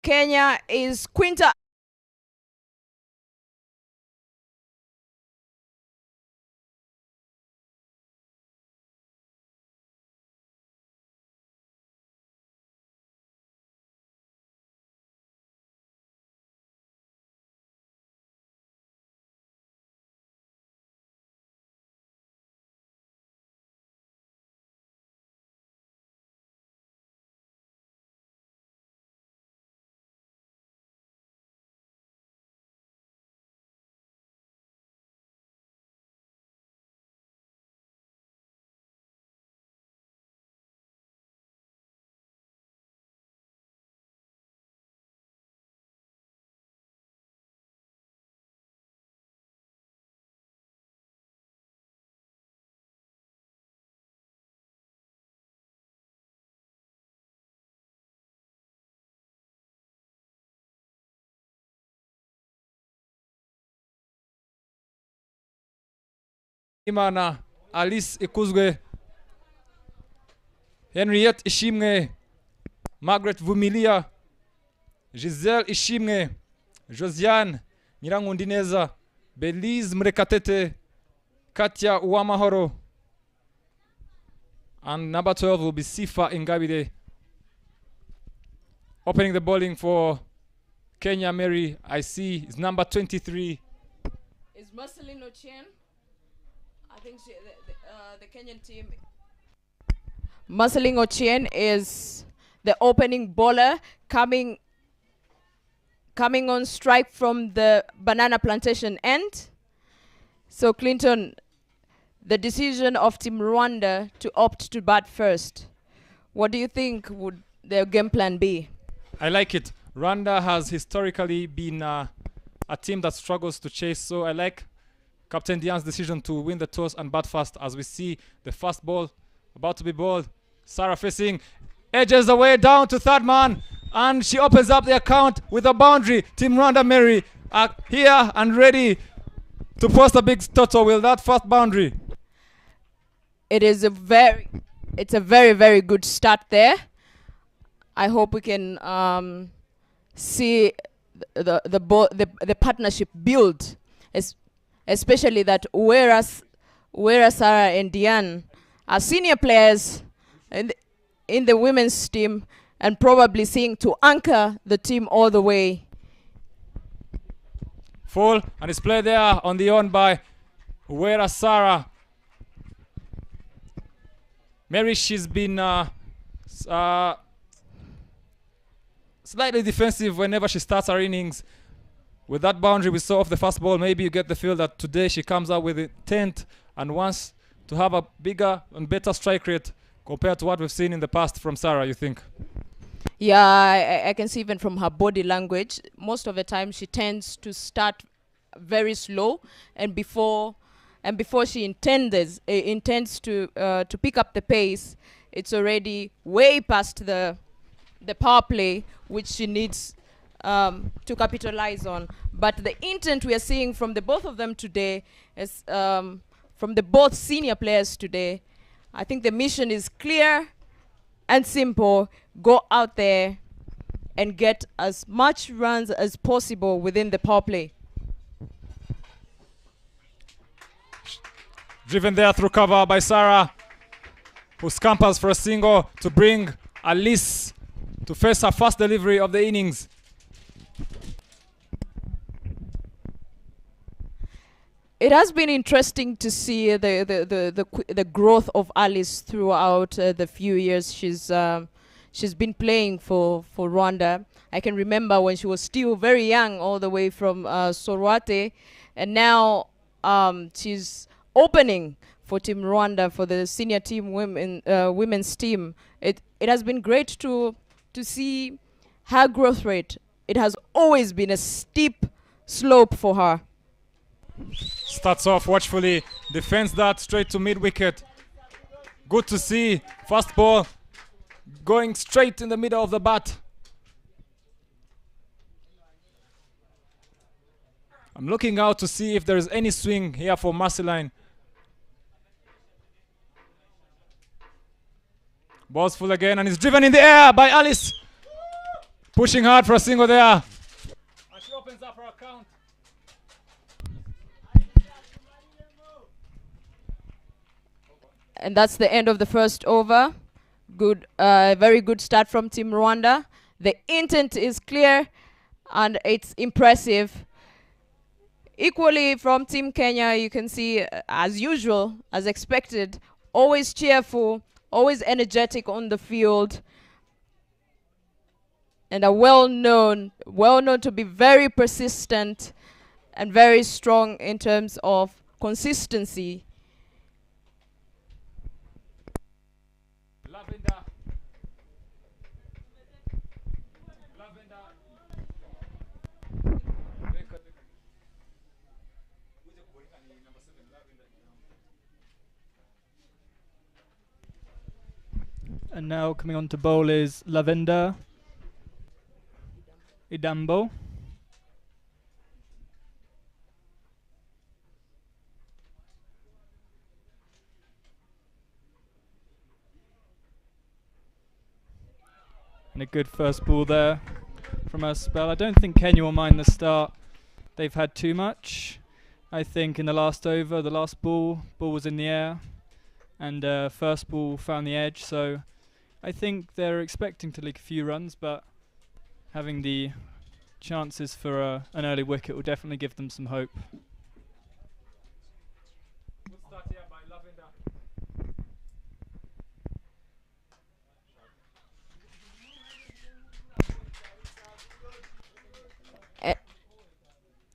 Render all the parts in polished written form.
Kenya is Quinta. Imana, Alice Ikuzwe, Henriette Ishimwe, Margaret Vumilia, Giselle Ishimwe, Josiane Nyirangundineza, Belize Mrekatete, Katia Uwamahoro, and number 12 will be Sifa Ingabide. Opening the bowling for Kenya Mary, I see, is number 23. Is Marceline Ochieng. I think the Kenyan team. Marceline Ochieng is the opening bowler coming on strike from the banana plantation end. So Clinton, the decision of Team Rwanda to opt to bat first. What do you think would their game plan be? I like it. Rwanda has historically been a team that struggles to chase, so I like Captain Diane's decision to win the toss and bat fast. As we see the first ball about to be bowled, Sarah facing, edges the way down to third man, and she opens up the account with a boundary. Team Rwanda Mary are here and ready to post a big toto with that first boundary. It's a very, very good start there. I hope we can see the partnership build, especially that whereas Sarah and Diane are senior players in the women's team and probably seeing to anchor the team all the way. Full, and it's played there on the on by Uwera Sarah. Mary, she's been slightly defensive whenever she starts her innings. With that boundary we saw off the first ball, maybe you get the feel that today she comes out with intent and wants to have a bigger and better strike rate compared to what we've seen in the past from Sarah, you think? Yeah, I can see even from her body language, most of the time she tends to start very slow, and before she intends to pick up the pace, it's already way past the power play, which she needs to capitalize on. But the intent we are seeing from the both of them today is from the both senior players today. I think the mission is clear and simple. Go out there and get as much runs as possible within the power play. Driven there through cover by Sarah, who scampers for a single to bring Alice to face her first delivery of the innings. It has been interesting to see the growth of Alice throughout the few years she's been playing for Rwanda. I can remember when she was still very young, all the way from Sorwate, and now she's opening for Team Rwanda, for the senior team women's team. It has been great to see her growth rate. It has always been a steep slope for her. Starts off watchfully, defends that straight to mid-wicket. Good to see. First ball going straight in the middle of the bat. I'm looking out to see if there is any swing here for Marceline. Ball's full again and it's driven in the air by Alice. Pushing hard for a single there. And she opens up her account. And that's the end of the first over. Good, very good start from Team Rwanda. The intent is clear and it's impressive. Equally from Team Kenya, you can see, as usual, as expected, always cheerful, always energetic on the field, and are well known to be very persistent and very strong in terms of consistency. And now coming on to bowl is Lavender Idambo. And a good first ball there from her spell. I don't think Kenya will mind the start. They've had too much. I think in the last over, the last ball was in the air, and first ball found the edge. So I think they're expecting to leak a few runs, but having the chances for an early wicket will definitely give them some hope. Good start here by Lavender.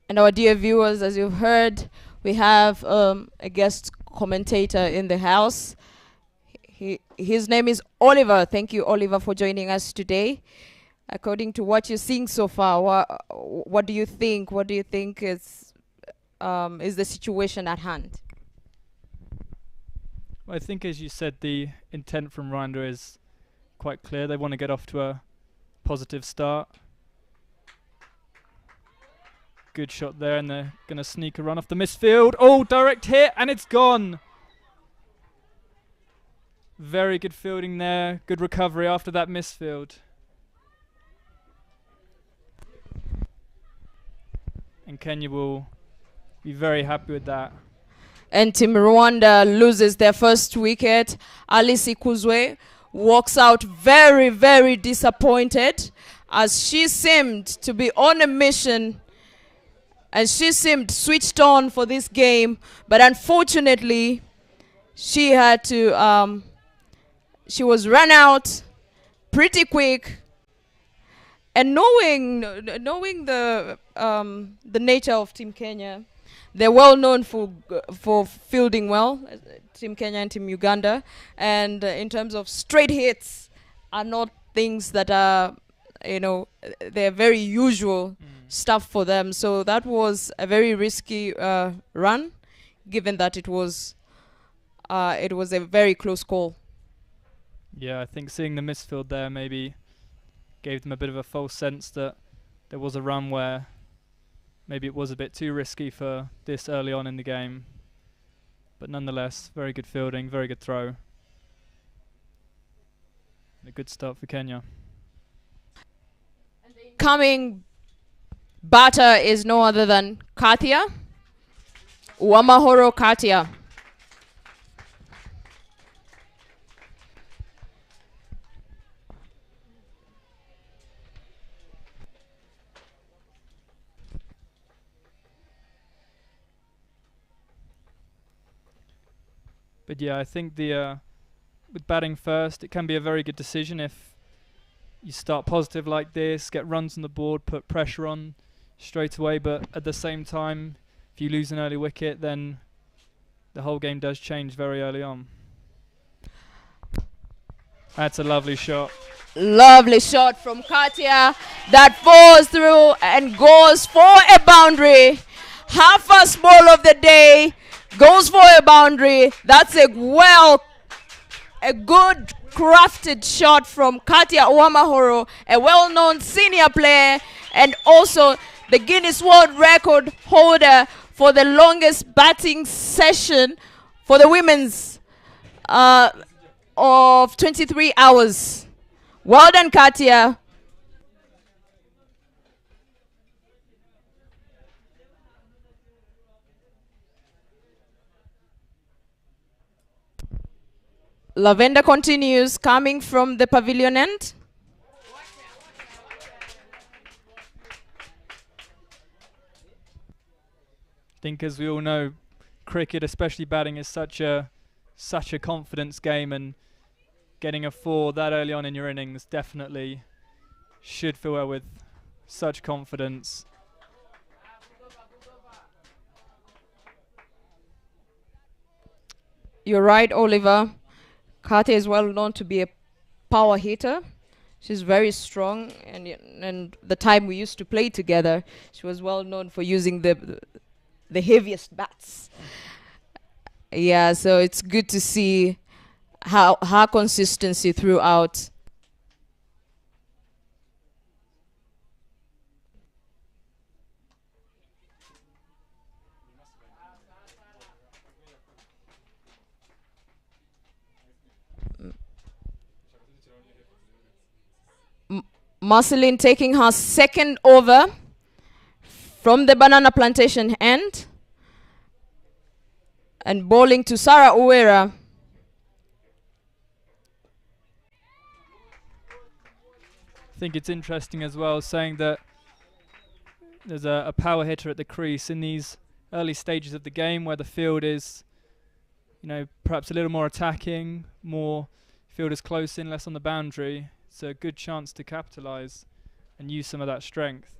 And our dear viewers, as you've heard, we have a guest commentator in the house. His name is Oliver. Thank you, Oliver, for joining us today. According to what you're seeing so far, what do you think? What do you think is the situation at hand? Well, I think, as you said, the intent from Rwanda is quite clear. They want to get off to a positive start. Good shot there, and they're going to sneak a run off the misfield. Oh, direct hit, and it's gone. Very good fielding there. Good recovery after that misfield. And Kenya will be very happy with that. And Team Rwanda loses their first wicket. Alice Ikuzwe walks out very, very disappointed, as she seemed to be on a mission and she seemed switched on for this game. But unfortunately, she had to, she was run out pretty quick. And knowing the nature of Team Kenya, they're well known for fielding well, Team Kenya and Team Uganda. And in terms of straight hits, are not things that are, they're very usual stuff for them. So that was a very risky run, given that it was a very close call. Yeah, I think seeing the misfield there maybe gave them a bit of a false sense that there was a run where maybe it was a bit too risky for this early on in the game. But nonetheless, very good fielding, very good throw. A good start for Kenya. Coming batter is no other than Katia. Uwamahoro Katia. But yeah, I think with batting first, it can be a very good decision if you start positive like this, get runs on the board, put pressure on straight away. But at the same time, if you lose an early wicket, then the whole game does change very early on. That's a lovely shot. Lovely shot from Katia that falls through and goes for a boundary. Her first ball of the day goes for a boundary. That's a good crafted shot from Katia Uwamahoro, a well-known senior player and also the Guinness World Record holder for the longest batting session for the women's of 23 hours. Well done, Katia. Lavender continues, coming from the pavilion end. I think, as we all know, cricket, especially batting, is such a confidence game, and getting a 4 that early on in your innings definitely should fill her with such confidence. You're right, Oliver. Kate is well known to be a power hitter. She's very strong, and the time we used to play together, she was well known for using the heaviest bats. Yeah, so it's good to see how her consistency throughout. Marceline taking her second over from the banana plantation end and bowling to Sarah Uwera. I think it's interesting as well, saying that there's a power hitter at the crease in these early stages of the game where the field is, perhaps a little more attacking, more fielders close in, less on the boundary. It's a good chance to capitalise and use some of that strength.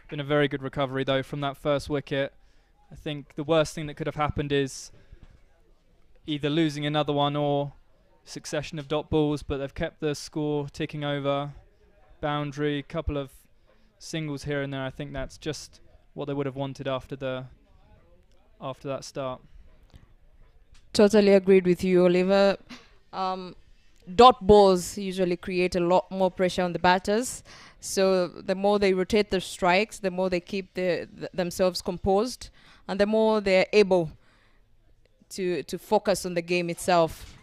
Been a very good recovery though from that first wicket. I think the worst thing that could have happened is either losing another one or succession of dot balls, but they've kept the score ticking over. Boundary, couple of singles here and there. I think that's just what they would have wanted after that start. Totally agreed with you, Oliver. Dot balls usually create a lot more pressure on the batters. So the more they rotate their strikes, the more they keep themselves composed, and the more they're able to focus on the game itself.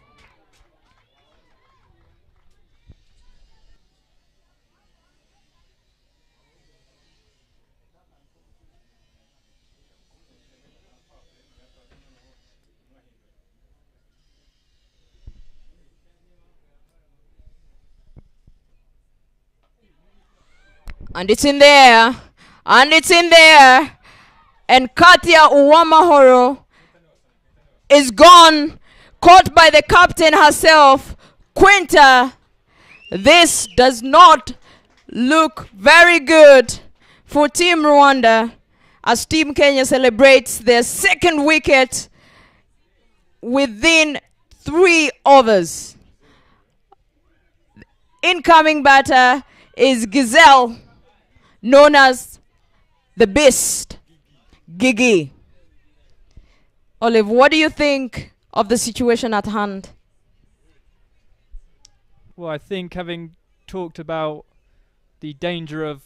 And it's in there. And it's in there. And Katia Uwamahoro is gone. Caught by the captain herself, Quinta. This does not look very good for Team Rwanda as Team Kenya celebrates their second wicket within 3 overs. Incoming batter is Gazelle, known as the Beast, Gigi. Olive, what do you think of the situation at hand? Well, I think, having talked about the danger of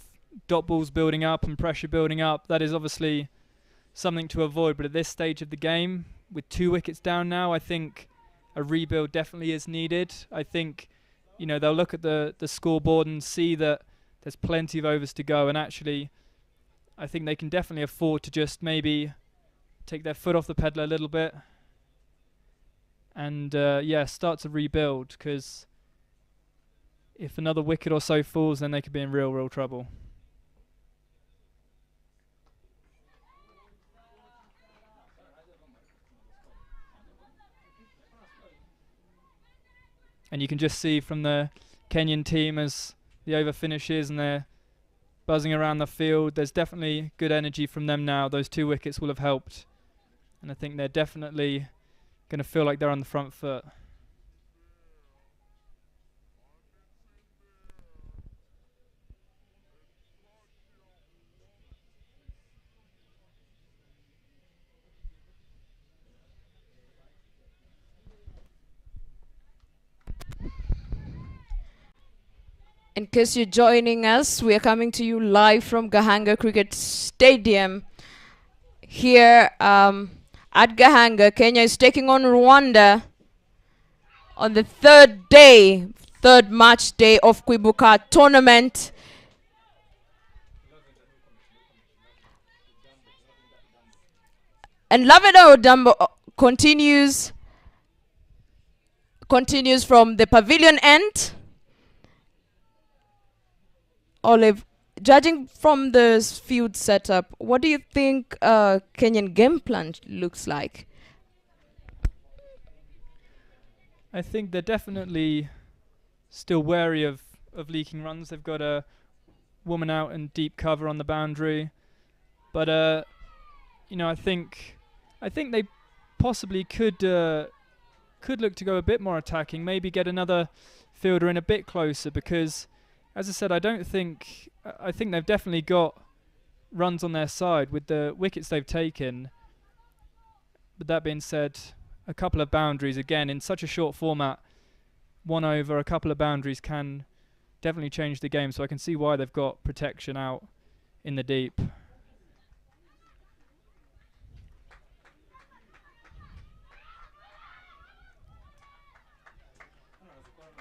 dot balls building up and pressure building up, that is obviously something to avoid. But at this stage of the game, with 2 wickets down now, I think a rebuild definitely is needed. I think, they'll look at the scoreboard and see that there's plenty of overs to go, and actually I think they can definitely afford to just maybe take their foot off the pedal a little bit and start to rebuild, because if another wicket or so falls, then they could be in real trouble. And you can just see from the Kenyan team as the over finishes and they're buzzing around the field, there's definitely good energy from them now. Those 2 wickets will have helped, and I think they're definitely going to feel like they're on the front foot. In case you're joining us, we are coming to you live from Gahanga Cricket Stadium. Here at Gahanga, Kenya is taking on Rwanda on the 3rd day, third match day of Kwibuka tournament. And Lavenda Odambo continues from the pavilion end. Olive, judging from the field setup, what do you think Kenyan game plan looks like? I think they're definitely still wary of leaking runs. They've got a woman out and deep cover on the boundary, but you know, I think they possibly could look to go a bit more attacking. Maybe get another fielder in a bit closer, because, as I said, I think they've definitely got runs on their side with the wickets they've taken. But that being said, a couple of boundaries again in such a short format, one over, a couple of boundaries can definitely change the game. So I can see why they've got protection out in the deep.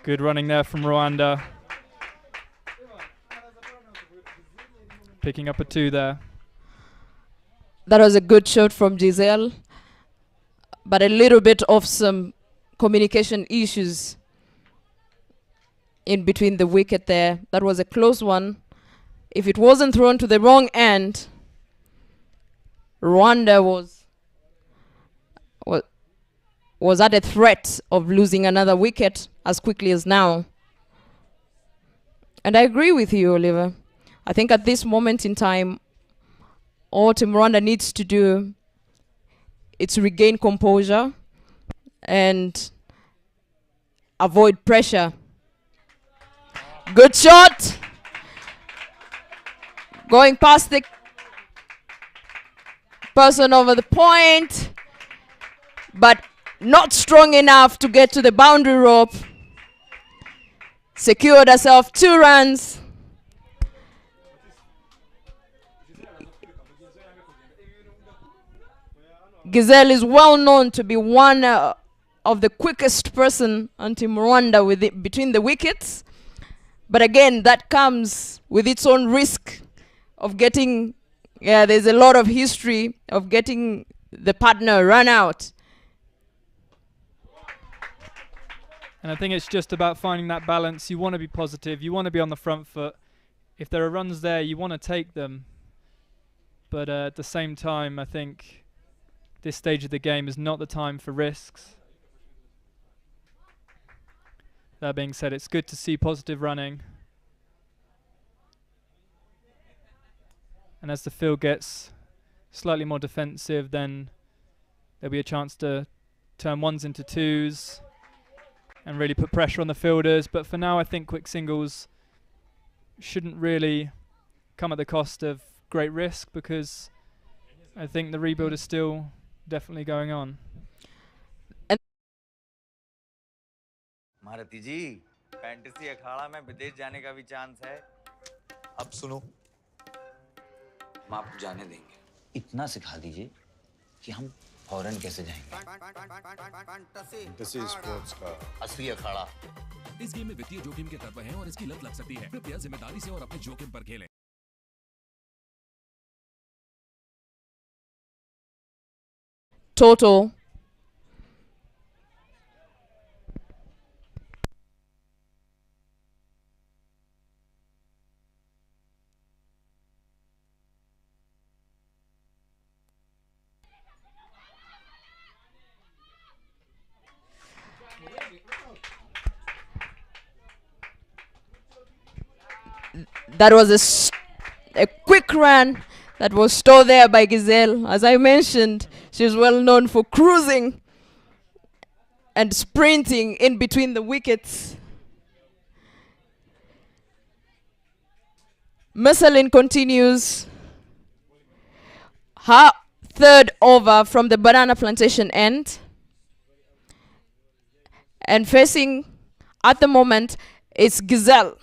Good running there from Rwanda. Picking up a 2 there. That was a good shot from Giselle, but a little bit of some communication issues in between the wicket there. That was a close one. If it wasn't thrown to the wrong end, Rwanda was at a threat of losing another wicket as quickly as now. And I agree with you, Oliver. I think at this moment in time, all Team Rwanda needs to do is regain composure and avoid pressure. Good shot. Going past the person over the point, but not strong enough to get to the boundary rope. Secured herself 2 runs. Giselle is well known to be one of the quickest person on Team Rwanda with it between the wickets. But again, that comes with its own risk of getting, there's a lot of history of getting the partner run out. And I think it's just about finding that balance. You want to be positive. You want to be on the front foot. If there are runs there, you want to take them. But at the same time, I think this stage of the game is not the time for risks. That being said, it's good to see positive running. And as the field gets slightly more defensive, then there'll be a chance to turn 1s into 2s and really put pressure on the fielders. But for now, I think quick singles shouldn't really come at the cost of great risk, because I think the rebuild is still definitely going on. मारती जी, fantasy Akhada में विदेश जाने का भी chance है। अब सुनो, हम आपको जाने देंगे। इतना सिखा दीजिए कि हम फॉरेन कैसे जाएंगे। फैंटेसी स्पोर्ट्स का असली अखाड़ा। इस गेम में वित्तीय जोखिम के तत्व हैं और इसकी लत लग सकती है। कृपया जिम्मेदारी से और अपने जोखिम पर खेलें। Total. That was a quick run that was stored there by Giselle. As I mentioned, she's well known for cruising and sprinting in between the wickets. Mercelin continues her 3rd over from the banana plantation end. And facing at the moment is Giselle.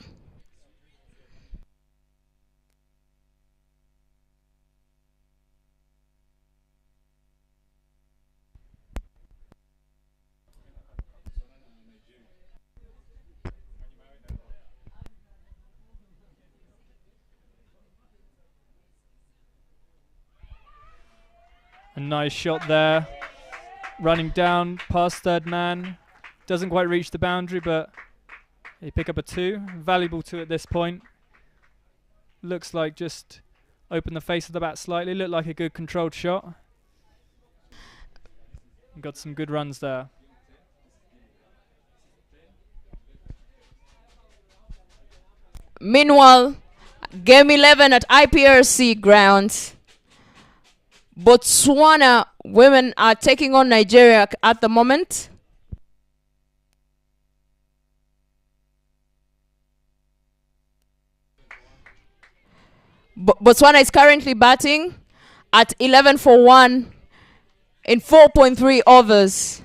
A nice shot there. Running down past third man. Doesn't quite reach the boundary, but they pick up a 2. Valuable 2 at this point. Looks like just open the face of the bat slightly. Looked like a good controlled shot. Got some good runs there. Meanwhile, game 11 at IPRC grounds. Botswana women are taking on Nigeria at the moment. Botswana is currently batting at 11 for 1 in 4.3 overs.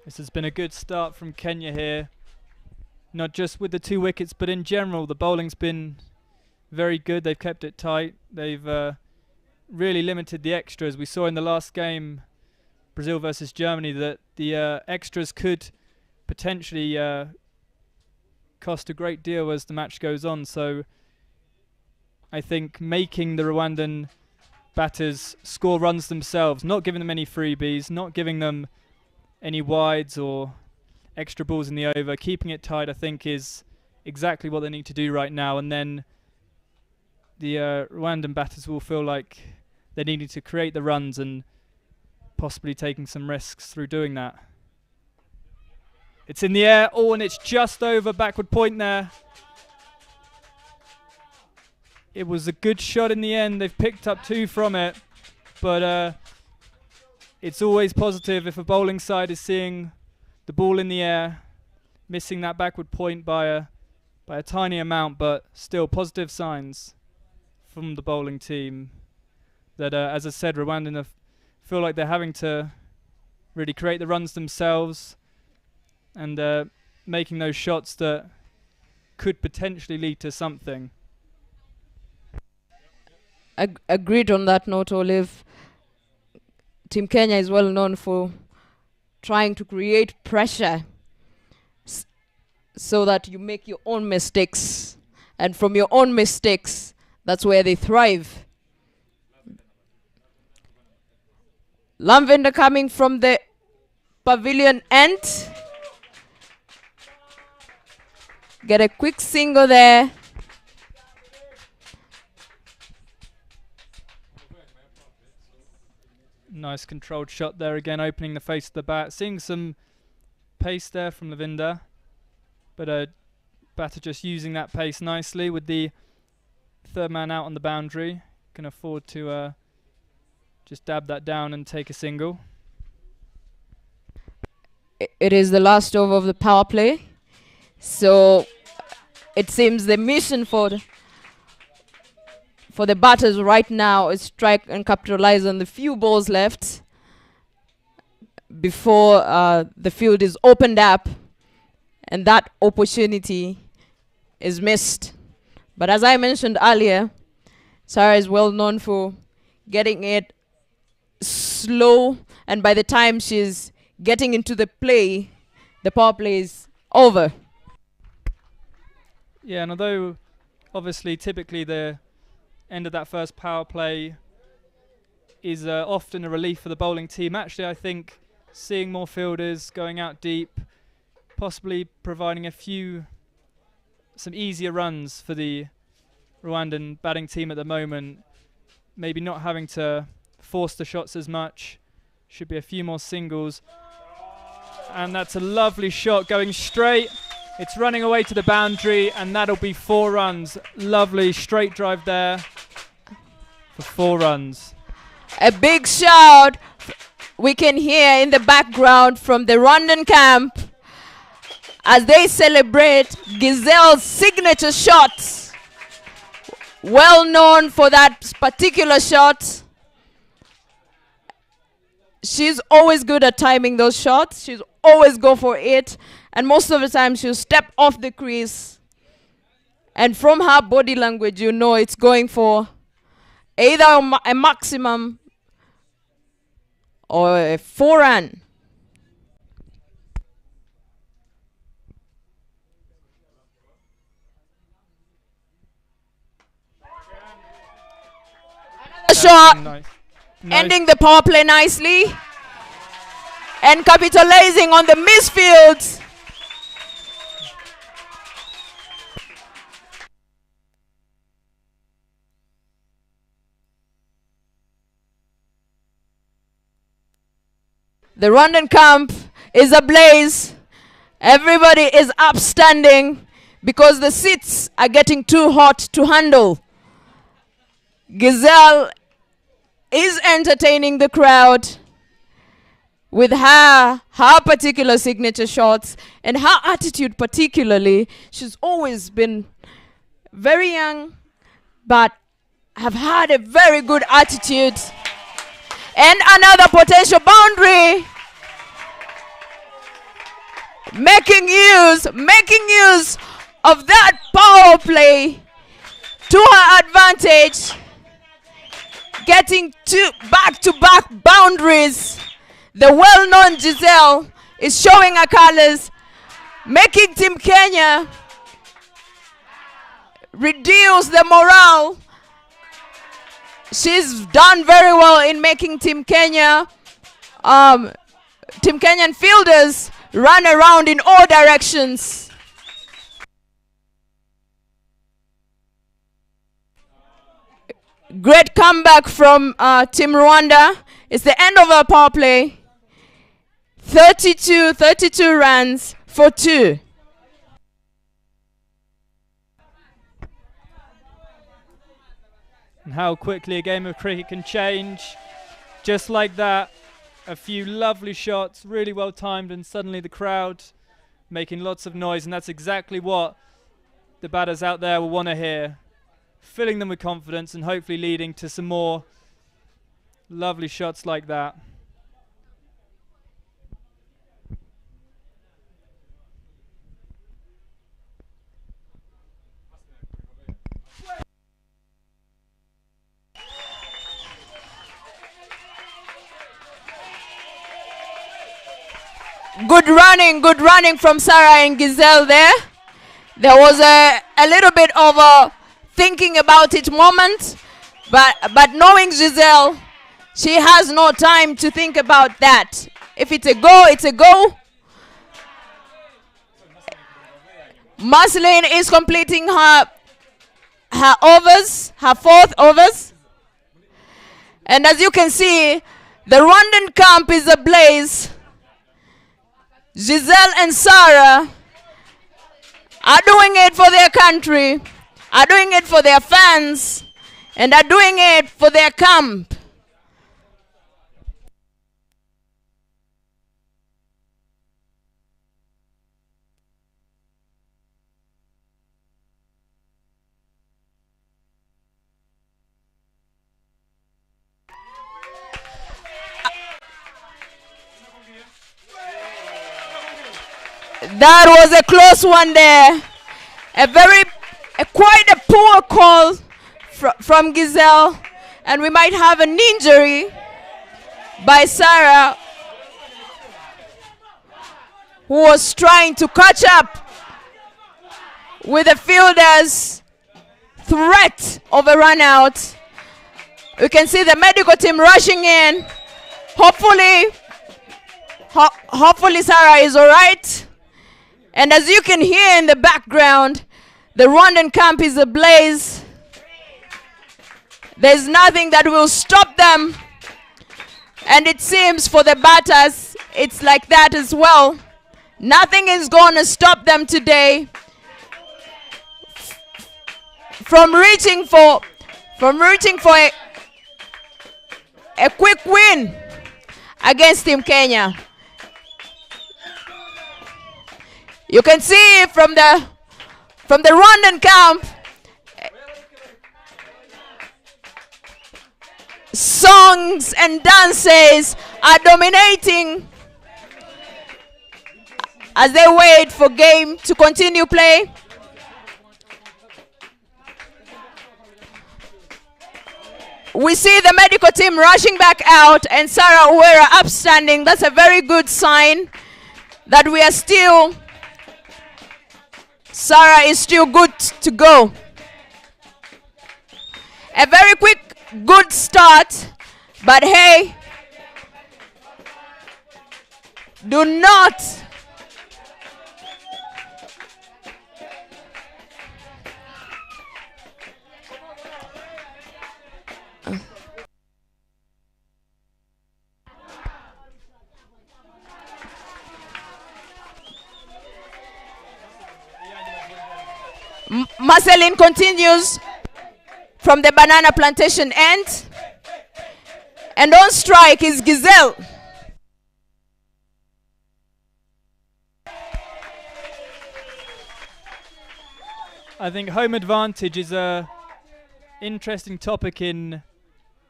This has been a good start from Kenya here. Not just with the 2 wickets, but in general, the bowling's been very good. They've kept it tight. They've really limited the extras. We saw in the last game, Brazil versus Germany, that the extras could potentially cost a great deal as the match goes on. So I think making the Rwandan batters score runs themselves, not giving them any freebies, not giving them any wides or extra balls in the over, keeping it tight, I think is exactly what they need to do right now. And then the Rwandan batters will feel like they needed to create the runs and possibly taking some risks through doing that. It's in the air, and it's just over backward point there. It was a good shot in the end. They've picked up 2 from it, but it's always positive if a bowling side is seeing the ball in the air, missing that backward point by a tiny amount, but still positive signs from the bowling team that, as I said, Rwandan feel like they're having to really create the runs themselves and making those shots that could potentially lead to something. Agreed on that note, Olive. Team Kenya is well known for trying to create pressure so that you make your own mistakes. And from your own mistakes, that's where they thrive. Lamvender coming from the pavilion end. Get a quick single there. Nice controlled shot there again, opening the face of the bat. Seeing some pace there from Lavender, but batter just using that pace nicely with the third man out on the boundary. Can afford to just dab that down and take a single. It is the last over of the power play. So it seems the mission for the batters right now is strike and capitalize on the few balls left before the field is opened up, and that opportunity is missed. But as I mentioned earlier, Sarah is well known for getting it slow, and by the time she's getting into the play, the power play is over. Yeah, and although obviously typically the end of that first power play is often a relief for the bowling team, actually I think seeing more fielders going out deep, possibly providing some easier runs for the Rwandan batting team at the moment, maybe not having to force the shots as much, should be a few more singles. And that's a lovely shot going straight. It's running away to the boundary, and that'll be 4 runs. Lovely straight drive there for 4 runs. A big shout we can hear in the background from the Rwandan camp as they celebrate Giselle's signature shot. Well known for that particular shot. She's always good at timing those shots. She's always go for it. And most of the time she'll step off the crease. And from her body language, you know it's going for either a maximum or a 4 run. shot, Nice. ending the power play nicely and capitalizing on the misfields. The Rwandan camp is ablaze. Everybody is upstanding because the seats are getting too hot to handle. Giselle is entertaining the crowd with her particular signature shots and her attitude particularly. She's always been very young, but have had a very good attitude. And another potential boundary. Making use of that power play to her advantage. Getting two back-to-back boundaries. The well-known Giselle is showing her colors, making Team Kenya reduce the morale. She's done very well in making Team Kenyan fielders run around in all directions. Great comeback from Team Rwanda. It's the end of our power play. 32 runs for 2. And how quickly a game of cricket can change. Just like that, a few lovely shots, really well timed, and suddenly the crowd making lots of noise, and that's exactly what the batters out there will want to hear. Filling them with confidence and hopefully leading to some more lovely shots like that. Good running from Sarah and Giselle there. There was a little bit of a thinking about it moment, but knowing Giselle, she has no time to think about that. If it's a go, it's a go. Marceline is completing her overs, her 4th overs. And as you can see, the Rwandan camp is ablaze. Giselle and Sarah are doing it for their country, are doing it for their fans, and are doing it for their camp. That was a close one there. Quite a poor call from Giselle, and we might have an injury by Sarah, who was trying to catch up with the fielder's threat of a run out. You can see the medical team rushing in. Hopefully Sarah is all right. And as you can hear in the background, the Rwandan camp is ablaze. There's nothing that will stop them. And it seems for the batters, it's like that as well. Nothing is going to stop them today from reaching for a quick win against Team Kenya. You can see from the Rwandan camp, songs and dances are dominating as they wait for game to continue play. We see the medical team rushing back out and Sarah Uwera upstanding. That's a very good sign that we are still, Sarah is still good to go. A very quick good start, but hey, do not Marceline continues from the banana plantation end, and on strike is Giselle. I think home advantage is a interesting topic in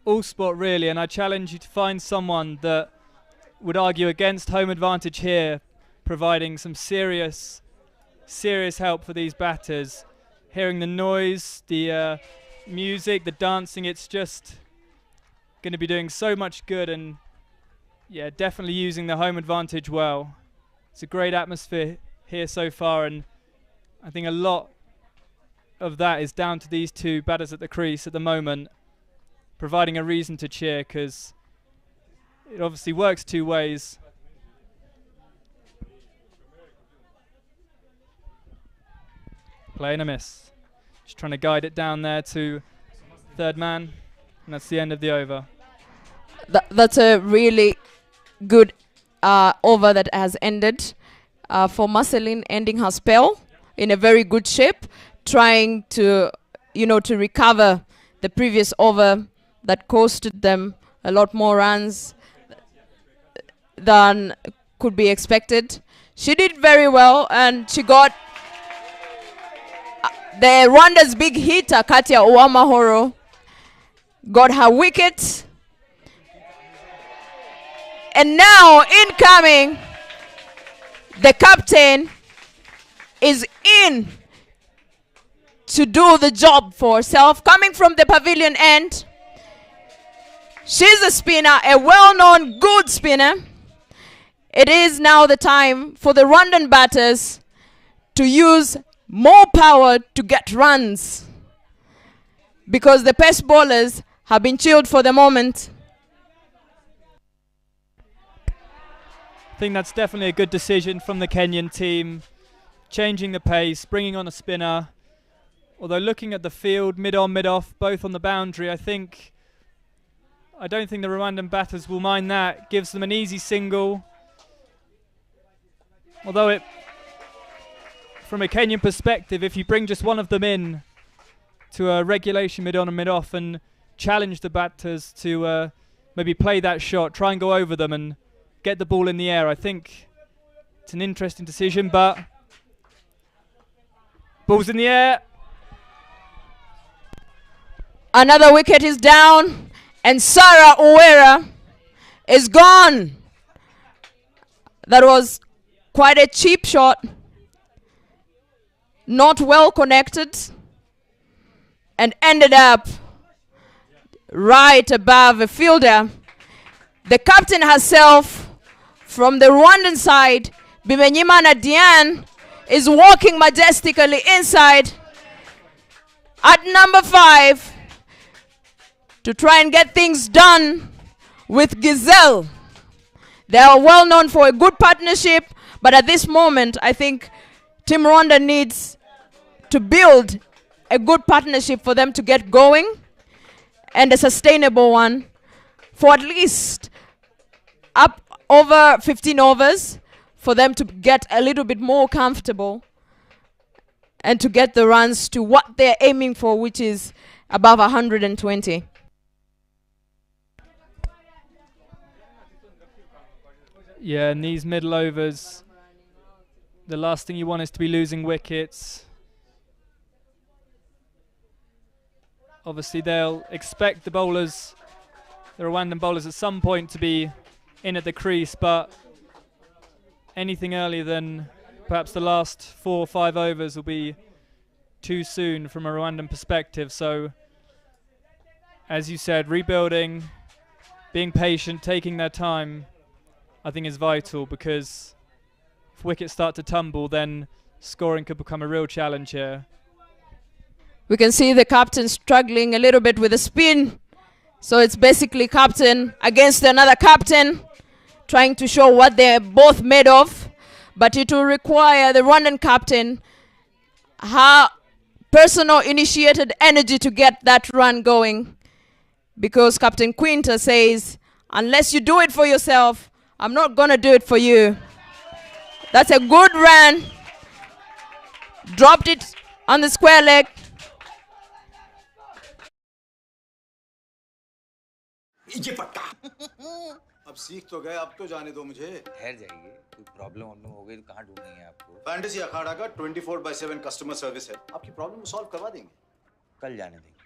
all sport really, and I challenge you to find someone that would argue against home advantage here, providing some serious help for these batters. Hearing the noise, the music, the dancing, it's just going to be doing so much good, and yeah, definitely using the home advantage well. It's a great atmosphere here so far, and I think a lot of that is down to these two batters at the crease at the moment, providing a reason to cheer, because it obviously works two ways. Play and a miss. Just trying to guide it down there to third man, and that's the end of the over. That's a really good over that has ended for Marceline, ending her spell in a very good shape, trying to, to recover the previous over that costed them a lot more runs than could be expected. She did very well, and she got the Rwanda's big hitter, Katia Uwamahoro, got her wicket. And now incoming, the captain is in to do the job for herself. Coming from the pavilion end, she's a spinner, a well-known good spinner. It is now the time for the Rwandan batters to use more power to get runs, because the pace bowlers have been chilled for the moment. I think that's definitely a good decision from the Kenyan team, changing the pace, bringing on a spinner. Although looking at the field, mid-on, mid-off, both on the boundary, I don't think the Rwandan batters will mind that. Gives them an easy single. Although from a Kenyan perspective, if you bring just one of them in to a regulation mid-on and mid-off and challenge the batters to maybe play that shot, try and go over them and get the ball in the air, I think it's an interesting decision, but ball's in the air. Another wicket is down, and Sarah Uwera is gone. That was quite a cheap shot, not well connected, and ended up right above a fielder. The captain herself from the Rwandan side, Bimenyimana Diane, is walking majestically inside at number 5 to try and get things done with Giselle. They are well known for a good partnership, but at this moment, I think Team Rwanda needs to build a good partnership for them to get going, and a sustainable one for at least up over 15 overs, for them to get a little bit more comfortable and to get the runs to what they're aiming for, which is above 120. Yeah, in these middle overs, the last thing you want is to be losing wickets. Obviously, they'll expect the bowlers, the Rwandan bowlers, at some point to be in at the crease, but anything earlier than perhaps the last 4 or 5 overs will be too soon from a Rwandan perspective. So, as you said, rebuilding, being patient, taking their time, I think is vital, because if wickets start to tumble, then scoring could become a real challenge here. We can see the captain struggling a little bit with the spin So it's basically captain against another captain, trying to show what they're both made of. But it will require the Rwandan captain her personal initiated energy to get that run going. Because Captain Quinta says, unless you do it for yourself, I'm not going to do it for you. That's a good run. Dropped it on the square leg. अब सीख तो गए, अब तो जाने दो मुझे। ठहर जाइए, कोई प्रॉब्लम हो गई तो कहाँ ढूंढेंगे आपको? फैंटेसी अखाड़ा का 24/7 कस्टमर सर्विस है, आपकी प्रॉब्लम को सॉल्व करवा देंगे। कल जाने देंगे।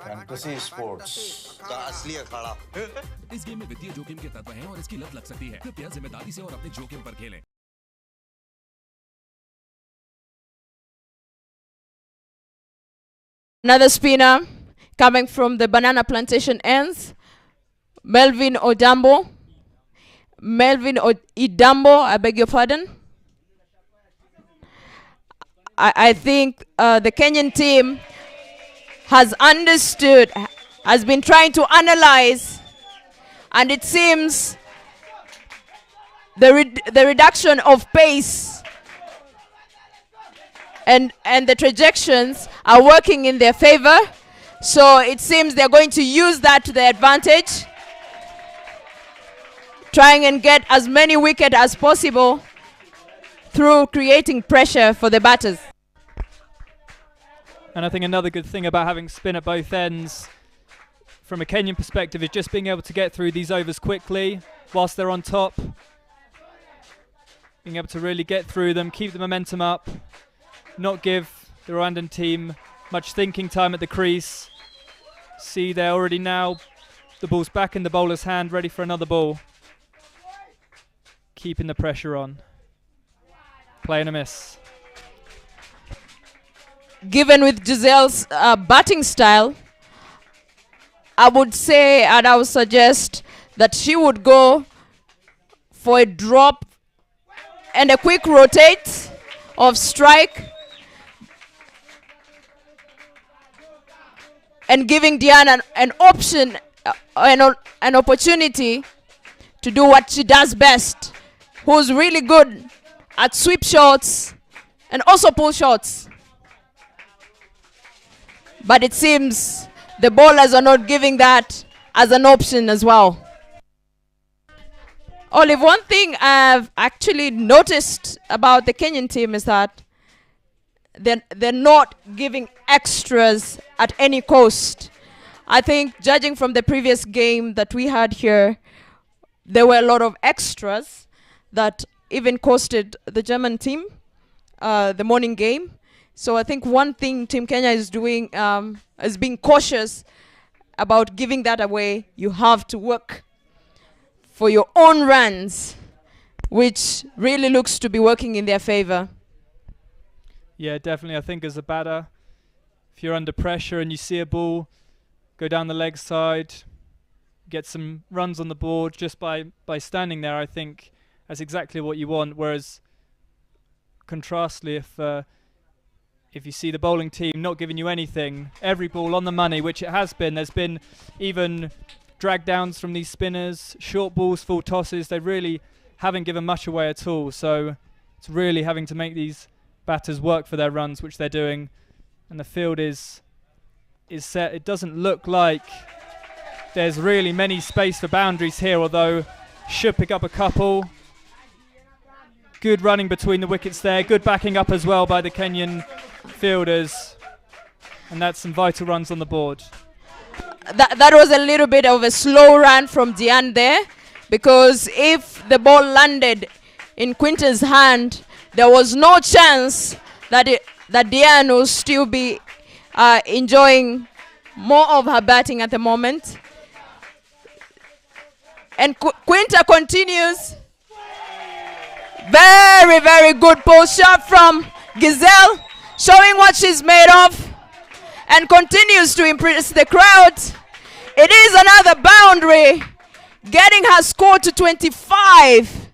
फैंटेसी स्पोर्ट्स का असली अखाड़ा। इस गेम में वित्तीय जोखिम के तत्व हैं और इसकी लत लग सकती है। कृपया जिम्मेदारी से और अपने जोखिम पर खेलें। Another spinner coming from the banana plantation ends. Melvin Idambo, I beg your pardon. I think the Kenyan team has understood, has been trying to analyze, and it seems the reduction of pace and the trajections are working in their favor. So it seems they're going to use that to their advantage, trying and get as many wickets as possible through creating pressure for the batters. And I think another good thing about having spin at both ends from a Kenyan perspective is just being able to get through these overs quickly whilst they're on top. Being able to really get through them, keep the momentum up, not give the Rwandan team much thinking time at the crease. See, they're already now, the ball's back in the bowler's hand, ready for another ball. Keeping the pressure on. Play and a miss. Given with Giselle's batting style, I would say and I would suggest that she would go for a drop and a quick rotate of strike, and giving Diana an option, an opportunity to do what she does best, who's really good at sweep shots and also pull shots. But it seems the bowlers are not giving that as an option as well. Olive, one thing I've actually noticed about the Kenyan team is that they're not giving extras at any cost. I think, judging from the previous game that we had here, there were a lot of extras that even costed the German team the morning game. So I think one thing Team Kenya is doing is being cautious about giving that away. You have to work for your own runs, which really looks to be working in their favor. Yeah, definitely. I think as a batter, if you're under pressure and you see a ball go down the leg side, get some runs on the board just by standing there, I think that's exactly what you want. Whereas, contrastly, if you see the bowling team not giving you anything, every ball on the money, which it has been, there's been even drag downs from these spinners, short balls, full tosses, they really haven't given much away at all. So it's really having to make these batters work for their runs, which they're doing, and the field is set. It doesn't look like there's really many space for boundaries here, although should pick up a couple. Good running between the wickets there, good backing up as well by the Kenyan fielders, and that's some vital runs on the board. That was a little bit of a slow run from Diane there, because if the ball landed in Quinton's hand, there was no chance that Diane will still be enjoying more of her batting at the moment. And Quinta continues. Very, very good pull shot from Giselle, showing what she's made of, and continues to impress the crowd. It is another boundary, getting her score to 25.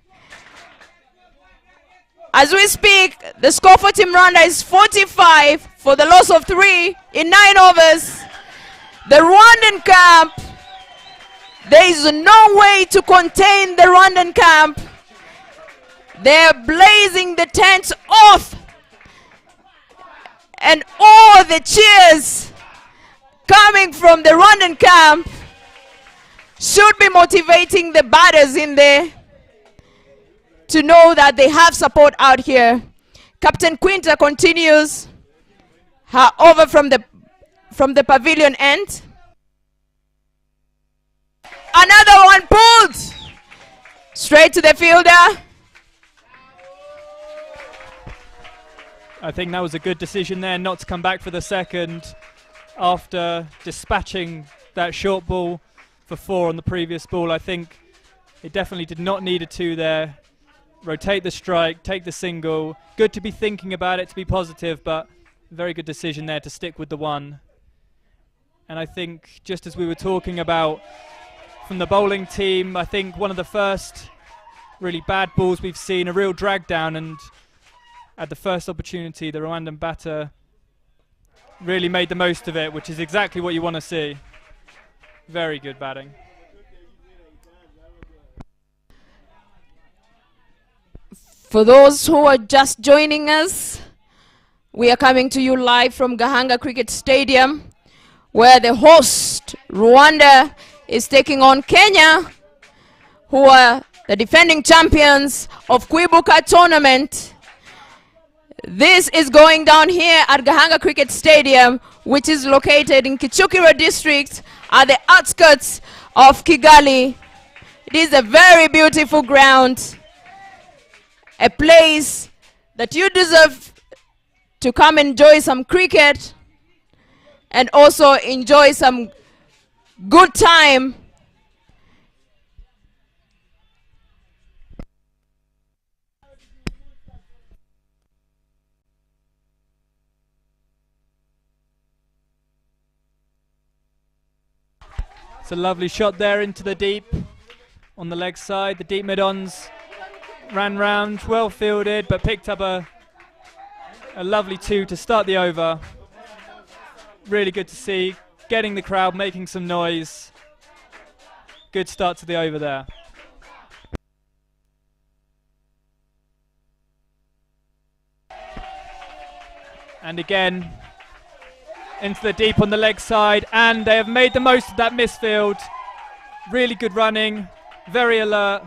As we speak, the score for Team Rwanda is 45 for the loss of 3 in 9 overs. The Rwandan camp There is no way to contain the Rwandan camp. They're blazing the tents off. And all the cheers coming from the Rwandan camp should be motivating the batters in there to know that they have support out here. Captain Quinta continues her over from the pavilion end. Another one pulled straight to the fielder. I think that was a good decision there not to come back for the second after dispatching that short ball for 4 on the previous ball. I think it definitely did not need a 2 there. Rotate the strike, take the single. Good to be thinking about it, to be positive, but very good decision there to stick with the 1. And I think, just as we were talking about from the bowling team, I think one of the first really bad balls we've seen, a real drag down, and at the first opportunity, the Rwandan batter really made the most of it, which is exactly what you want to see. Very good batting. For those who are just joining us, we are coming to you live from Gahanga Cricket Stadium, where the host, Rwanda, is taking on Kenya, who are the defending champions of Kwibuka tournament. This is going down here at Gahanga Cricket Stadium, which is located in Kichukiro district at the outskirts of Kigali. It is a very beautiful ground, a place that you deserve to come enjoy some cricket and also enjoy some good time. It's a lovely shot there into the deep on the leg side. The deep mid-ons ran round, well fielded, but picked up a lovely 2 to start the over. Really good to see, getting the crowd making some noise. Good start to the over there. And again, into the deep on the leg side, and they have made the most of that misfield. Really good running, very alert.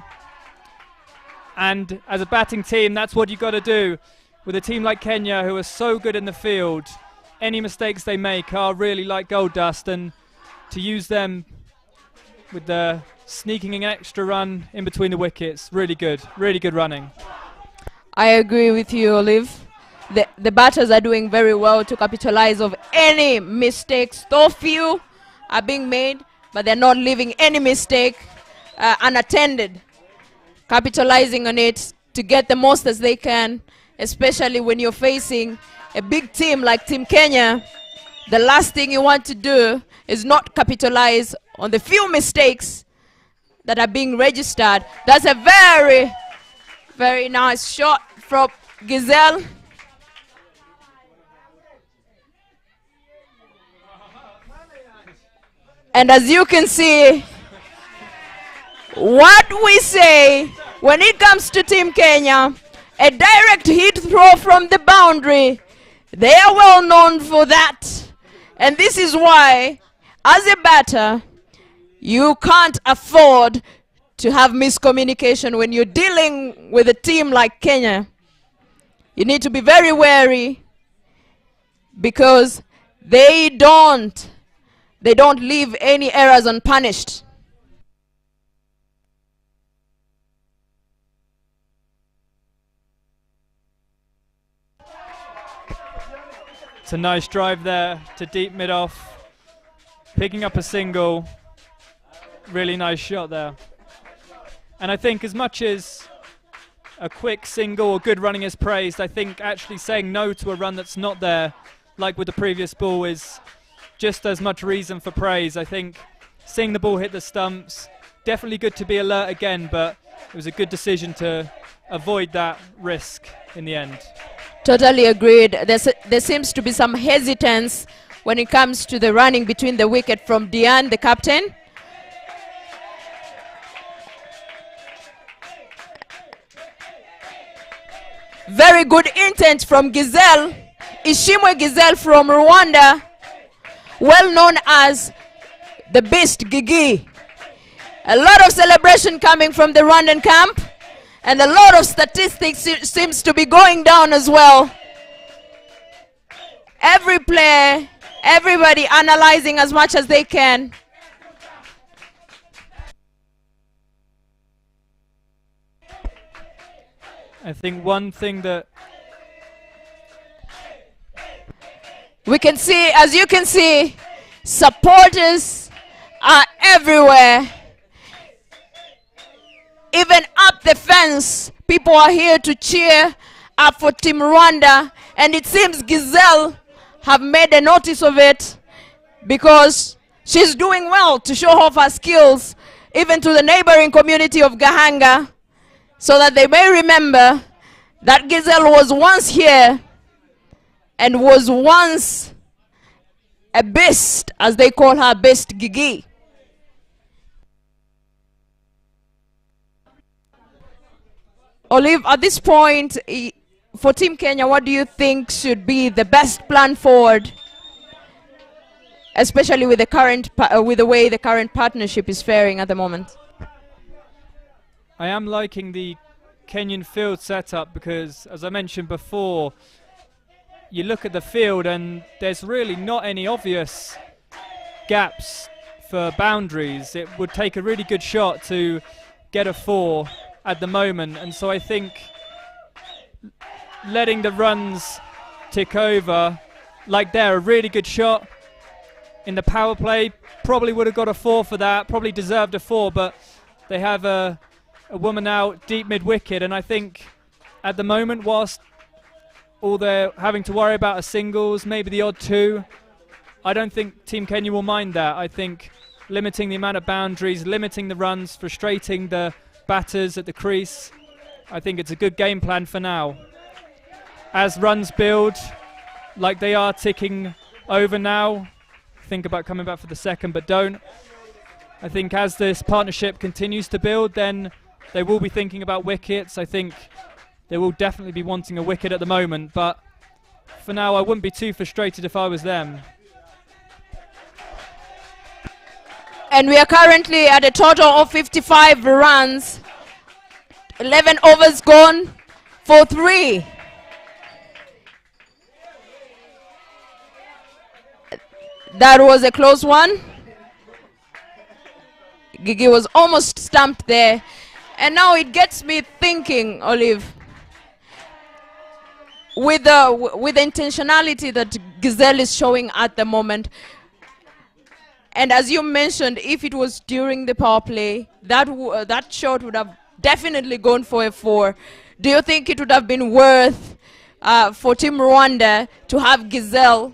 And as a batting team, that's what you've got to do. With a team like Kenya, who are so good in the field, any mistakes they make are really like gold dust, and to use them with the sneaking an extra run in between the wickets, really good running. I agree with you, Olive. The batters are doing very well to capitalize of any mistakes. Though few are being made, but they're not leaving any mistake unattended. Capitalizing on it to get the most as they can, especially when you're facing a big team like Team Kenya. The last thing you want to do is not capitalize on the few mistakes that are being registered. That's a very, very nice shot from Giselle. And as you can see, what we say when it comes to Team Kenya, a direct hit throw from the boundary, they are well known for that. And this is why, as a batter, you can't afford to have miscommunication when you're dealing with a team like Kenya. You need to be very wary, because they don't leave any errors unpunished. It's a nice drive there to deep mid-off, picking up a single. Really nice shot there. And I think as much as a quick single or good running is praised, I think actually saying no to a run that's not there, like with the previous ball, is just as much reason for praise. I think seeing the ball hit the stumps, definitely good to be alert again, but it was a good decision to avoid that risk in the end. Totally agreed. There seems to be some hesitance when it comes to the running between the wicket from Diane, the captain. Very good intent from Giselle. Ishimwe Giselle from Rwanda, well known as the Beast Gigi. A lot of celebration coming from the Rwandan camp, and a lot of statistics seems to be going down as well. Every player, everybody analyzing as much as they can. I think one thing that we can see, as you can see, supporters are everywhere. Even up the fence, people are here to cheer up for Team Rwanda, and it seems Giselle have made a notice of it because she's doing well to show off her skills even to the neighboring community of Gahanga, so that they may remember that Giselle was once here and was once a beast, as they call her, Beast Gigi. Olive, at this point, for Team Kenya, what do you think should be the best plan forward, especially with the current, with the way the current partnership is faring at the moment? I am liking the Kenyan field setup because, as I mentioned before, you look at the field and there's really not any obvious gaps for boundaries. It would take a really good shot to get a 4 at the moment, and so I think letting the runs tick over, like there, a really good shot in the power play, probably would have got a 4 for that, probably deserved a 4, but they have a woman out deep mid-wicket, and I think at the moment, whilst all they're having to worry about are singles, maybe the odd 2, I don't think Team Kenya will mind that. I think limiting the amount of boundaries, limiting the runs, frustrating the batters at the crease, I think it's a good game plan for now. As runs build, like they are ticking over now, think about coming back for the second, but don't. I think as this partnership continues to build, then they will be thinking about wickets. I think they will definitely be wanting a wicket at the moment, but for now I wouldn't be too frustrated if I was them. And we are currently at a total of 55 runs. 11 overs gone for 3. That was a close one. Gigi was almost stumped there. And now it gets me thinking, Olive, with the intentionality that Giselle is showing at the moment. And as you mentioned, if it was during the power play, that shot would have definitely gone for a 4. Do you think it would have been worth for Team Rwanda to have Giselle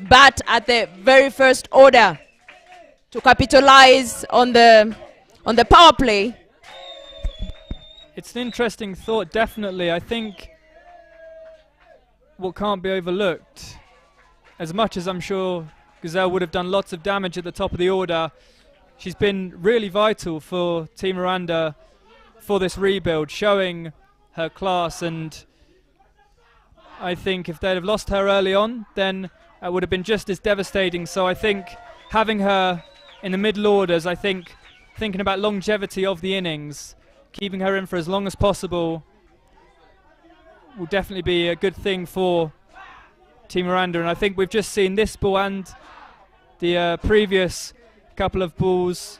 bat at the very first order to capitalize on the power play? It's an interesting thought, definitely. I think what can't be overlooked, as much as I'm sure Giselle would have done lots of damage at the top of the order, she's been really vital for Team Rwanda for this rebuild, showing her class, and I think if they'd have lost her early on, then it would have been just as devastating. So I think having her in the middle orders, I think thinking about longevity of the innings, keeping her in for as long as possible will definitely be a good thing for Team Rwanda. And I think we've just seen this ball and the previous couple of balls,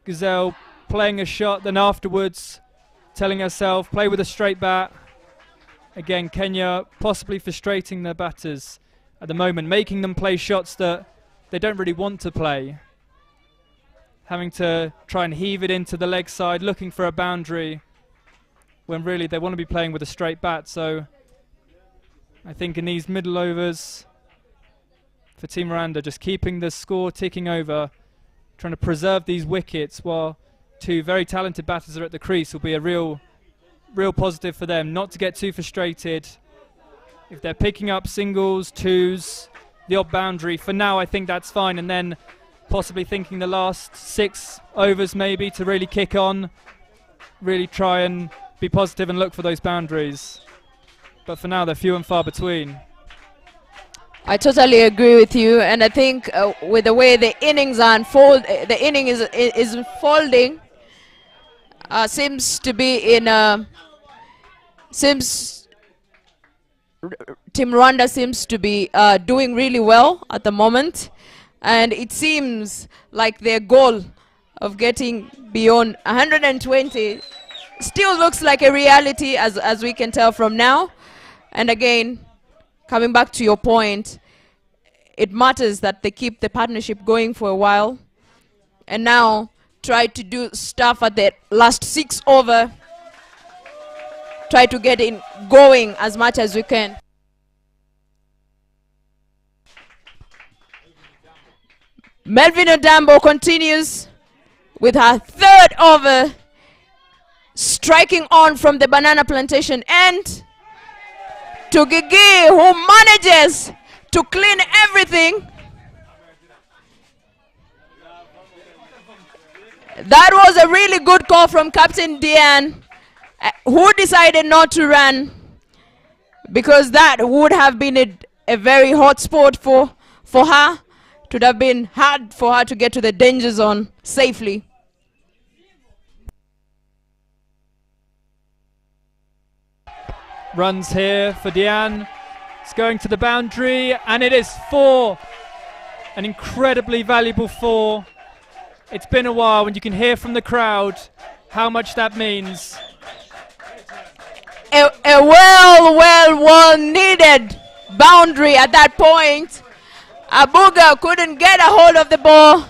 Giselle playing a shot, then afterwards telling herself, play with a straight bat. Again, Kenya possibly frustrating their batters at the moment, making them play shots that they don't really want to play. Having to try and heave it into the leg side, looking for a boundary, when really they want to be playing with a straight bat. So I think in these middle overs for Team Rwanda, just keeping the score ticking over, trying to preserve these wickets while 2 very talented batters are at the crease will be a real positive for them, not to get too frustrated. If they're picking up singles, 2s, the odd boundary, for now I think that's fine, and then possibly thinking the last 6 overs maybe to really kick on, really try and be positive and look for those boundaries. but for now they're few and far between. I totally agree with you, and I think with the way the innings are the inning is unfolding, seems to be in Team Rwanda seems to be doing really well at the moment, and it seems like their goal of getting beyond 120 still looks like a reality, as we can tell from now. And again, coming back to your point, it matters that they keep the partnership going for a while, and now try to do stuff at the last 6 over. Try to get in going as much as we can. Melvin Odambo continues with her 3rd over, striking on from the banana plantation end to Gigi, who manages to clean everything. That was a really good call from Captain Diane, who decided not to run, because that would have been a very hot spot for her. It would have been hard for her to get to the danger zone safely. Runs here for Diane. It's going to the boundary, and it is 4. An incredibly valuable 4. It's been a while, and you can hear from the crowd how much that means. A well needed boundary at that point. Abuga couldn't get a hold of the ball,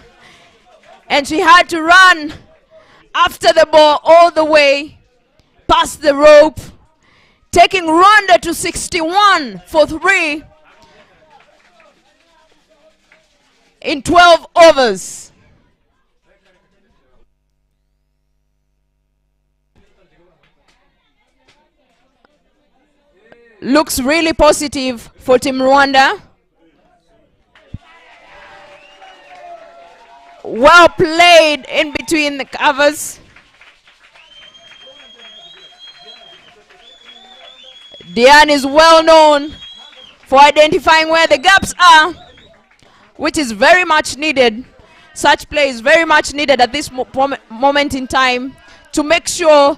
and she had to run after the ball all the way past the rope, taking Rwanda to 61 for 3 in 12 overs. Looks really positive for Team Rwanda. Well played in between the covers. Diane is well known for identifying where the gaps are, which is very much needed. Such play is very much needed at this moment in time to make sure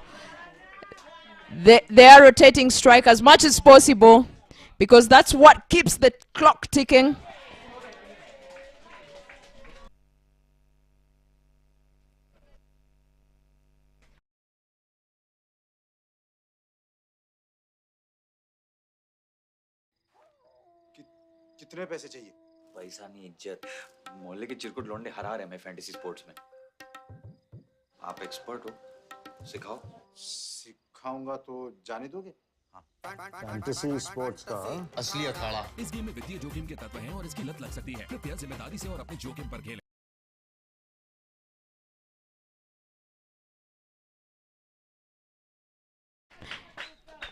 they are rotating strike as much as possible, because that's what keeps the clock ticking. कितने पैसे चाहिए? पैसा नहीं, इज्जत। मोहल्ले के चिरकुट लौंडे हरा रहे हैं फैंटेसी स्पोर्ट्स में। आप एक्सपर्ट हो, सिखाओ। सिखाऊंगा तो जाने दोगे? फैंटेसी स्पोर्ट्स का असली अखाड़ा। इस गेम में वित्तीय जोखिम के तत्व हैं और इसकी लत लग सकती है। कृपया जिम्मेदारी से और अपने जोखिम पर खेलें।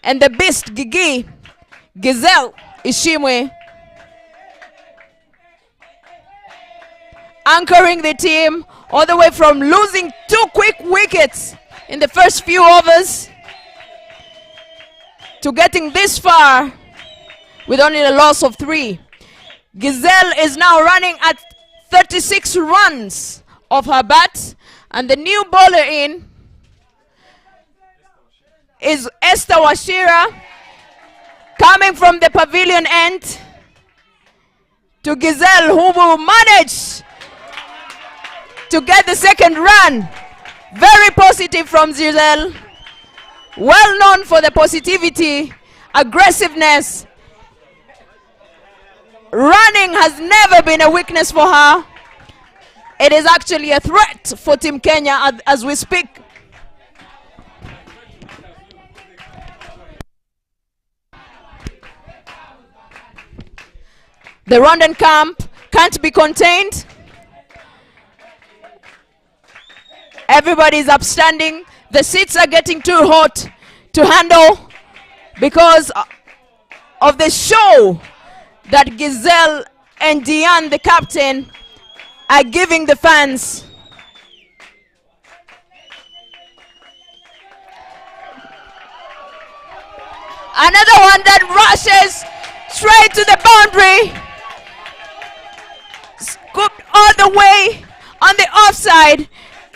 And the beast Gizelle Ishimwe anchoring the team all the way from losing 2 quick wickets in the first few overs to getting this far with only a loss of 3. Gizelle is now running at 36 runs off her bat, and the new bowler in is Esther Washira, coming from the pavilion end to Gizelle, who will manage to get the second run. Very positive from Gizelle. Well known for the positivity, aggressiveness. Running has never been a weakness for her. It is actually a threat for Team Kenya as we speak. The Rwandan camp can't be contained. Everybody is upstanding. The seats are getting too hot to handle because of the show that Gizelle and Diane, the captain, are giving the fans. Another one that rushes straight to the boundary. Scooped all the way on the offside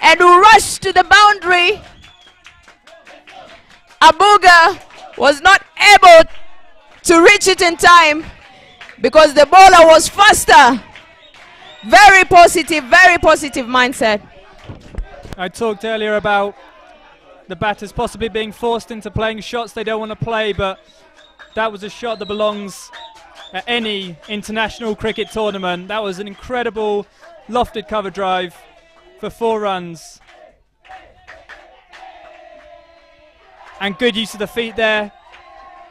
and rushed to the boundary. Abuga was not able to reach it in time because the bowler was faster. Very positive mindset. I talked earlier about the batters possibly being forced into playing shots they don't want to play, but that was a shot that belongs at any international cricket tournament. That was an incredible lofted cover drive for 4 runs. And good use of the feet there.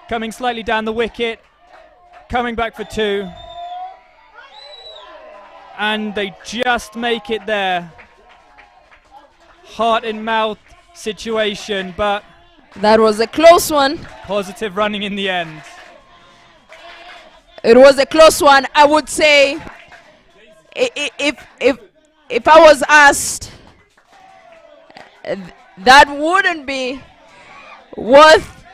Coming slightly down the wicket. Coming back for 2. And they just make it there. Heart in mouth situation, but that was a close one. Positive running in the end. It was a close one. I would say if I was asked, that wouldn't be worth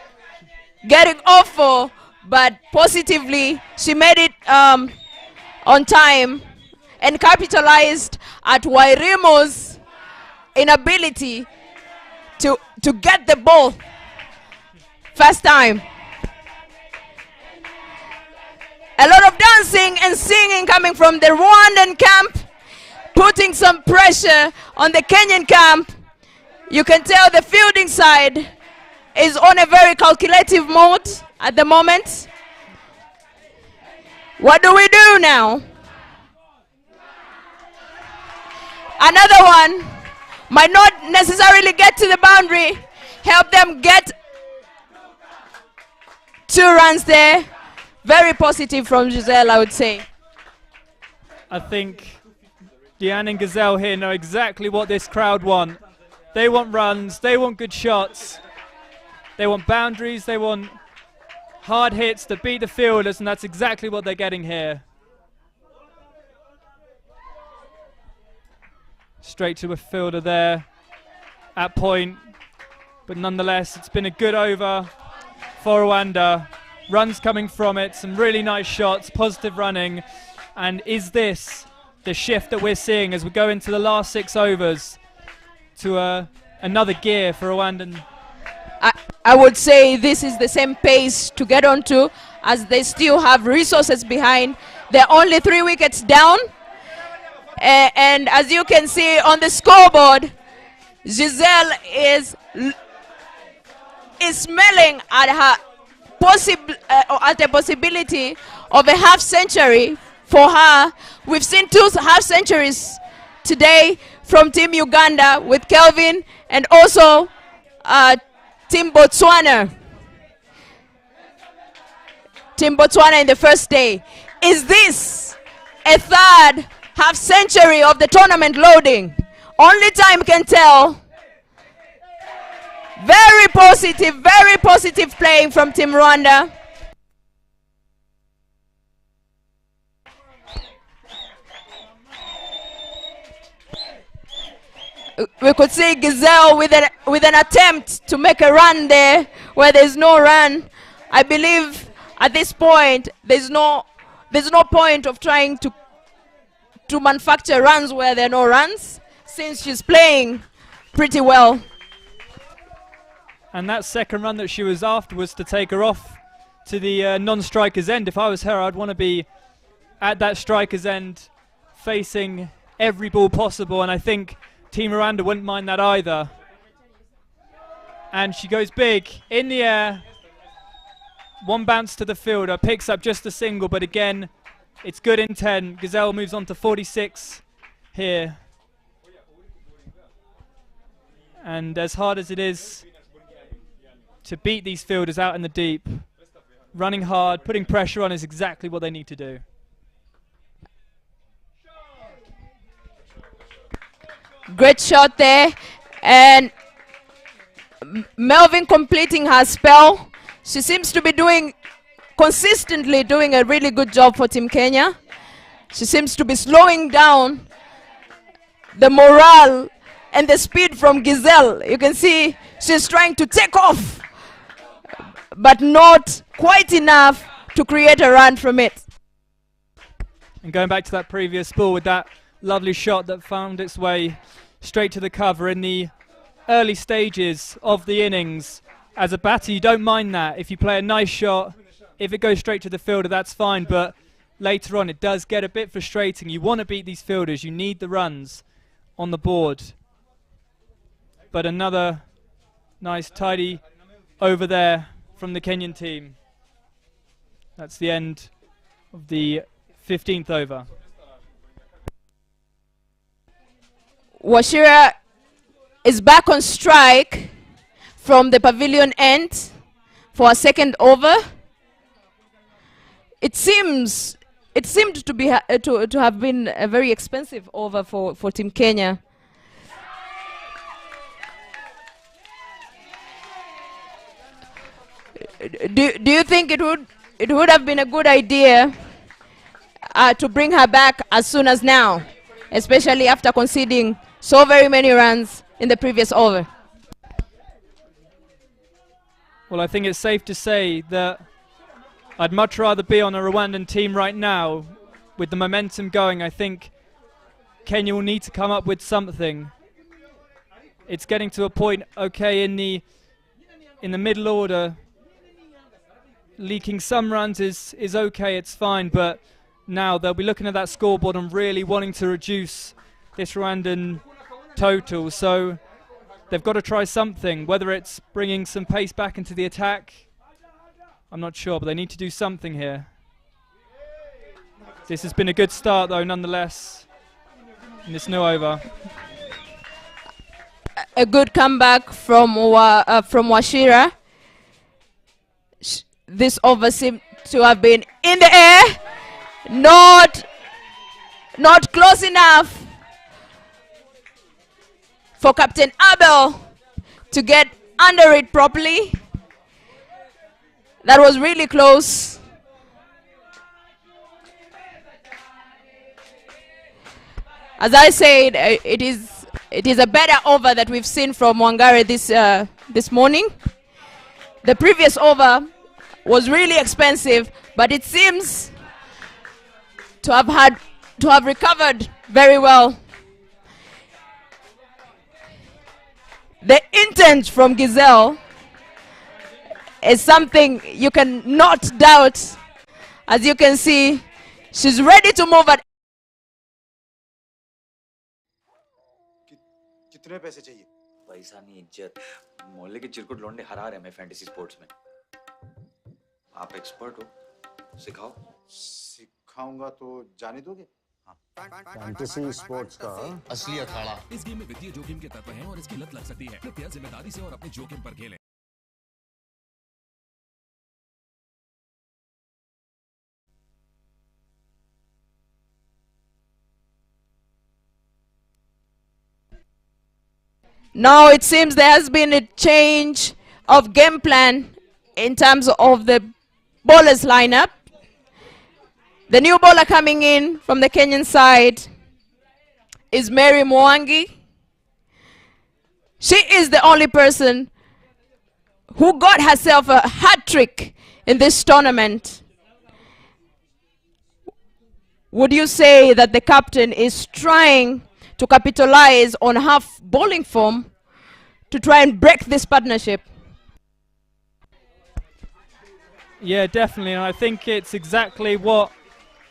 getting off for, but positively she made it on time and capitalized at Wairimu's inability to get the ball first time. A lot of dancing and singing coming from the Rwandan camp, putting some pressure on the Kenyan camp. You can tell the fielding side is on a very calculative mode at the moment. What do we do now? Another one might not necessarily get to the boundary. Help them get 2 runs there. Very positive from Giselle, I would say. I think Deanne and Gazelle here know exactly what this crowd want. They want runs, they want good shots, they want boundaries, they want hard hits to beat the fielders, and that's exactly what they're getting here. Straight to a fielder there at point, but nonetheless it's been a good over for Rwanda. Runs coming from it, some really nice shots, positive running. And is this the shift that we're seeing as we go into the last 6 overs to another gear for Rwandan? I would say this is the same pace to get onto, as they still have resources behind. They're only 3 wickets down. And as you can see on the scoreboard, Giselle is smelling at her at the possibility of a half century for her. We've seen 2 half centuries today from Team Uganda with Kelvin and also Team Botswana. Team Botswana in the first day. Is this a 3rd half century of the tournament loading? Only time can tell. Very positive playing from Team Rwanda. We could see Gazelle with an attempt to make a run there where there's no run. I believe at this point there's no point of trying to manufacture runs where there are no runs, since she's playing pretty well. And that second run that she was after was to take her off to the non-striker's end. If I was her, I'd want to be at that striker's end facing every ball possible, and I think Team Rwanda wouldn't mind that either. And she goes big in the air. 1 bounce to the fielder, picks up just a single, but again, it's good in 10. Gazelle moves on to 46 here. And as hard as it is to beat these fielders out in the deep, running hard, putting pressure on is exactly what they need to do. Great shot there, and Melvin completing her spell. She seems to be consistently doing a really good job for Team Kenya. She seems to be slowing down the morale and the speed from Giselle. You can see she's trying to take off, but not quite enough to create a run from it. And going back to that previous ball with that lovely shot that found its way straight to the cover in the early stages of the innings. As a batter, you don't mind that. If you play a nice shot, if it goes straight to the fielder, that's fine. But later on, it does get a bit frustrating. You want to beat these fielders. You need the runs on the board. But another nice, tidy over there from the Kenyan team. That's the end of the 15th over. Wachira is back on strike from the pavilion end for a second over. It seemed to be to have been a very expensive over for Team Kenya. Do you think it would have been a good idea to bring her back as soon as now, especially after conceding so very many runs in the previous over? Well, I think it's safe to say that I'd much rather be on a Rwandan team right now with the momentum going. I think Kenya will need to come up with something. It's getting to a point, okay, in the middle order, leaking some runs is okay, it's fine, but now they'll be looking at that scoreboard and really wanting to reduce this Rwandan total. So they've got to try something, whether it's bringing some pace back into the attack. I'm not sure, but they need to do something here. This has been a good start, though, nonetheless, in this new over. A good comeback from Wachira. This over seemed to have been in the air, not close enough for Captain Abel to get under it properly. That was really close. As I said, it is a better over that we've seen from Wangari this morning. The previous over was really expensive, but it seems to have recovered very well. The intent from Giselle is something you can not doubt. As you can see, she's ready to move at. कितने पैसे चाहिए? पैसा नहीं, इज्जत। मोहल्ले के चिरकुट लौंडे हरा रहे हैं फैंटेसी स्पोर्ट्स में। आप एक्सपर्ट हो, सिखाओ। सिखाऊंगा तो जाने दोगे? फैंटेसी स्पोर्ट्स का असली अखाड़ा। इस गेम में वित्तीय जोखिम के तत्व हैं और इसकी लत लग सकती है। कृपया जिम्मेदारी से और अपने जोखिम पर खेलें। Now it seems there has been a change of game plan in terms of the bowlers lineup. The new bowler coming in from the Kenyan side is Mary Mwangi. She is the only person who got herself a hat trick in this tournament. Would you say that the captain is trying to capitalize on her bowling form to try and break this partnership? Yeah, definitely, and I think it's exactly what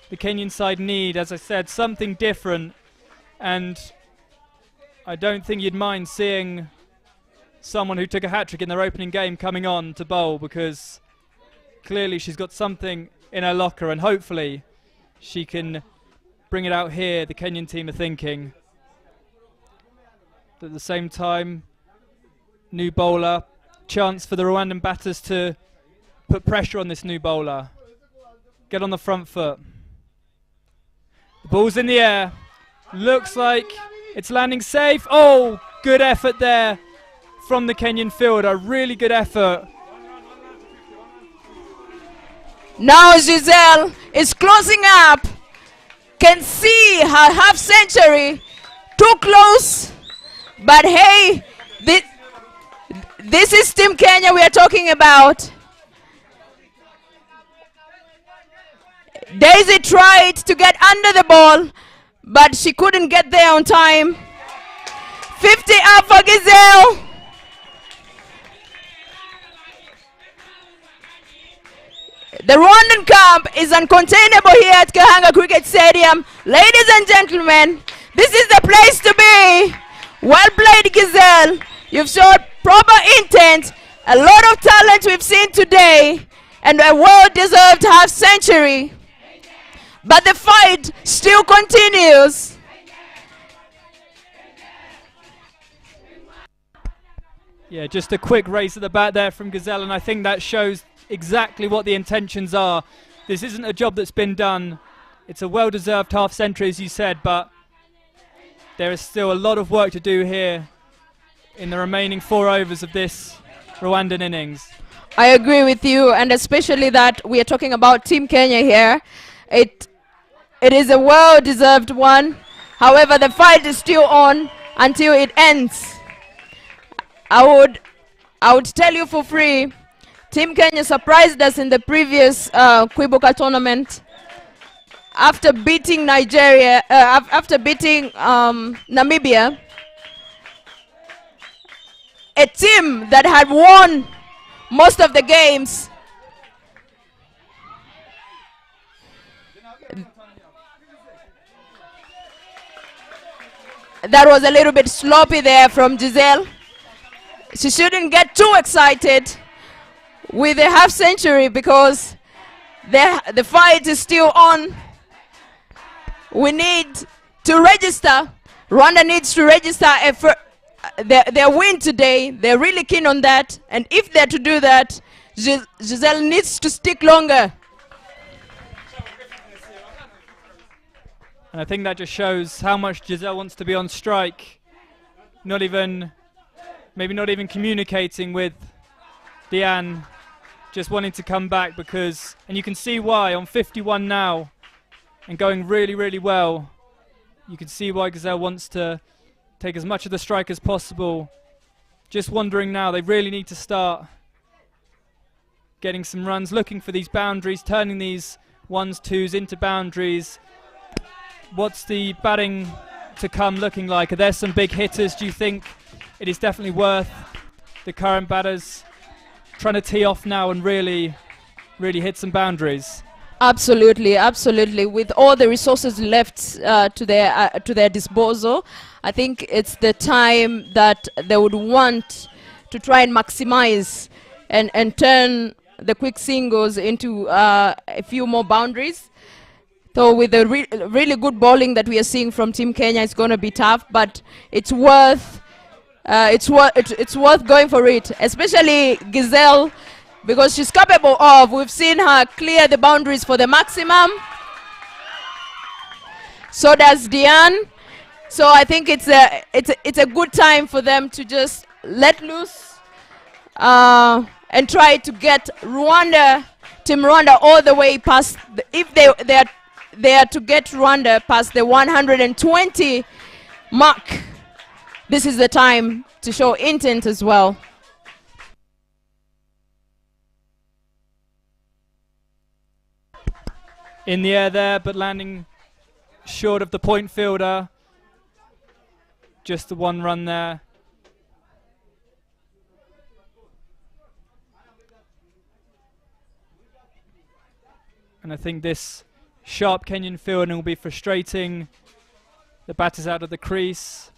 the Kenyan side need. As I said, something different, and I don't think you'd mind seeing someone who took a hat-trick in their opening game coming on to bowl, because clearly she's got something in her locker, and hopefully she can bring it out here, the Kenyan team are thinking. But at the same time, new bowler, chance for the Rwandan batters to put pressure on this new bowler. Get on the front foot. The ball's in the air. Looks like it's landing safe. Oh, good effort there from the Kenyan fielder. Really good effort. Now Giselle is closing up. Can see her half century. Too close. But hey, this is Team Kenya we are talking about. Daisy tried to get under the ball, but she couldn't get there on time. 50 up for Gazelle. The Rwandan camp is uncontainable here at Kahanga Cricket Stadium. Ladies and gentlemen, this is the place to be. Well played, Gazelle. You've showed proper intent, a lot of talent we've seen today, and a well-deserved half-century. But the fight still continues. Yeah, just a quick race at the back there from Gazelle, and I think that shows exactly what the intentions are. This isn't a job that's been done. It's a well-deserved half-century, as you said, but there is still a lot of work to do here in the remaining 4 overs of this Rwandan innings. I agree with you, and especially that we are talking about Team Kenya here. It is a well-deserved one. However, the fight is still on until it ends. I would tell you for free, Team Kenya surprised us in the previous Kwibuka tournament after beating Nigeria, after beating Namibia, a team that had won most of the games. That was a little bit sloppy there from Giselle. She shouldn't get too excited with a half century because the fight is still on. We need to register. Rwanda needs to register their win today. They're really keen on that. And if they're to do that, Giselle needs to stick longer. And I think that just shows how much Giselle wants to be on strike. Maybe not even communicating with Diane, just wanting to come back because, and you can see why, on 51 now, and going really, really well, you can see why Gazelle wants to take as much of the strike as possible. Just wondering now, they really need to start getting some runs, looking for these boundaries, turning these 1s, 2s into boundaries. What's the batting to come looking like? Are there some big hitters? Do you think it is definitely worth the current batters trying to tee off now and really hit some boundaries? Absolutely, absolutely. With all the resources left to their disposal, I think it's the time that they would want to try and maximize and turn the quick singles into a few more boundaries. So with the really good bowling that we are seeing from Team Kenya, it's going to be tough, but it's worth going for it, especially Giselle, because she's capable of. We've seen her clear the boundaries for the maximum. So does Diane. So I think it's a good time for them to just let loose and try to get Team Rwanda all the way past. If they are to get Rwanda past the 120 mark, this is the time to show intent as well. In the air there, but landing short of the point fielder. Just the 1 run there. And I think this sharp Kenyan fielding will be frustrating the batters out of the crease.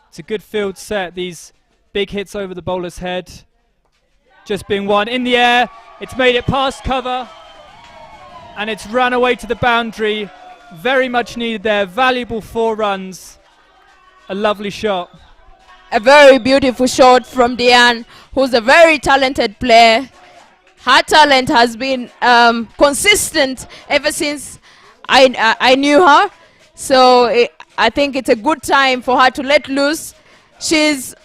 It's a good field set, these big hits over the bowler's head. Just being one in the air, it's made it past cover, and it's run away to the boundary. Very much needed there, valuable 4 runs. A lovely shot. A very beautiful shot from Diane, who's a very talented player. Her talent has been consistent ever since I knew her. So I think it's a good time for her to let loose. She's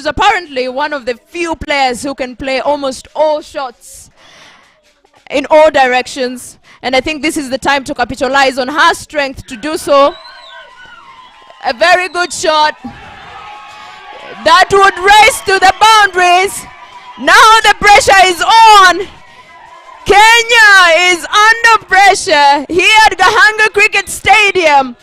apparently one of the few players who can play almost all shots in all directions. And I think this is the time to capitalize on her strength to do so. A very good shot. That would race to the boundaries. Now the pressure is on. Kenya is under pressure here at Gahanga Cricket Stadium.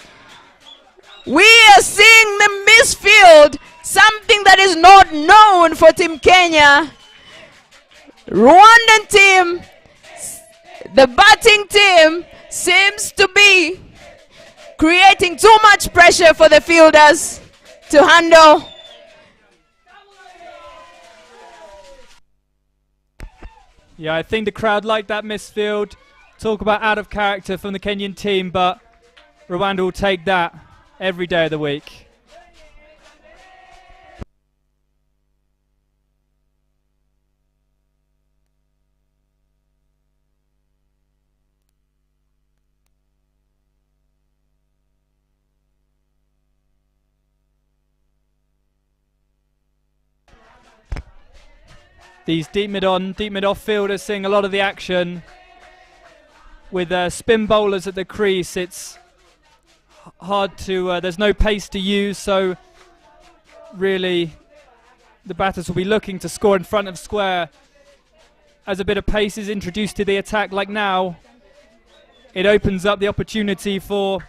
We are seeing the misfield, something that is not known for Team Kenya. Rwandan team, the batting team, seems to be creating too much pressure for the fielders to handle. Yeah, I think the crowd liked that misfield. Talk about out of character from the Kenyan team, but Rwanda will take that every day of the week. These deep mid-off fielders seeing a lot of the action. With spin bowlers at the crease, it's hard to, there's no pace to use, so really the batters will be looking to score in front of square. As a bit of pace is introduced to the attack like now, it opens up the opportunity for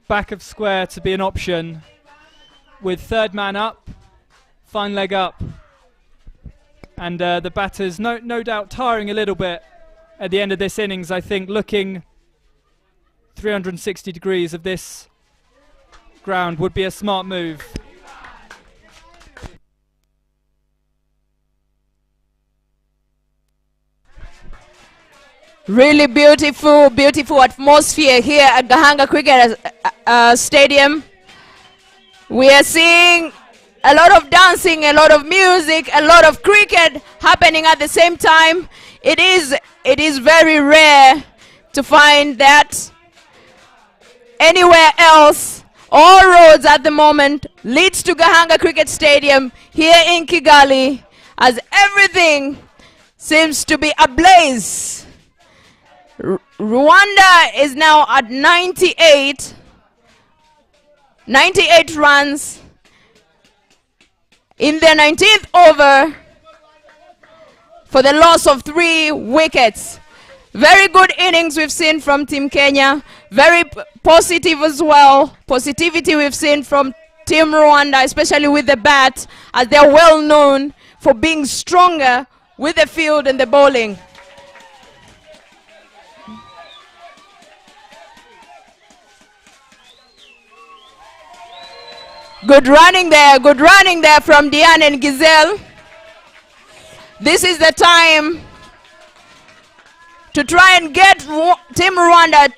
back of square to be an option. With third man up, fine leg up. And the batters, no doubt, tiring a little bit at the end of this innings. I think looking 360 degrees of this ground would be a smart move. Really beautiful atmosphere here at Gahanga Cricket Stadium. We are seeing a lot of dancing, a lot of music, a lot of cricket happening at the same time. It is very rare to find that anywhere else. All roads at the moment leads to Gahanga Cricket Stadium here in Kigali, as everything seems to be ablaze. Rwanda is now at 98 runs in their 19th over for the loss of 3 wickets. Very good innings we've seen from Team Kenya. Very positive as well. Positivity we've seen from Team Rwanda, especially with the bat, as they're well known for being stronger with the field and the bowling. Good running there from Diane and Giselle. This is the time to try and get Team Rwanda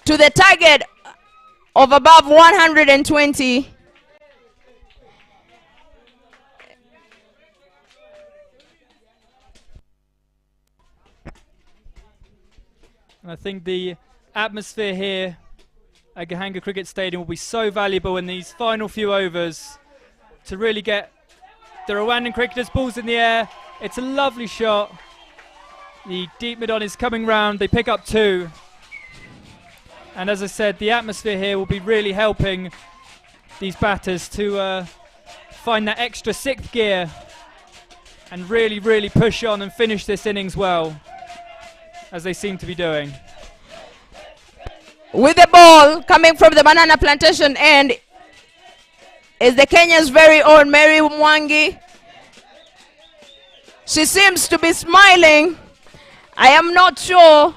to the target of above 120. And I think the atmosphere here at Gahanga Cricket Stadium will be so valuable in these final few overs to really get the Rwandan cricketers' balls in the air. It's a lovely shot. The deep mid-on is coming round. They pick up 2. And as I said, the atmosphere here will be really helping these batters to find that extra 6th gear and really, really push on and finish this innings well, as they seem to be doing. With the ball coming from the banana plantation end is the Kenya's very own Mary Mwangi. She seems to be smiling. I am not sure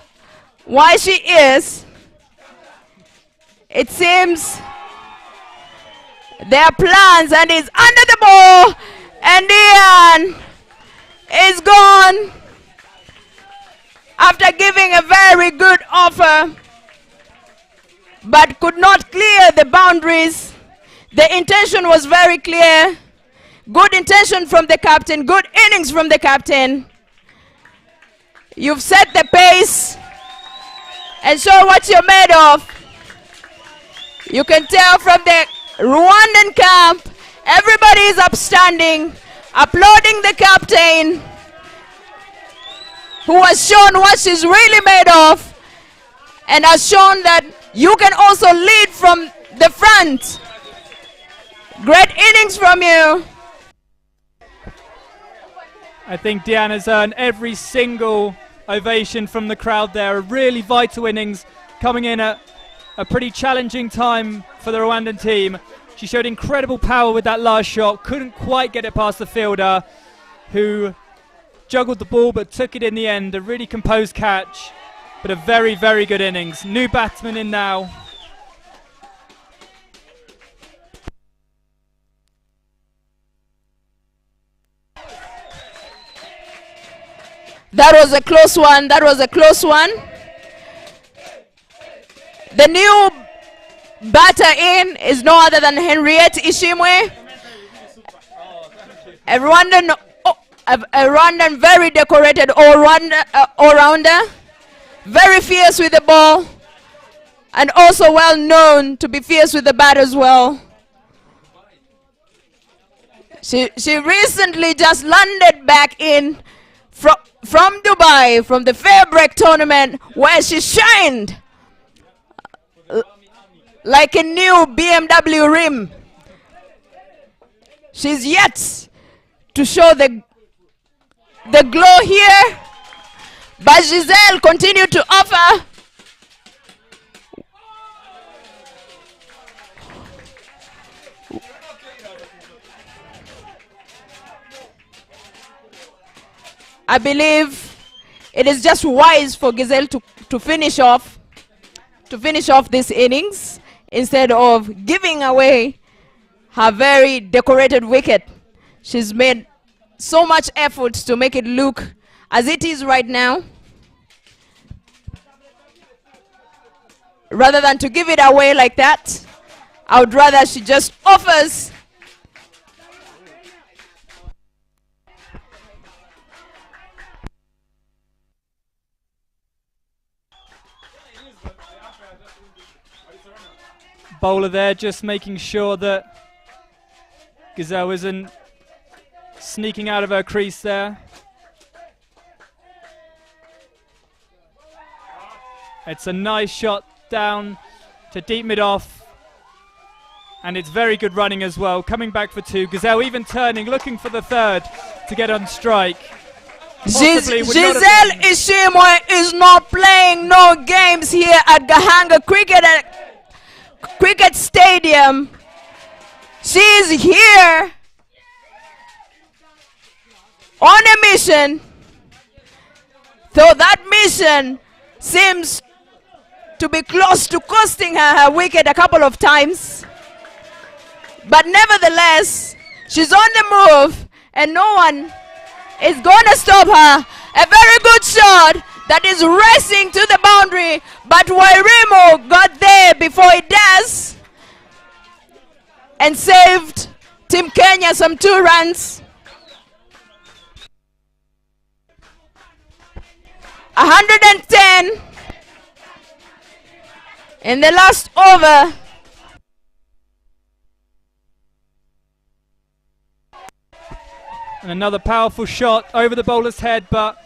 why she is. It seems there are plans, and is under the ball, and Ian is gone after giving a very good offer, but could not clear the boundaries. The intention was very clear. Good intention from the captain, good innings from the captain. You've set the pace and show what you're made of. You can tell from the Rwandan camp, everybody is upstanding, applauding the captain, who has shown what she's really made of, and has shown that you can also lead from the front. Great innings from you. I think Diana's earned every single ovation from the crowd there. A really vital innings coming in at a pretty challenging time for the Rwandan team. She showed incredible power with that last shot, couldn't quite get it past the fielder, who juggled the ball but took it in the end. A really composed catch, but a very, very good innings. New batsman in now. That was a close one. That was a close one. The new batter in is no other than Henriette Ishimwe. A Rwandan very decorated all-rounder. Very fierce with the ball. And also well known to be fierce with the bat as well. She recently just landed back in from Dubai, from the Fairbreak tournament, where she shined like a new BMW rim. She's yet to show the glow here, but Giselle continued to offer. I believe it is just wise for Giselle to finish off this innings instead of giving away her very decorated wicket. She's made so much effort to make it look as it is right now, rather than to give it away like that. I would rather she just offers. Bowler there just making sure that Gazelle isn't sneaking out of her crease there. It's a nice shot down to deep mid-off, and it's very good running as well. Coming back for two. Gazelle even turning, looking for the third to get on strike. Giselle Ishimwe is not playing no games here at Gahanga Cricket Stadium. She's here on a mission, though that mission seems to be close to costing her wicket a couple of times. But nevertheless, she's on the move and no one is going to stop her. A very good shot that is racing to the boundary, but Wairimu got there before it does and saved Team Kenya some 2 runs. 110 in the last over. And another powerful shot over the bowler's head, but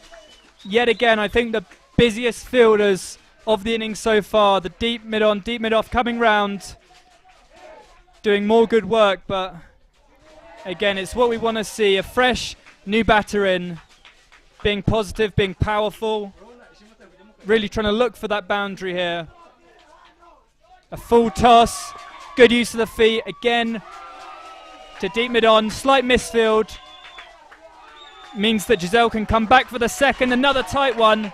yet again, I think the busiest fielders of the innings so far, the deep mid-on, deep mid-off coming round, doing more good work, but again, it's what we want to see, a fresh new batter in, being positive, being powerful, really trying to look for that boundary here. A full toss, good use of the feet, again, to deep mid-on, slight misfield, means that Giselle can come back for the second, another tight one.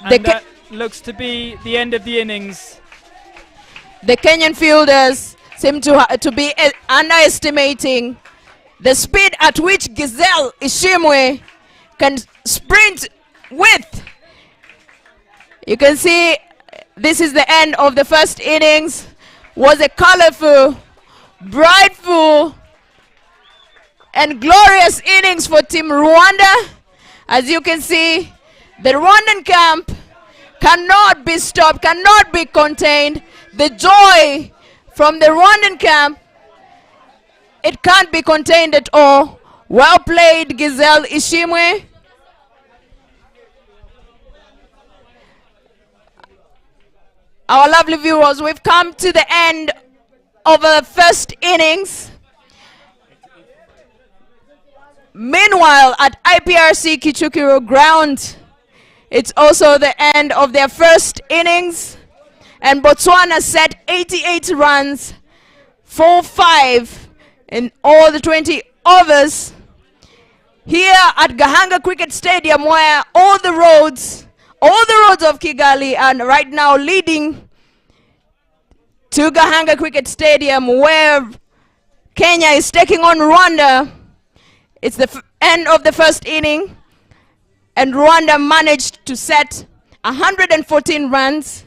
And that looks to be the end of the innings. The Kenyan fielders seem to be underestimating the speed at which Giselle Ishimwe can sprint with. You can see this is the end of the first innings. Was a colorful, brightful, and glorious innings for Team Rwanda. As you can see, the Rwandan camp cannot be stopped, cannot be contained. The joy from the Rwandan camp, it can't be contained at all. Well played, Giselle Ishimwe. Our lovely viewers, we've come to the end of our first innings. Meanwhile, at IPRC Kichukiro ground, it's also the end of their first innings, and Botswana set 88 runs, 4-5 in all the 20 overs. Here at Gahanga Cricket Stadium, where all the roads of Kigali are right now leading to Gahanga Cricket Stadium, where Kenya is taking on Rwanda. It's the end of the first inning, and Rwanda managed to set 114 runs.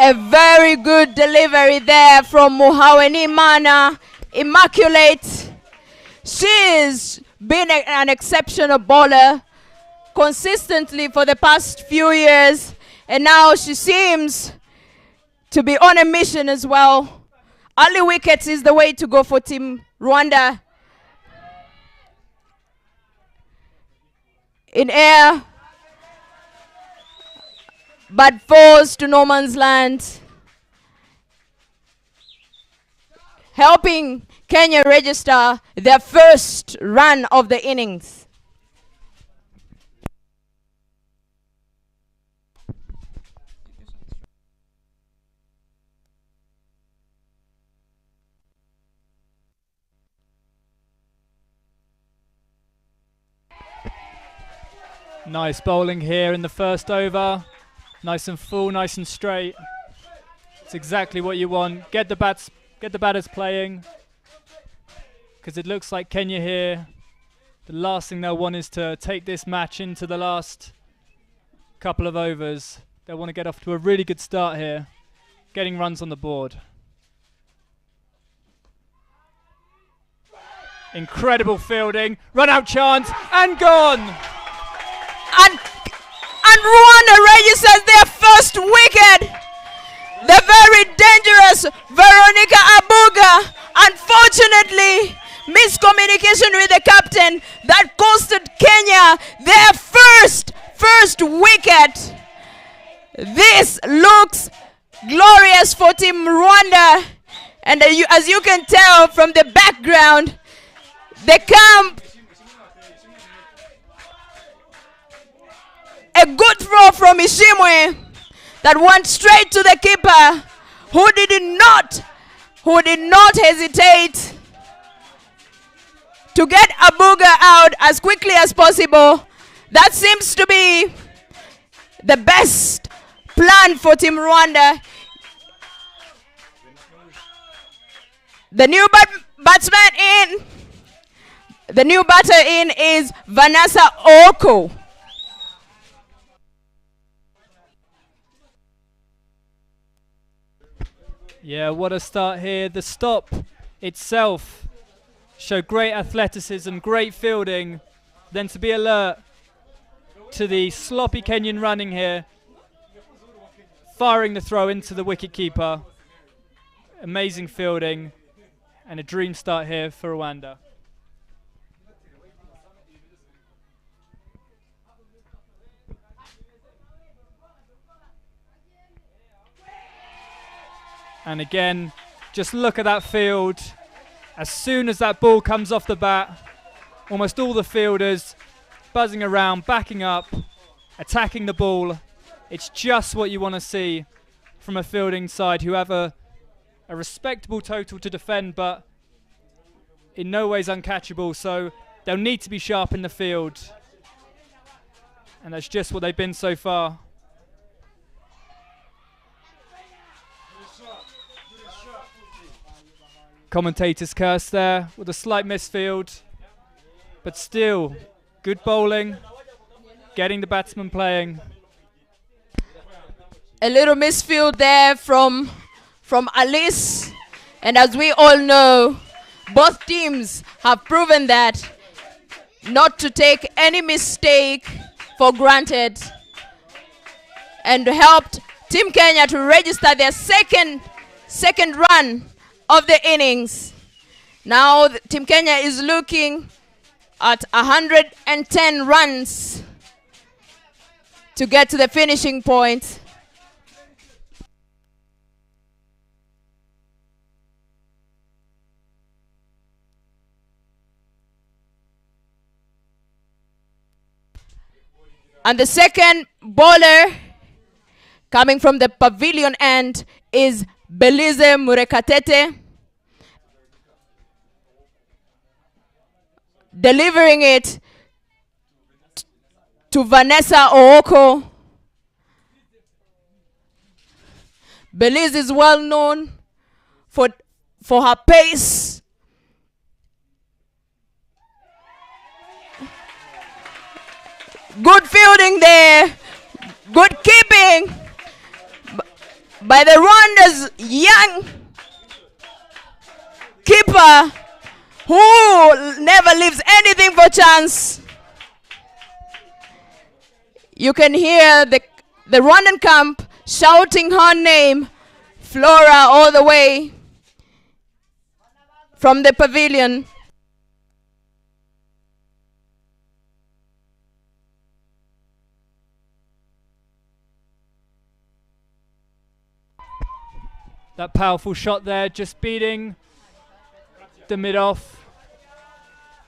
A very good delivery there from Muhaweni Mana. Immaculate. She's been an exceptional bowler consistently for the past few years, and now she seems to be on a mission as well. Early wickets is the way to go for Team Rwanda. In air, but falls to no man's land, helping Kenya register their first run of the innings. Nice bowling here in the first over. Nice and full, nice and straight. It's exactly what you want. Get the batters playing. Because it looks like Kenya here, the last thing they'll want is to take this match into the last couple of overs. They'll want to get off to a really good start here, getting runs on the board. Incredible fielding, run out chance, and gone! And Rwanda registers their first wicket. The very dangerous Veronica Abuga. Unfortunately, miscommunication with the captain that costed Kenya their first wicket. This looks glorious for Team Rwanda. And as you can tell from the background, the camp. A good throw from Ishimwe that went straight to the keeper, who did not hesitate to get Abuga out as quickly as possible. That seems to be the best plan for Team Rwanda. The new batsman in, the new batter in is Vanessa Oko. Yeah, what a start here. The stop itself showed great athleticism, great fielding. Then to be alert to the sloppy Kenyan running here, firing the throw into the wicketkeeper. Amazing fielding and a dream start here for Rwanda. And again, just look at that field. As soon as that ball comes off the bat, almost all the fielders buzzing around, backing up, attacking the ball. It's just what you want to see from a fielding side who have a respectable total to defend, but in no ways uncatchable. So they'll need to be sharp in the field. And that's just what they've been so far. Commentators curse there with a slight misfield, but still good bowling, getting the batsman playing. A little misfield there from Alice, and as we all know, both teams have proven that not to take any mistake for granted, and helped Team Kenya to register their second run of the innings. Now Team Kenya is looking at 110 runs to get to the finishing point. And the second bowler coming from the pavilion end is Belize Murekatete, delivering it to Vanessa Ooko. Belize is well known for her pace. Good fielding there, good keeping. by the Rwanda's young keeper, who never leaves anything for chance. You can hear the Rwandan camp shouting her name, Flora, all the way from the pavilion. That powerful shot there, just beating the mid-off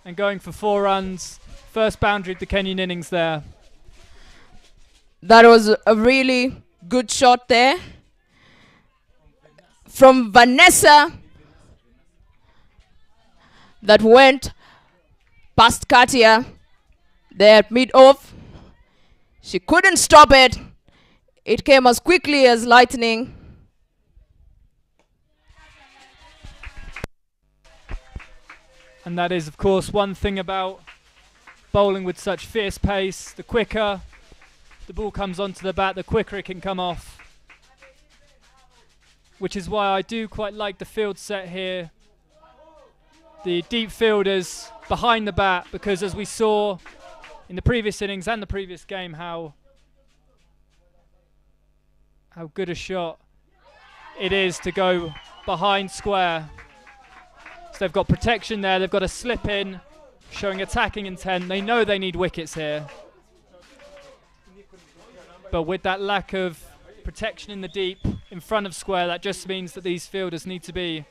and going for 4 runs. First boundary of the Kenyan innings there. That was a really good shot there from Vanessa that went past Katia there at mid-off. She couldn't stop it. It came as quickly as lightning. And that is, of course, one thing about bowling with such fierce pace. The quicker the ball comes onto the bat, the quicker it can come off. Which is why I do quite like the field set here. The deep fielders behind the bat, because as we saw in the previous innings and the previous game, how good a shot it is to go behind square. So they've got protection there, they've got a slip in, showing attacking intent. They know they need wickets here. But with that lack of protection in the deep, in front of square, that just means that these fielders need to be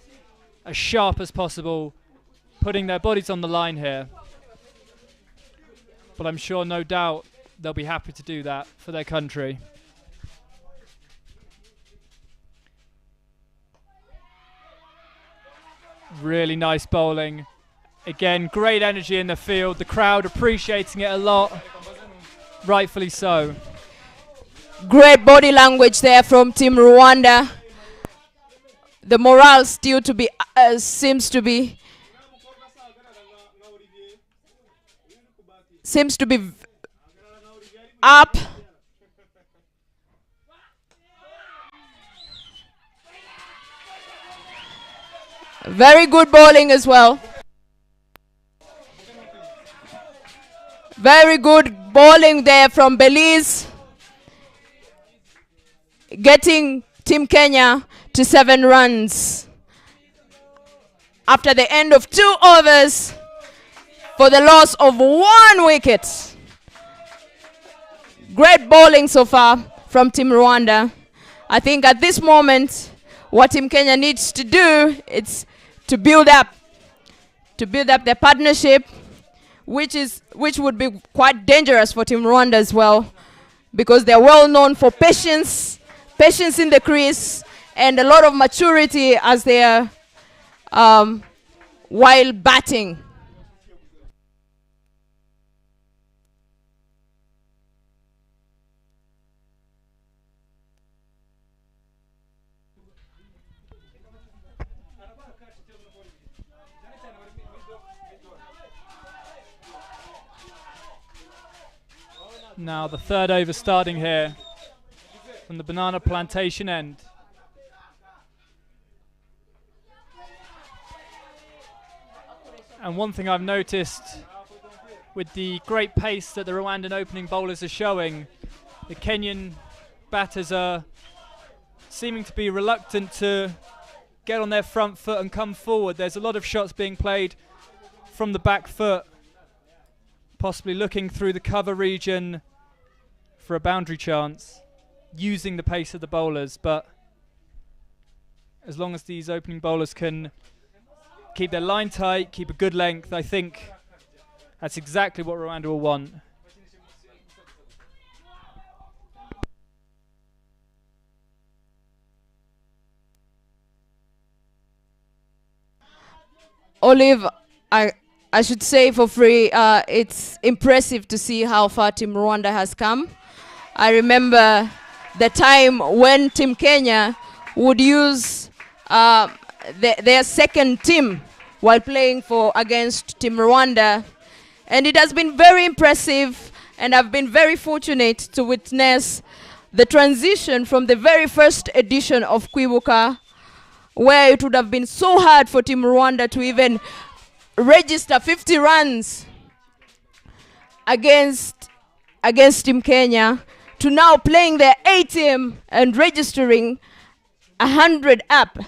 as sharp as possible, putting their bodies on the line here. But I'm sure, no doubt, they'll be happy to do that for their country. Really nice bowling. Again, great energy in the field. The crowd appreciating it a lot. Rightfully so. Great body language there from Team Rwanda. The morale still to be seems to be up. Very good bowling as well. Very good bowling there from Belize, getting Team Kenya to 7 runs after the end of 2 overs for the loss of 1 wicket. Great bowling so far from Team Rwanda. I think at this moment what Team Kenya needs to do is to build up their partnership, which would be quite dangerous for Team Rwanda as well, because they're well known for patience in the crease, and a lot of maturity as they are while batting. Now the 3rd over starting here from the banana plantation end. And one thing I've noticed with the great pace that the Rwandan opening bowlers are showing, the Kenyan batters are seeming to be reluctant to get on their front foot and come forward. There's a lot of shots being played from the back foot, possibly looking through the cover region for a boundary chance, using the pace of the bowlers. But as long as these opening bowlers can keep their line tight, keep a good length, I think that's exactly what Rwanda will want. Olive, I should say for free, it's impressive to see how far Team Rwanda has come. I remember the time when Team Kenya would use their second team while playing against Team Rwanda, and it has been very impressive, and I've been very fortunate to witness the transition from the very first edition of Kwibuka, where it would have been so hard for Team Rwanda to even register 50 runs against Team Kenya, to now playing their A team and registering 100 up.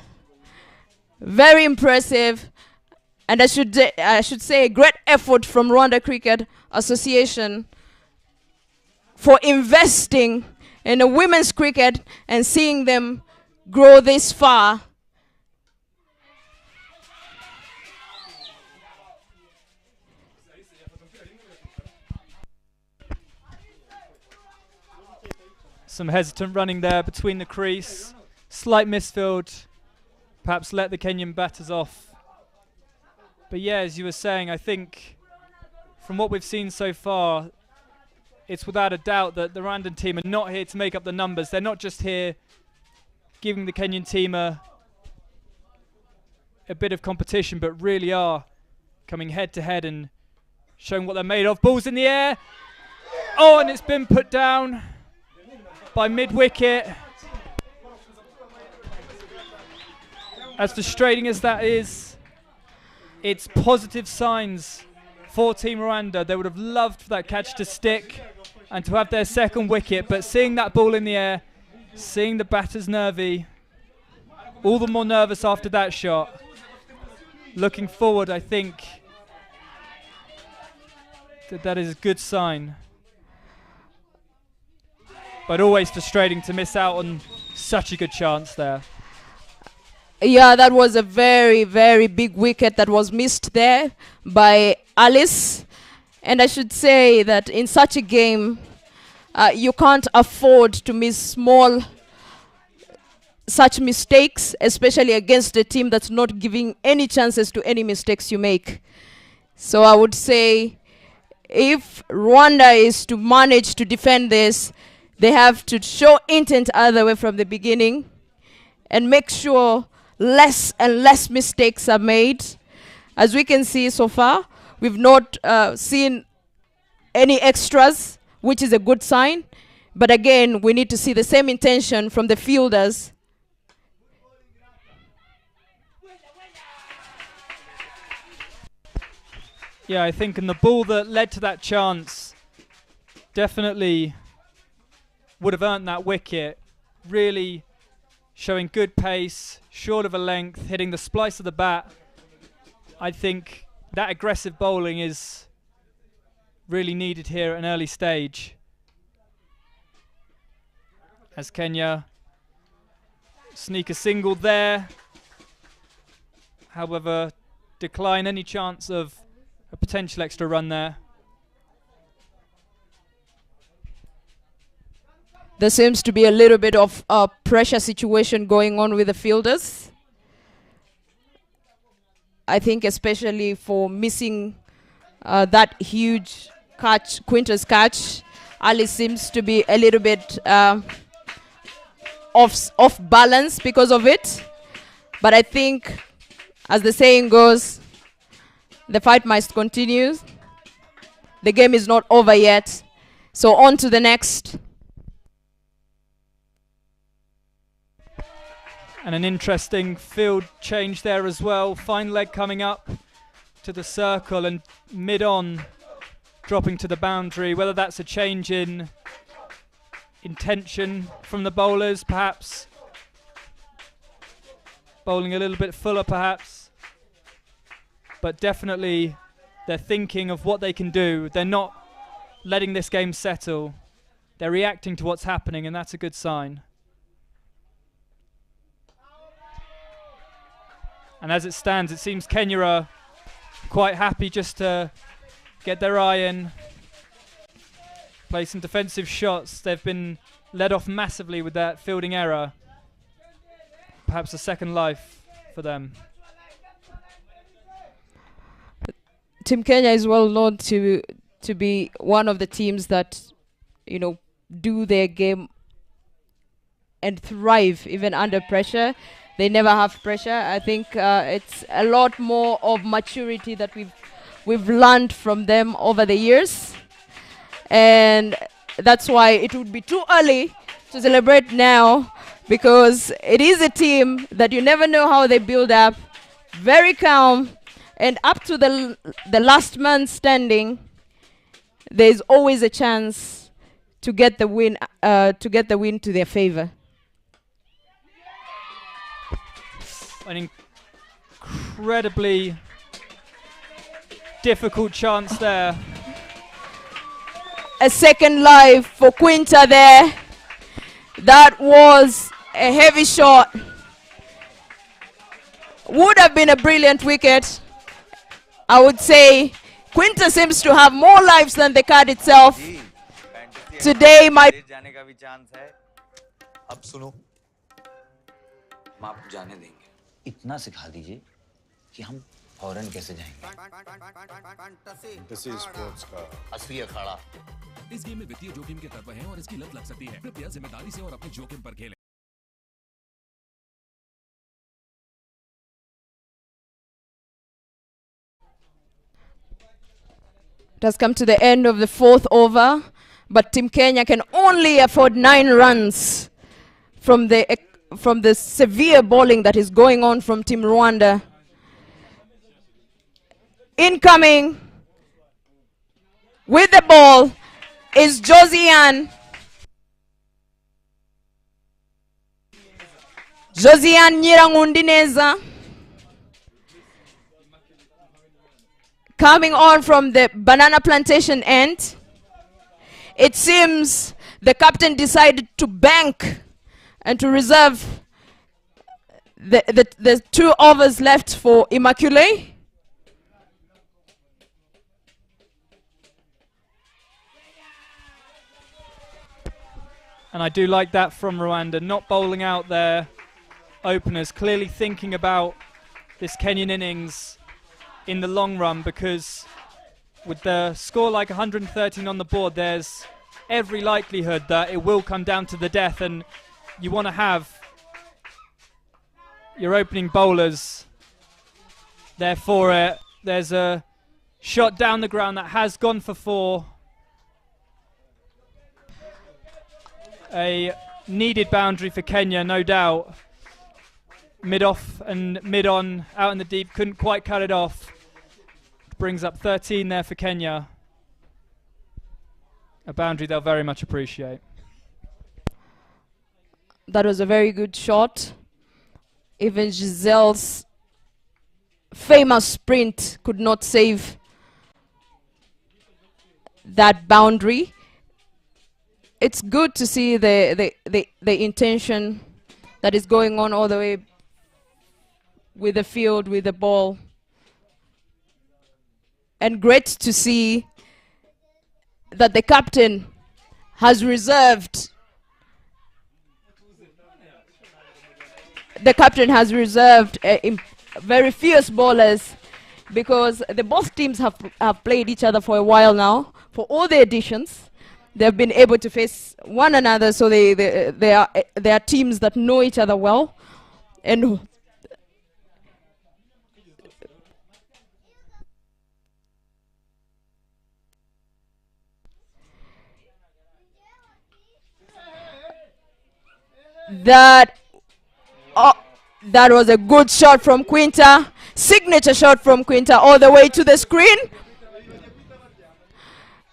Very impressive, and I should say a great effort from Rwanda Cricket Association for investing in a women's cricket and seeing them grow this far. Some hesitant running there between the crease. Slight misfield. Perhaps let the Kenyan batters off. But yeah, as you were saying, I think from what we've seen so far, it's without a doubt that the Rwandan team are not here to make up the numbers. They're not just here giving the Kenyan team a bit of competition, but really are coming head to head and showing what they're made of. Ball's in the air. Oh, and it's been put down by mid-wicket. As frustrating as that is, it's positive signs for Team Rwanda. They would have loved for that catch to stick and to have their second wicket, but seeing that ball in the air, seeing the batters nervy, all the more nervous after that shot. Looking forward, I think that is a good sign. But always frustrating to miss out on such a good chance there. Yeah, that was a very, very big wicket that was missed there by Alice. And I should say that in such a game, you can't afford to miss such mistakes, especially against a team that's not giving any chances to any mistakes you make. So I would say if Rwanda is to manage to defend this, they have to show intent either way from the beginning and make sure less and less mistakes are made. As we can see so far, we've not seen any extras, which is a good sign. But again, we need to see the same intention from the fielders. Yeah, I think in the ball that led to that chance definitely would have earned that wicket. Really showing good pace, short of a length, hitting the splice of the bat. I think that aggressive bowling is really needed here at an early stage. As Kenya sneak a single there. However, decline any chance of a potential extra run there. There seems to be a little bit of a pressure situation going on with the fielders. I think especially for missing that huge catch, Quinter's catch, Ali seems to be a little bit off balance because of it. But I think, as the saying goes, the fight must continue. The game is not over yet. So on to the next. And an interesting field change there as well. Fine leg coming up to the circle and mid-on dropping to the boundary. Whether that's a change in intention from the bowlers, perhaps. Bowling a little bit fuller, perhaps. But definitely they're thinking of what they can do. They're not letting this game settle. They're reacting to what's happening, and that's a good sign. And as it stands, it seems Kenya are quite happy just to get their eye in, play some defensive shots. They've been led off massively with that fielding error. Perhaps a second life for them. Team Kenya is well known to be one of the teams that, you know, do their game and thrive even under pressure. They never have pressure. I think it's a lot more of maturity that we've learned from them over the years, and that's why it would be too early to celebrate now because it is a team that you never know how they build up. Very calm, and up to the last man standing, there's always a chance to get the win to their favor. An incredibly difficult chance there. A second life for Quinta there. That was a heavy shot. Would have been a brilliant wicket. I would say Quinta seems to have more lives than the card itself. Today might जाने का भी chance है. अब सुनो, हम आपको जाने देंगे. इतना सिखा दीजिए कि हम फौरन कैसे जाएंगे. फैंटेसी स्पोर्ट्स का असली अखाड़ा. इस गेम में वित्तीय जोखिम के तत्व हैं और इसकी लत लग सकती है. कृपया जिम्मेदारी से और अपने जोखिम पर खेलें. It has come to the end of the fourth over, but Team Kenya can only afford 9 runs from the severe bowling that is going on from Team Rwanda. Incoming with the ball is Josiane. Josiane Nyirangundineza. Coming on from the banana plantation end. It seems the captain decided to bank and to reserve the 2 overs left for Immaculée. And I do like that from Rwanda, not bowling out their openers, clearly thinking about this Kenyan innings in the long run, because with the score like 113 on the board, there's every likelihood that it will come down to the death, and you want to have your opening bowlers there for it. There's a shot down the ground that has gone for 4. A needed boundary for Kenya, no doubt. Mid-off and mid-on, out in the deep, couldn't quite cut it off. Brings up 13 there for Kenya. A boundary they'll very much appreciate. That was a very good shot. Even Giselle's famous sprint could not save that boundary. It's good to see the intention that is going on all the way with the field, with the ball. And great to see that the captain has reserved very fierce bowlers, because both teams have played each other for a while now. For all the editions, they've been able to face one another, so they are teams that know each other well. And that was a good shot from Quinta. Signature shot from Quinta all the way to the screen.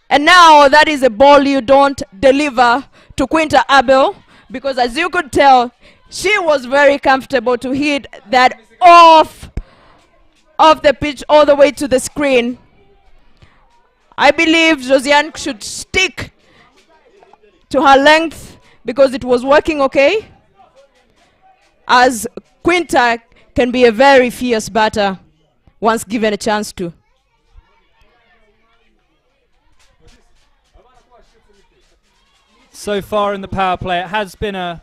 And now that is a ball you don't deliver to Quinta Abel, because as you could tell, she was very comfortable to hit that off the pitch all the way to the screen. I believe Josiane should stick to her length because it was working okay, as Quinta can be a very fierce batter once given a chance to. So far in the power play, it has been a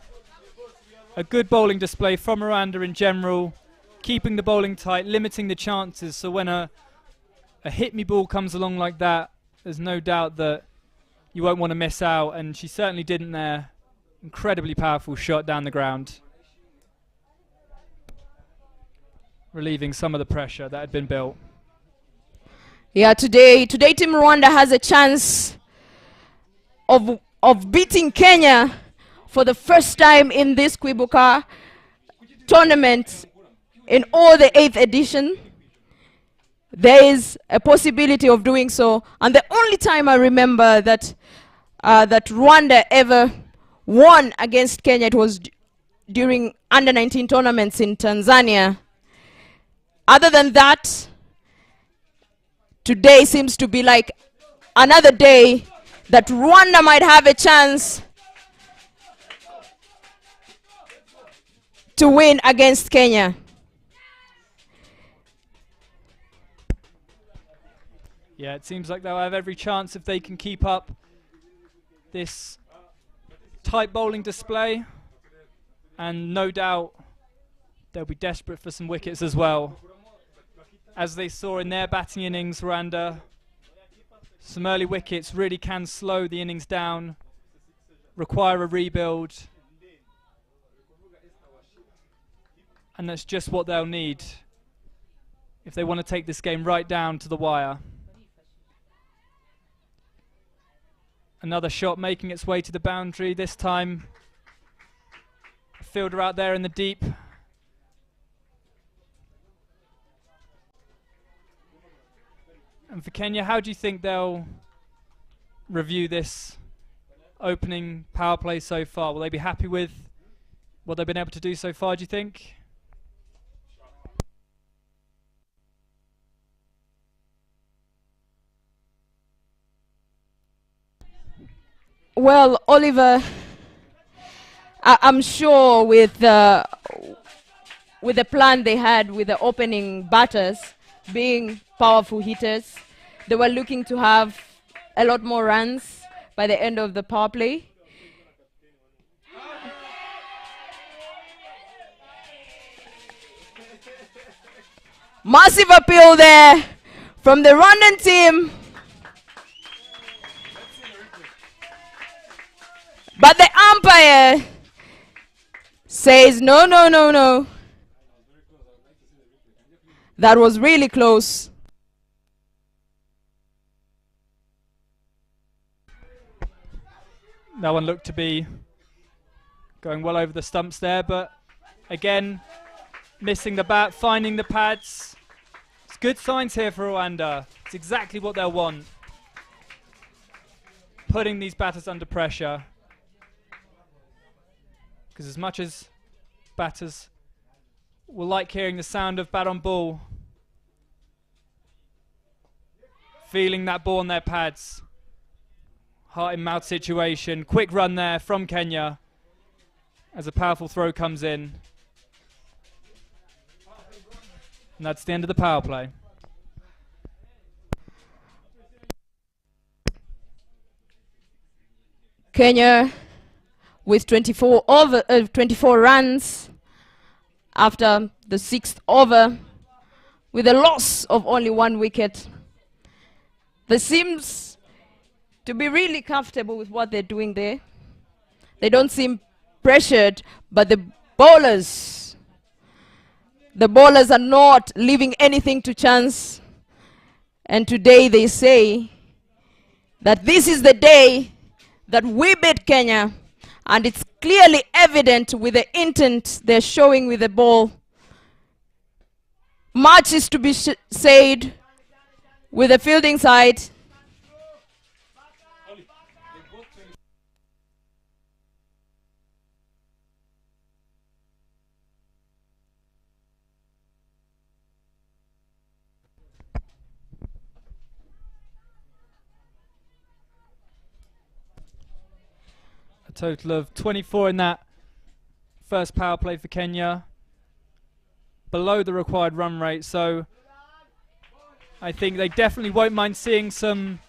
good bowling display from Rwanda in general, keeping the bowling tight, limiting the chances, so when a hit-me ball comes along like that, there's no doubt that you won't want to miss out, and she certainly didn't there. Incredibly powerful shot down the ground, relieving some of the pressure that had been built. Yeah, today Team Rwanda has a chance of beating Kenya for the first time in this Kwibuka tournament in all the 8th edition. There is a possibility of doing so. And the only time I remember that that Rwanda ever won against Kenya, it was during under-19 tournaments in Tanzania. Other than that, today seems to be like another day that Rwanda might have a chance to win against Kenya. Yeah, it seems like they'll have every chance if they can keep up this tight bowling display. And no doubt they'll be desperate for some wickets as well. As they saw in their batting innings, Rwanda, some early wickets really can slow the innings down, require a rebuild. And that's just what they'll need if they want to take this game right down to the wire. Another shot making its way to the boundary, this time a fielder out there in the deep. And for Kenya, how do you think they'll review this opening power play so far? Will they be happy with what they've been able to do so far, do you think? Well, Oliver, I'm sure with the plan they had with the opening batters being powerful hitters, they were looking to have a lot more runs by the end of the power play. Massive appeal there from the Rwandan team. But the umpire says, no, no, no, no. That was really close. That one looked to be going well over the stumps there, but again, missing the bat, finding the pads. It's good signs here for Rwanda. It's exactly what they'll want. Putting these batters under pressure. Because as much as batters will like hearing the sound of bat on ball, feeling that ball on their pads, heart in mouth situation, quick run there from Kenya as a powerful throw comes in. And that's the end of the power play. Kenya with 24 runs after the 6th over, with a loss of only 1 wicket. They seems to be really comfortable with what they're doing there. They don't seem pressured, but the bowlers are not leaving anything to chance. And today they say that this is the day that we beat Kenya. And it's clearly evident with the intent they're showing with the ball. Much is to be said with the fielding side. A total of 24 in that first power play for Kenya, below the required run rate, so I think they definitely won't mind seeing some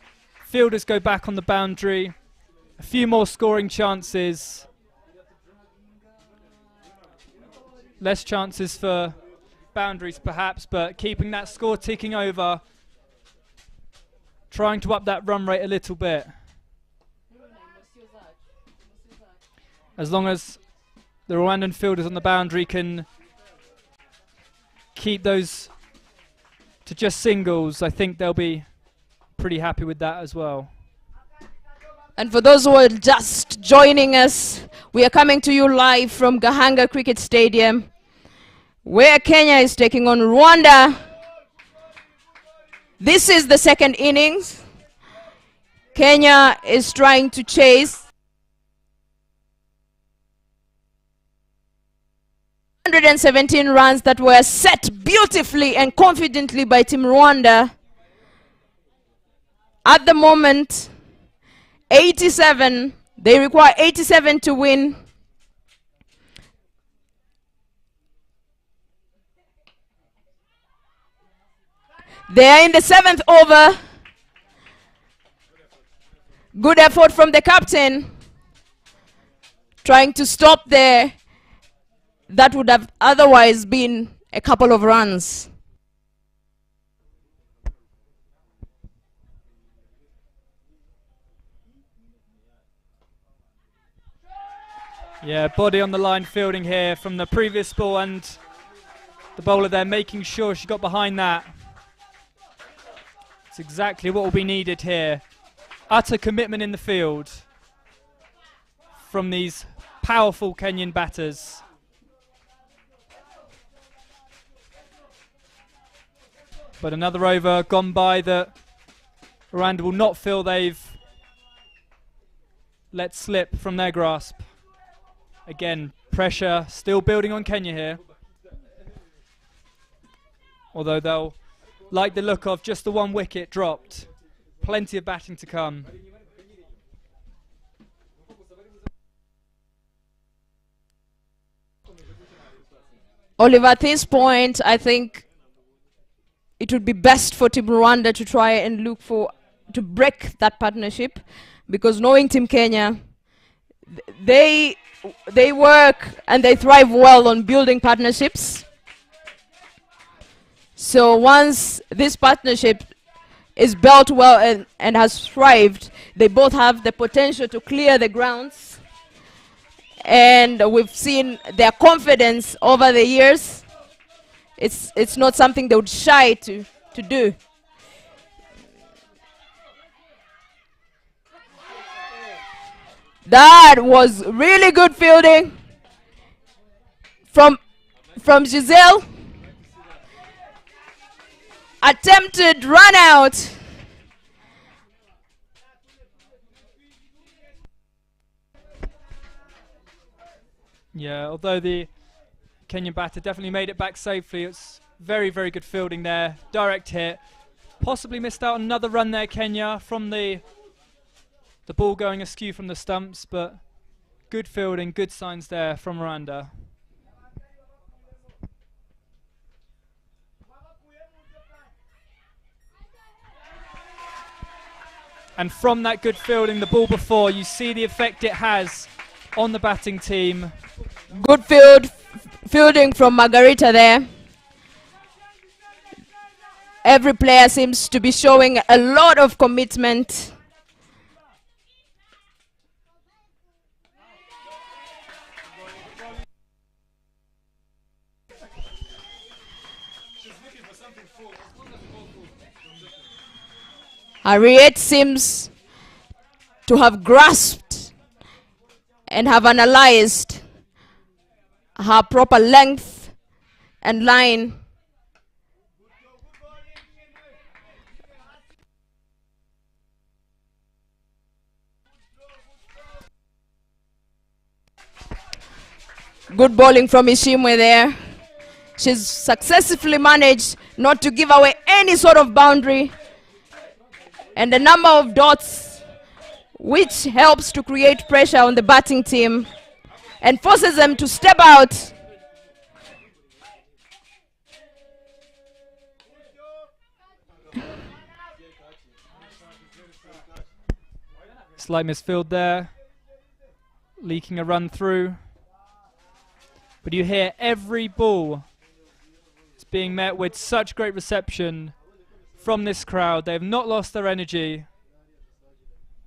fielders go back on the boundary, a few more scoring chances, less chances for boundaries perhaps, but keeping that score ticking over, trying to up that run rate a little bit. As long as the Rwandan fielders on the boundary can keep those to just singles, I think they'll be pretty happy with that as well. And for those who are just joining us, we are coming to you live from Gahanga Cricket Stadium, where Kenya is taking on Rwanda. This is the second innings. Kenya is trying to chase 117 runs that were set beautifully and confidently by Team Rwanda. At the moment, 87. They require 87 to win. They are in the 7th over. Good effort from the captain, trying to stop there. That would have otherwise been a couple of runs. Yeah, body on the line fielding here from the previous ball, and the bowler there making sure she got behind that. It's exactly what will be needed here. Utter commitment in the field from these powerful Kenyan batters. But another over gone by that Rwanda will not feel they've let slip from their grasp. Again, pressure still building on Kenya here. Although they'll like the look of just the one wicket dropped. Plenty of batting to come. Oliver, at this point, I think it would be best for Team Rwanda to try and look to break that partnership, because knowing Team Kenya, they work and they thrive well on building partnerships. So once this partnership is built well and has thrived, they both have the potential to clear the grounds. And we've seen their confidence over the years. It's not something they would shy to do. That was really good fielding from Giselle. Attempted run out. Yeah, although the Kenyan batter definitely made it back safely, it's very, very good fielding there. Direct hit. Possibly missed out on another run there, Kenya, from the ball going askew from the stumps, but good fielding, good signs there from Rwanda. And from that good fielding, the ball before, you see the effect it has on the batting team. Good fielding from Margarita there. Every player seems to be showing a lot of commitment. Harriet seems to have grasped and have analyzed her proper length and line. Good bowling from Ishimwe there. She's successfully managed not to give away any sort of boundary, and the number of dots, which helps to create pressure on the batting team and forces them to step out. Slight misfield there, leaking a run through. But you hear every ball is being met with such great reception from this crowd. They have not lost their energy,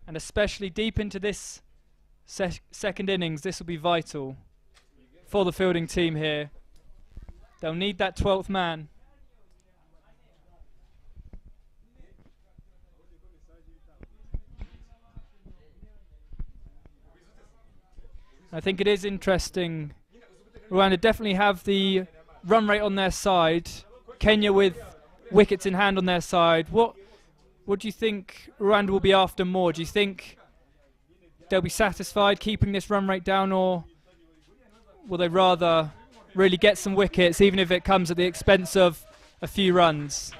and especially deep into this second innings, this will be vital for the fielding team here. They'll need that 12th man. I think it is interesting. Rwanda definitely have the run rate on their side. Kenya with wickets in hand on their side. What do you think Rwanda will be after more? Do you think they'll be satisfied keeping this run rate down, or will they rather really get some wickets, even if it comes at the expense of a few runs?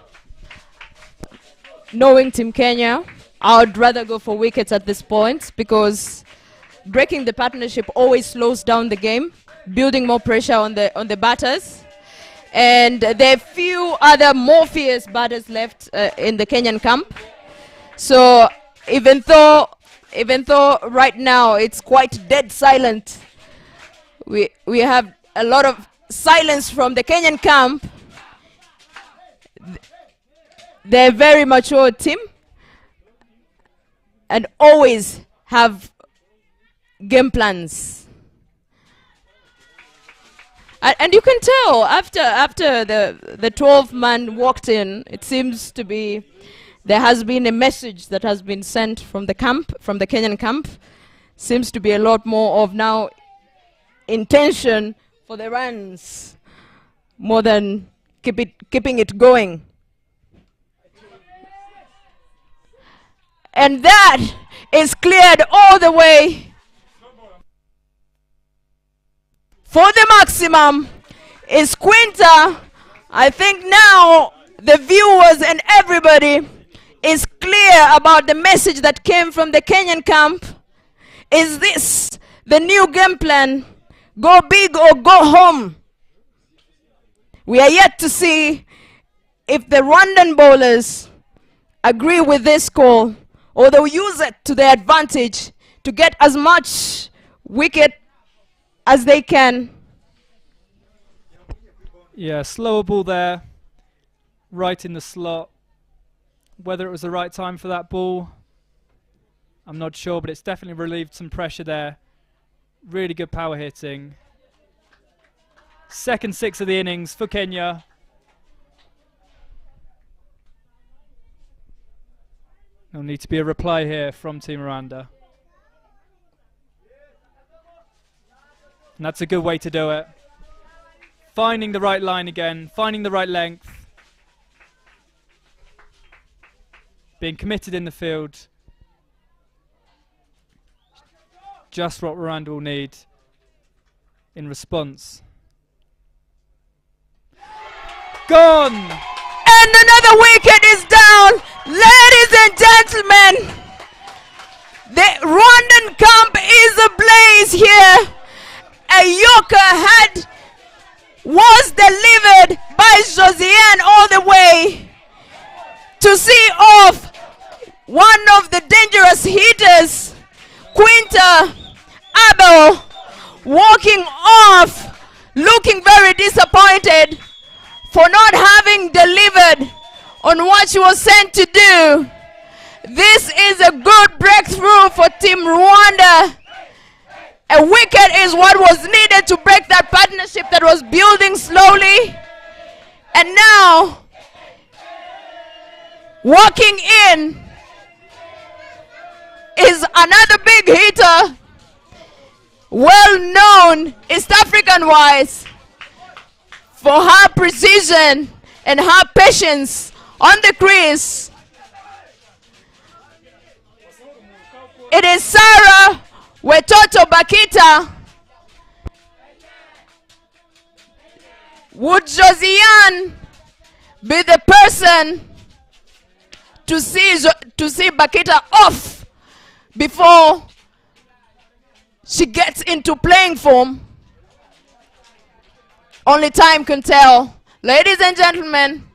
Knowing Team Kenya, I would rather go for wickets at this point, because breaking the partnership always slows down the game, building more pressure on the batters. And there are few other more fierce batters left in the Kenyan camp. So even though right now it's quite dead silent, we have a lot of silence from the Kenyan camp. They're a very mature team and always have game plans. And you can tell after the 12-man walked in, it seems to be there has been a message that has been sent from the camp, from the Kenyan camp. Seems to be a lot more of now intention for the runs, more than keeping it going. And that is cleared all the way for the maximum is Quinta. I think now the viewers and everybody is clear about the message that came from the Kenyan camp. Is this the new game plan? Go big or go home. We are yet to see if the Rwandan bowlers agree with this call, or they'll use it to their advantage to get as much wicket as they can. Yeah, slower ball there, right in the slot. Whether it was the right time for that ball, I'm not sure, but it's definitely relieved some pressure there. Really good power hitting. Second six of the innings for Kenya. There'll need to be a reply here from Team Rwanda. And that's a good way to do it. Finding the right line again, finding the right length. Being committed in the field. Just what Rwanda will need in response. Gone! And another wicket is down. Ladies and gentlemen, the Rwandan camp is ablaze here. A yorker was delivered by Josiane all the way to see off one of the dangerous hitters, Quinta Abel, walking off, looking very disappointed for not having delivered on what she was sent to do. This is a good breakthrough for Team Rwanda. A wicket is what was needed to break that partnership that was building slowly. And now, walking in is another big hitter, well known East African wise for her precision and her patience on the crease. It is Sarah Wetoto Bakita. Would Josiane be the person to see Bakita off before she gets into playing form? Only time can tell. Ladies and gentlemen,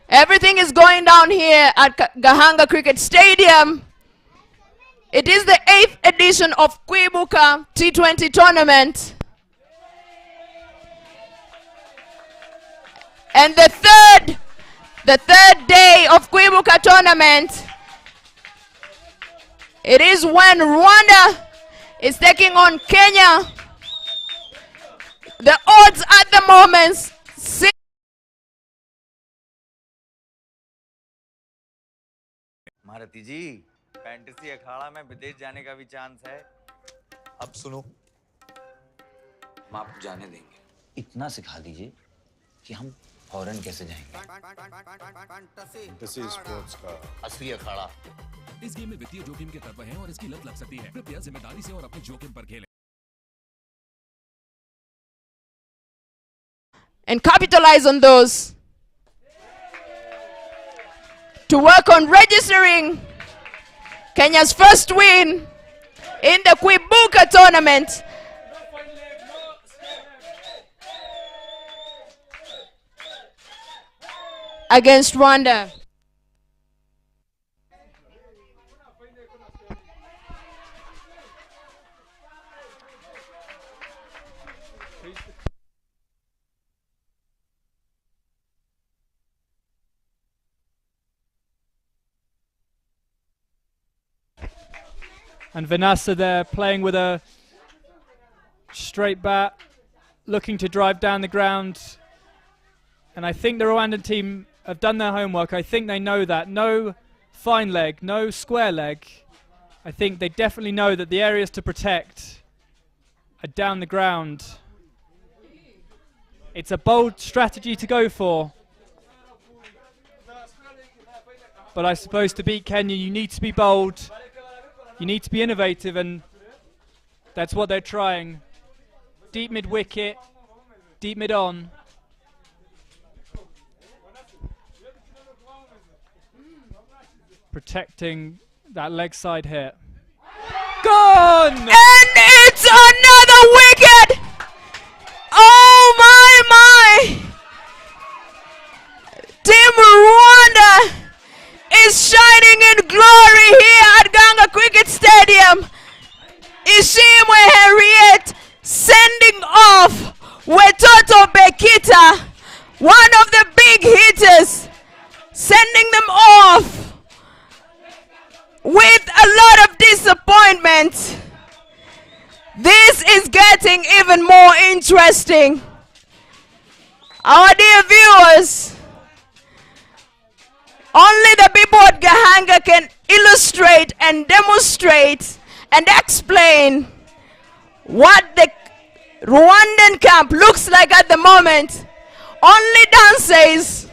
everything is going down here at Gahanga Cricket Stadium. It is the 8th edition of Kwibuka T20 tournament. And the third day of Kwibuka tournament, it is when Rwanda is taking on Kenya. The odds at the moment Bharti ji, fantasy Akhada में विदेश जाने का भी chance है। अब सुनो, माप जाने देंगे। इतना सिखा दीजिए कि हम फौरन कैसे जाएंगे। Fantasy sports का असली अखाड़ा। इस गेम में वित्तीय जोखिम के तत्व हैं और इसकी लत लग सकती है। कृपया जिम्मेदारी से और अपने जोखिम पर खेलें। And capitalize on those. To work on registering Kenya's first win in the Kwibuka tournament. Against Rwanda. And Vanessa there playing with a straight bat, looking to drive down the ground. And I think the Rwandan team have done their homework. I think they know that. No fine leg, no square leg. I think they definitely know that the areas to protect are down the ground. It's a bold strategy to go for. But I suppose to beat Kenya, you need to be bold. You need to be innovative, and that's what they're trying. Deep mid-wicket, deep mid-on. Protecting that leg side hit. Gone! And it's another wicket! Oh my! Team Rwanda is shining in glory here at Ganga Cricket Stadium. Ishimwe Henriette sending off Wetoto Bekita, one of the big hitters, sending them off with a lot of disappointment. This is getting even more interesting. Our dear viewers, only the people at Gahanga can illustrate and demonstrate and explain what the Rwandan camp looks like at the moment. Only dances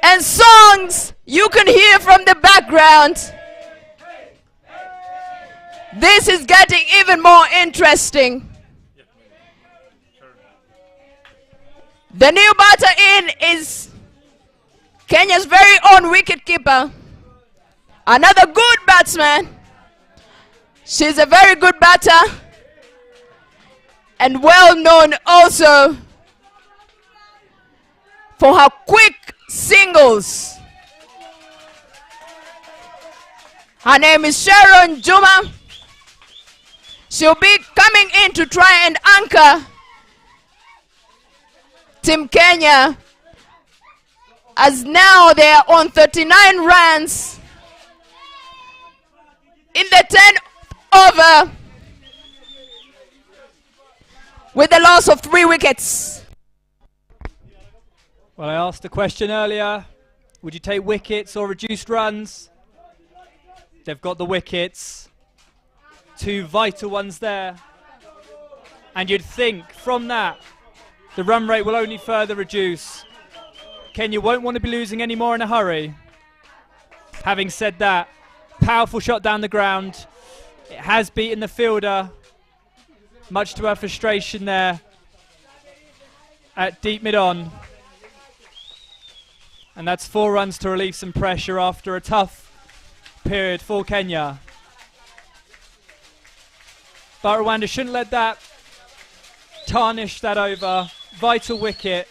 and songs you can hear from the background. This is getting even more interesting. The new batter in is Kenya's very own wicketkeeper. Another good batsman. She's a very good batter and well known also for her quick singles. Her name is Sharon Juma. She'll be coming in to try and anchor Team Kenya, as now they are on 39 runs in the 10th over with the loss of 3 wickets. Well, I asked the question earlier, would you take wickets or reduced runs? They've got the wickets, 2 vital ones there. And you'd think from that, the run rate will only further reduce. Kenya won't want to be losing any more in a hurry. Having said that, powerful shot down the ground. It has beaten the fielder, much to her frustration there at deep mid-on. And that's 4 runs to relieve some pressure after a tough period for Kenya. But Rwanda shouldn't let that tarnish that over. Vital wicket.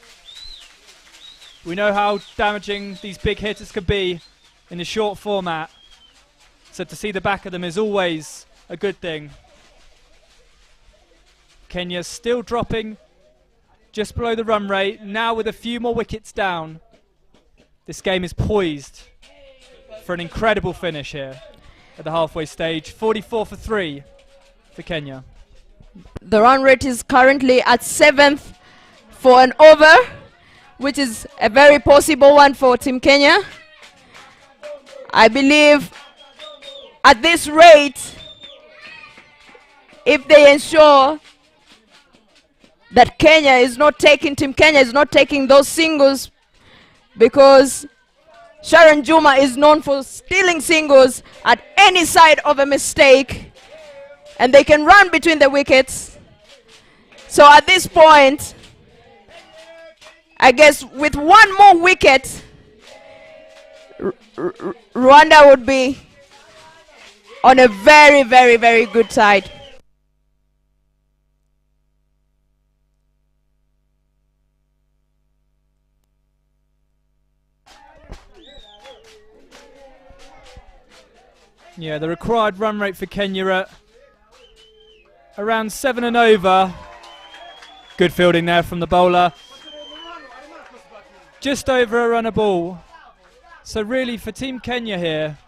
We know how damaging these big hitters can be in the short format. So to see the back of them is always a good thing. Kenya still dropping just below the run rate. Now with a few more wickets down, this game is poised for an incredible finish here at the halfway stage. 44 for 3 for Kenya. The run rate is currently at 7th for an over, which is a very possible one for Team Kenya. I believe at this rate, if they ensure that Kenya is not taking, Team Kenya is not taking those singles, because Sharon Juma is known for stealing singles at any side of a mistake, and they can run between the wickets. So at this point, I guess with one more wicket, Rwanda would be on a very, very, very good side. Yeah, the required run rate for Kenya at around 7 and over. Good fielding there from the bowler. Just over a run a ball. So really for Team Kenya here,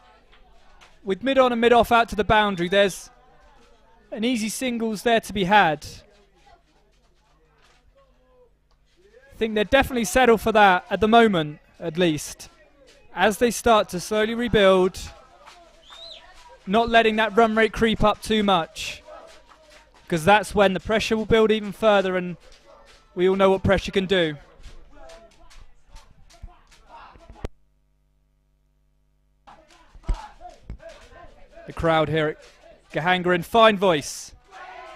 with mid on and mid off out to the boundary, there's an easy singles there to be had. I think they're definitely settled for that at the moment, at least. As they start to slowly rebuild, not letting that run rate creep up too much, because that's when the pressure will build even further, and we all know what pressure can do. The crowd here at Gahanga in fine voice,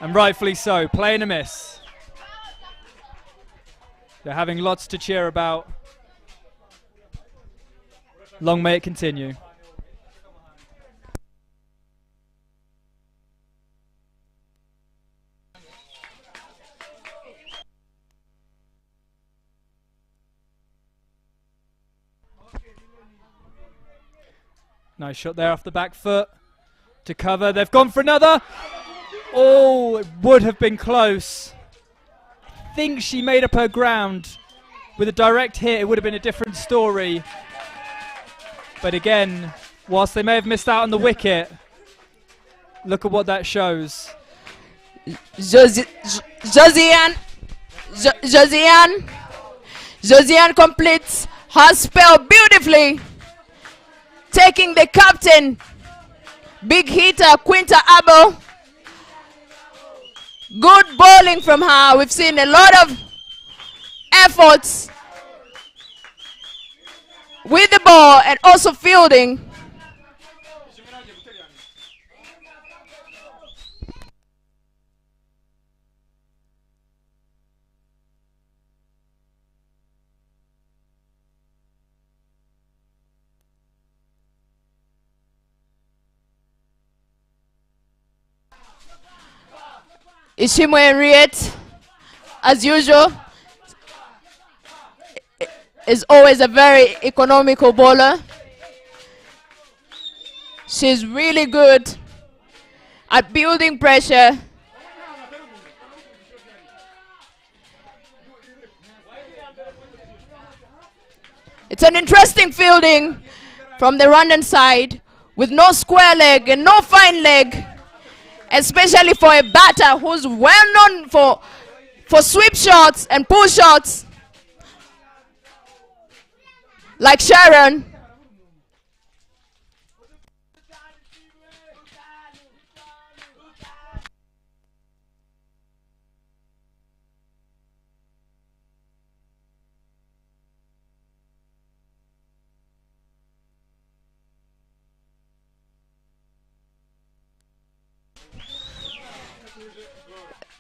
and rightfully so, playing a miss. They're having lots to cheer about. Long may it continue. Nice shot there off the back foot to cover. They've gone for another. Oh, it would have been close. I think she made up her ground. With a direct hit, it would have been a different story. But again, whilst they may have missed out on the wicket, look at what that shows. Josiane completes her spell beautifully, taking the captain, big hitter Quinta Abel. Good bowling from her. We've seen a lot of efforts with the ball and also fielding. Ishimwe Henriette, as usual, is always a very economical bowler. She's really good at building pressure. It's an interesting fielding from the Rwandan side, with no square leg and no fine leg, especially for a batter who's well known for sweep shots and pull shots, like Sharon.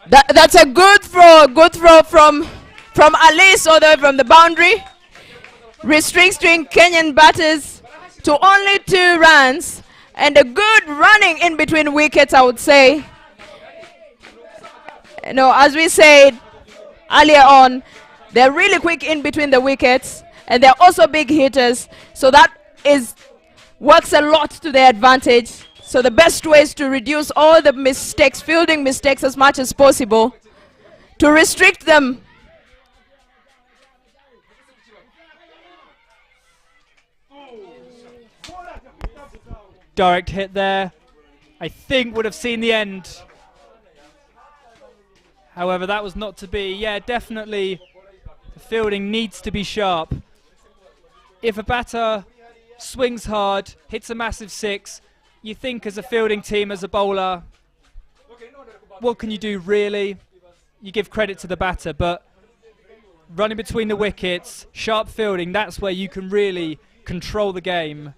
That's a good throw from Alice, all the way from the boundary. Restricting Kenyan batters to only 2 runs, and a good running in between wickets, I would say. You know, as we said earlier on, they're really quick in between the wickets, and they're also big hitters, so that works a lot to their advantage. So the best way is to reduce all the mistakes, fielding mistakes, as much as possible, to restrict them. Direct hit there, I think would have seen the end. However, that was not to be. Yeah, definitely the fielding needs to be sharp. If a batter swings hard, hits a massive 6, you think as a fielding team, as a bowler, what can you do really? you give credit to the batter, but running between the wickets, sharp fielding, that's where you can really control the game.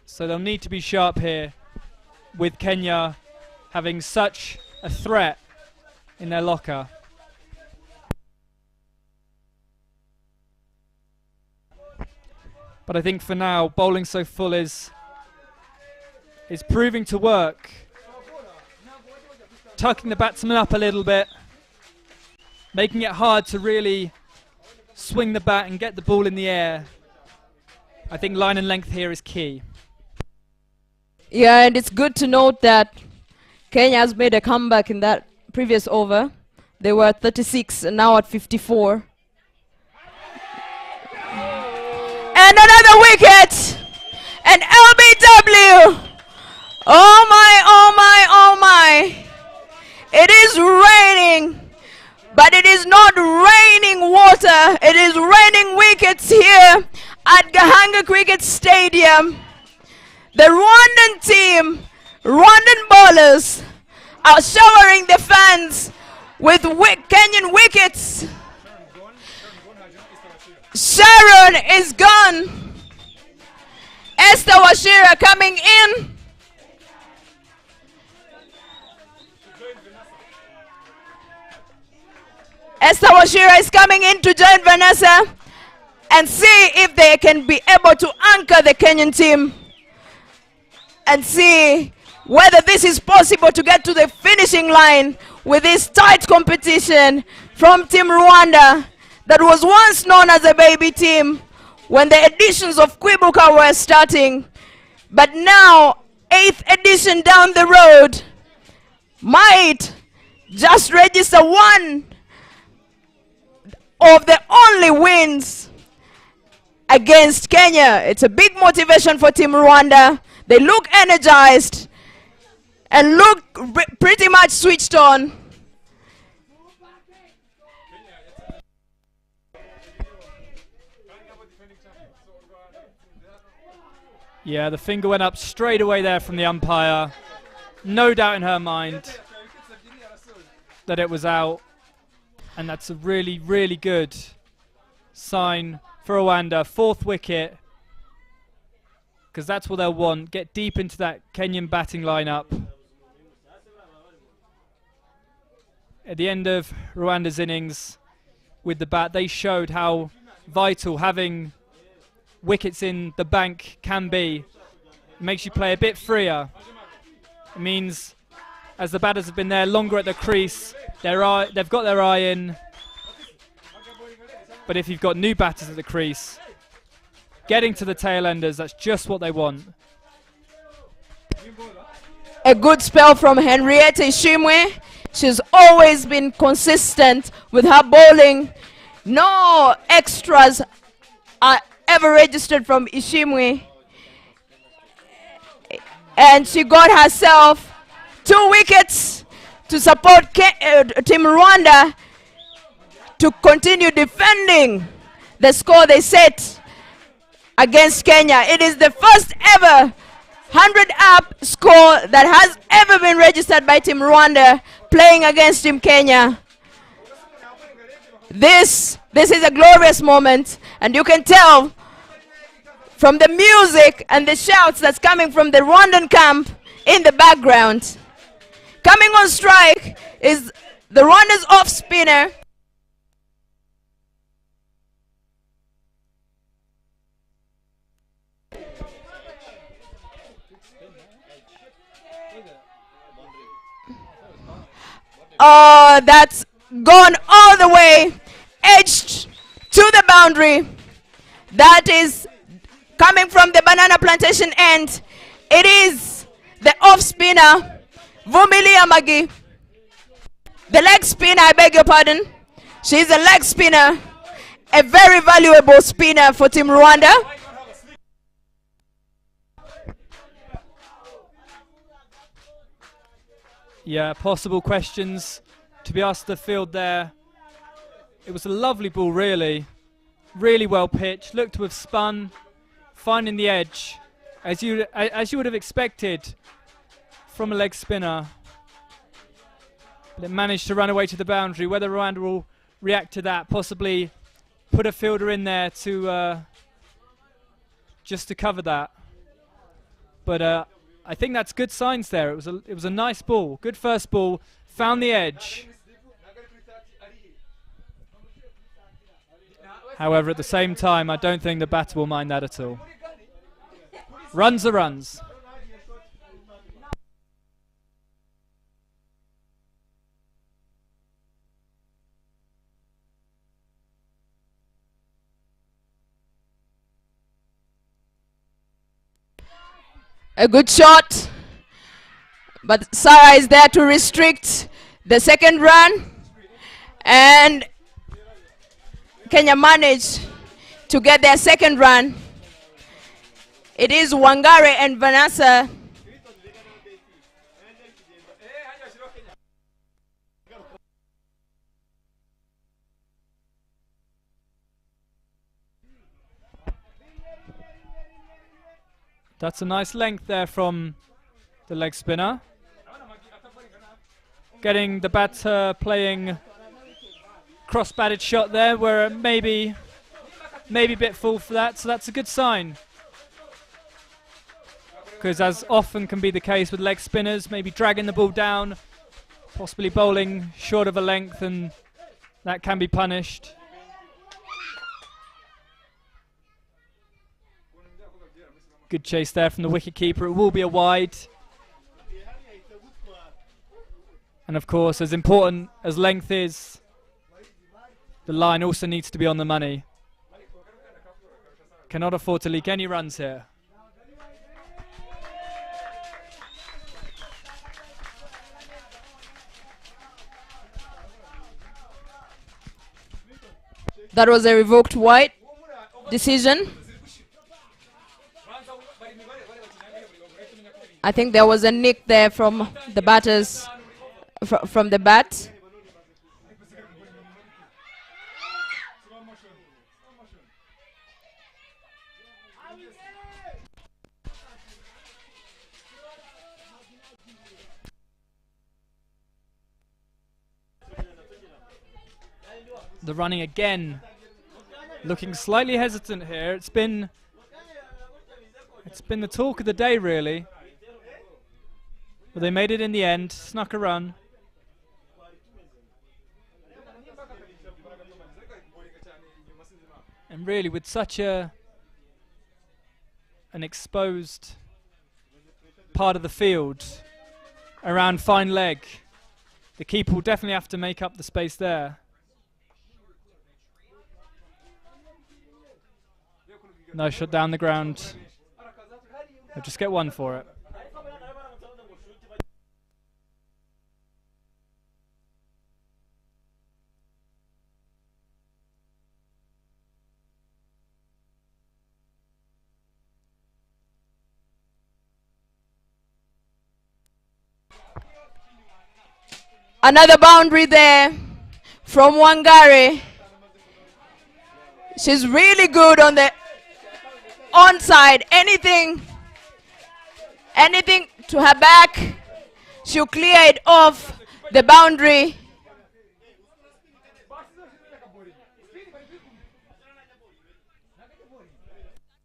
So they'll need to be sharp here, with Kenya having such a threat in their locker. But I think for now, bowling so full is proving to work. Tucking the batsman up a little bit, making it hard to really swing the bat and get the ball in the air. I think line and length here is key. Yeah, and it's good to note that Kenya has made a comeback in that previous over. They were at 36 and now at 54. And another wicket! And LBW! Oh my, oh my, oh my! It is raining, but it is not raining water. It is raining wickets here at Gahanga Cricket Stadium. The Rwandan team, Rwandan bowlers, are showering the fans with Kenyan wickets. Sharon is gone. Esther Washira coming in. Esther Washira is coming in to join Vanessa and see if they can be able to anchor the Kenyan team and see whether this is possible to get to the finishing line with this tight competition from Team Rwanda that was once known as a baby team when the editions of Kwibuka were starting, but now 8th edition down the road might just register one of the only wins against Kenya. It's a big motivation for Team Rwanda. They look energized and look pretty much switched on. Yeah, the finger went up straight away there from the umpire. No doubt in her mind that it was out. And that's a really, really good sign for Rwanda. 4th wicket. Because that's what they'll want. Get deep into that Kenyan batting lineup. At the end of Rwanda's innings with the bat, they showed how vital having wickets in the bank can be. It makes you play a bit freer. It means as the batters have been there longer at the crease, they've got their eye in. But if you've got new batters at the crease, getting to the tail enders, that's just what they want. A good spell from Henrietta Ishimwe. She's always been consistent with her bowling. No extras are ever registered from Ishimwe. And she got herself 2 wickets to support Team Rwanda to continue defending the score they set against Kenya. It is the first ever 100 up score that has ever been registered by Team Rwanda playing against Team Kenya. This is a glorious moment, and you can tell from the music and the shouts that's coming from the Rwandan camp in the background. Coming on strike is the Rwanda's off spinner. That's gone all the way, edged to the boundary. That is coming from the banana plantation end. It is the off spinner, Vumilia Magi. The leg spinner, I beg your pardon. She's a leg spinner, a very valuable spinner for Team Rwanda. Yeah, possible questions to be asked the field there. It was a lovely ball, really. Really well pitched. Looked to have spun, finding the edge, as you would have expected from a leg spinner. But it managed to run away to the boundary. Whether Rwanda will react to that, possibly put a fielder in there to just to cover that. But I think that's good signs there. It was a nice ball, good first ball, found the edge. However, at the same time, I don't think the batter will mind that at all. Runs are runs. A good shot, but Sarah is there to restrict the second run, and Kenya managed to get their second run. It is Wangare and Vanessa That's a nice length there from the leg spinner. Getting the batter playing cross-batted shot there, where maybe a bit full for that, so that's a good sign. Because as often can be the case with leg spinners, maybe dragging the ball down, possibly bowling short of a length, and that can be punished. Good chase there from the wicket-keeper. It will be a wide. And of course, as important as length is, the line also needs to be on the money. Cannot afford to leak any runs here. That was a revoked white decision. I think there was a nick there from the batters, from the bat. The running again, looking slightly hesitant here. It's been the talk of the day, really. But they made it in the end, snuck a run. And really, with such an exposed part of the field around fine leg, the keeper will definitely have to make up the space there. No shot down the ground. They'll just get one for it. Another boundary there from Wangare. She's really good on the onside. Anything to her back, she'll clear it off the boundary.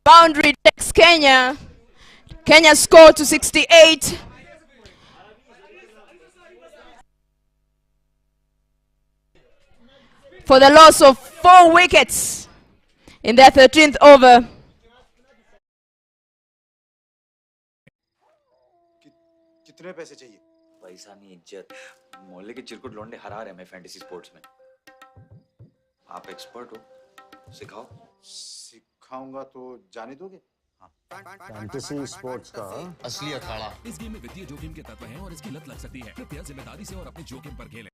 Boundary takes Kenya. Kenya score to 68. For the loss of 4 wickets in their 13th over. कितने पैसे चाहिए? पैसा नहीं, इज्जत। मोहल्ले के चिरकुट लौंडे हरा रहे हैं फैंटेसी स्पोर्ट्स में। आप एक्सपर्ट हो, सिखाओ। सिखाऊंगा तो जाने दोगे? फैंटेसी स्पोर्ट्स का असली अखाड़ा। इस गेम में वित्तीय जोखिम के तत्व हैं और इसकी लत लग सकती है। कृपया जिम्मेदारी से और अपने जोखिम पर खेलें।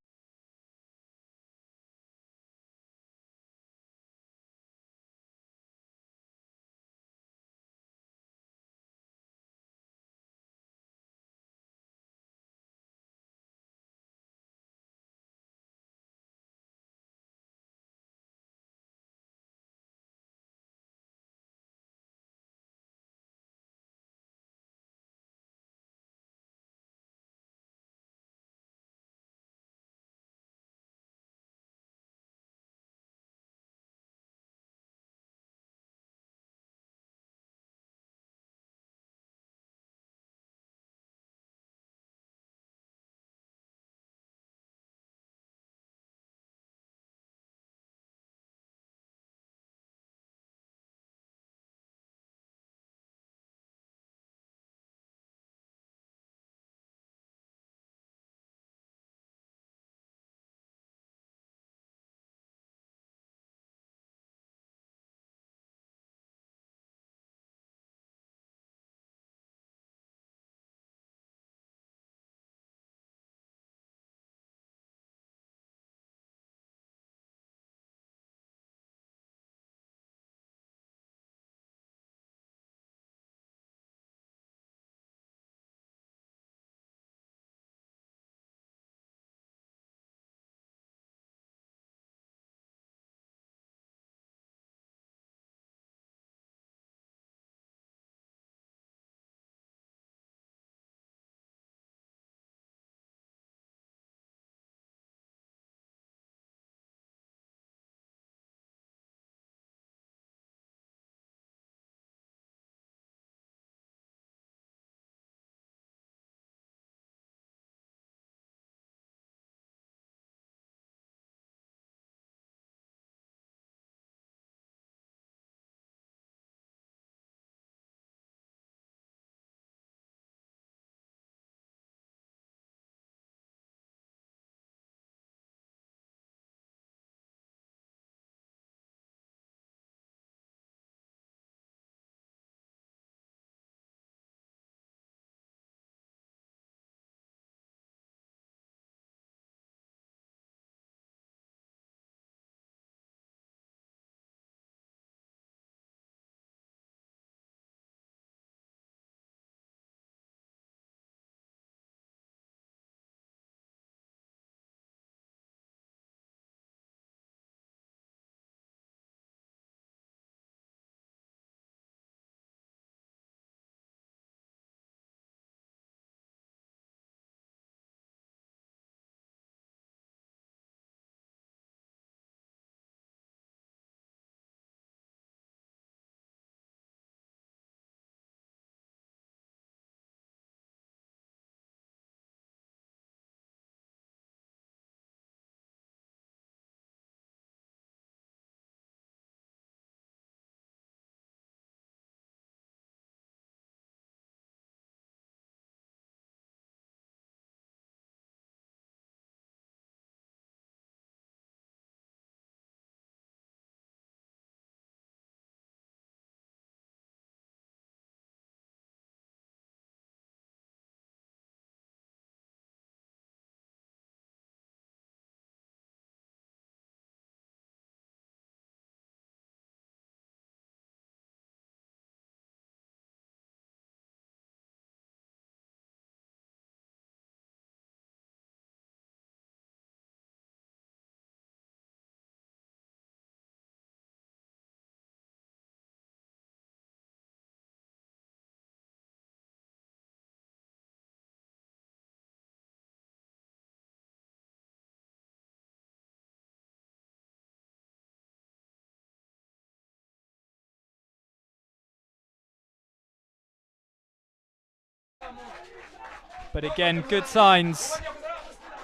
But again, good signs.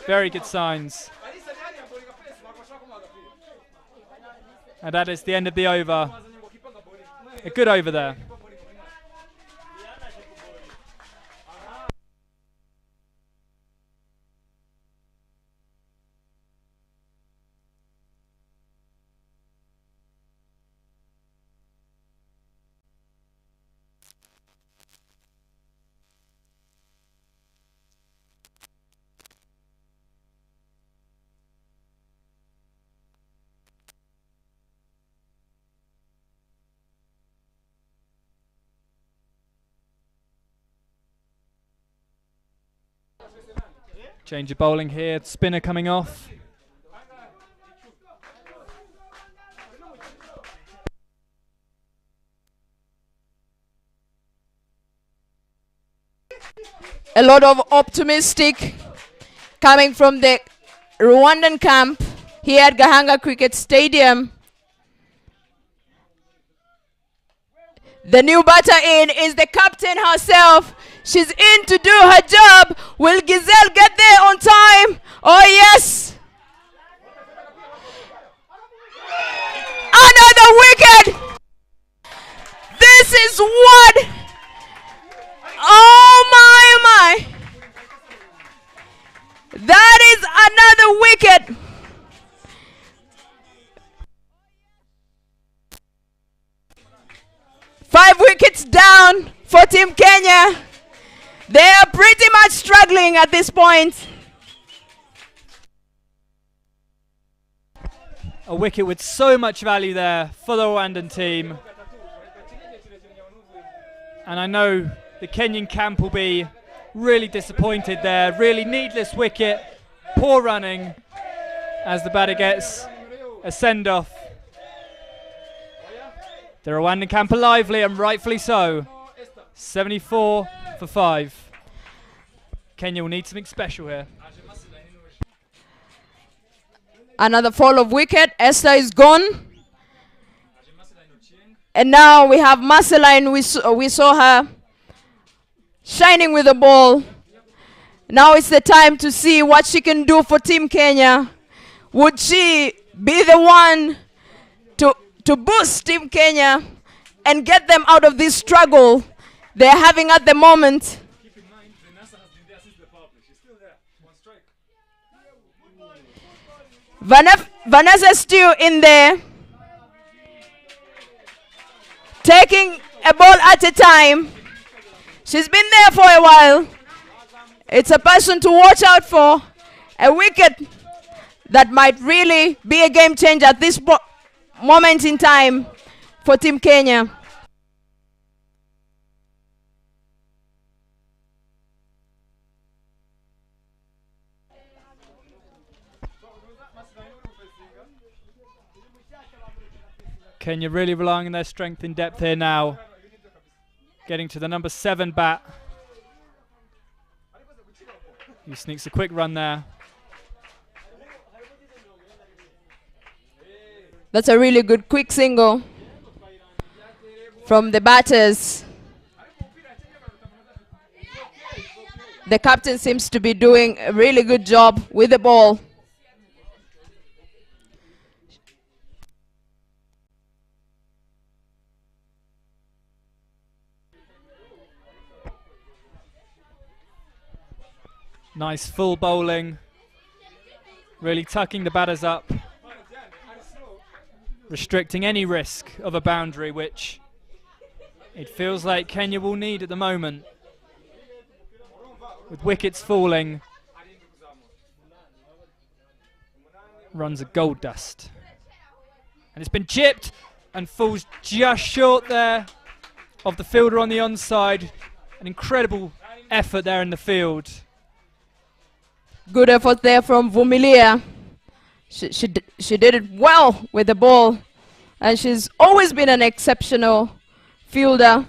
Very good signs. And that is the end of the over. A good over there. Change of bowling here, spinner coming off. A lot of optimistic coming from the Rwandan camp here at Gahanga Cricket Stadium. The new batter in is the captain herself. She's in to do her job. Will Giselle get there on time? Oh yes! Another wicket! This is what... Oh my! That is another wicket! Five wickets down for Team Kenya. They are pretty much struggling at this point. A wicket with so much value there for the Rwandan team. And I know the Kenyan camp will be really disappointed there. Really needless wicket. Poor running as the batter gets a send-off. The Rwandan camp are lively, and rightfully so. 74 for 5. Kenya will need something special here. Another fall of wicket. Esther is gone. And now we have Marceline. We saw her shining with the ball. Now it's the time to see what she can do for Team Kenya. Would she be the one to boost Team Kenya and get them out of this struggle they're having at the moment? Vanessa still in there, taking a ball at a time. She's been there for a while. It's a person to watch out for. A wicket that might really be a game changer at this moment in time for Team Kenya. Kenya really relying on their strength in depth here now. Getting to the number 7 bat. He sneaks a quick run there. That's a really good quick single from the batters. The captain seems to be doing a really good job with the ball. Nice full bowling. Really tucking the batters up. Restricting any risk of a boundary, which it feels like Kenya will need at the moment. With wickets falling, runs are gold dust. And it's been chipped and falls just short there of the fielder on the onside. An incredible effort there in the field. Good effort there from Vumilia. She did it well with the ball, and she's always been an exceptional fielder.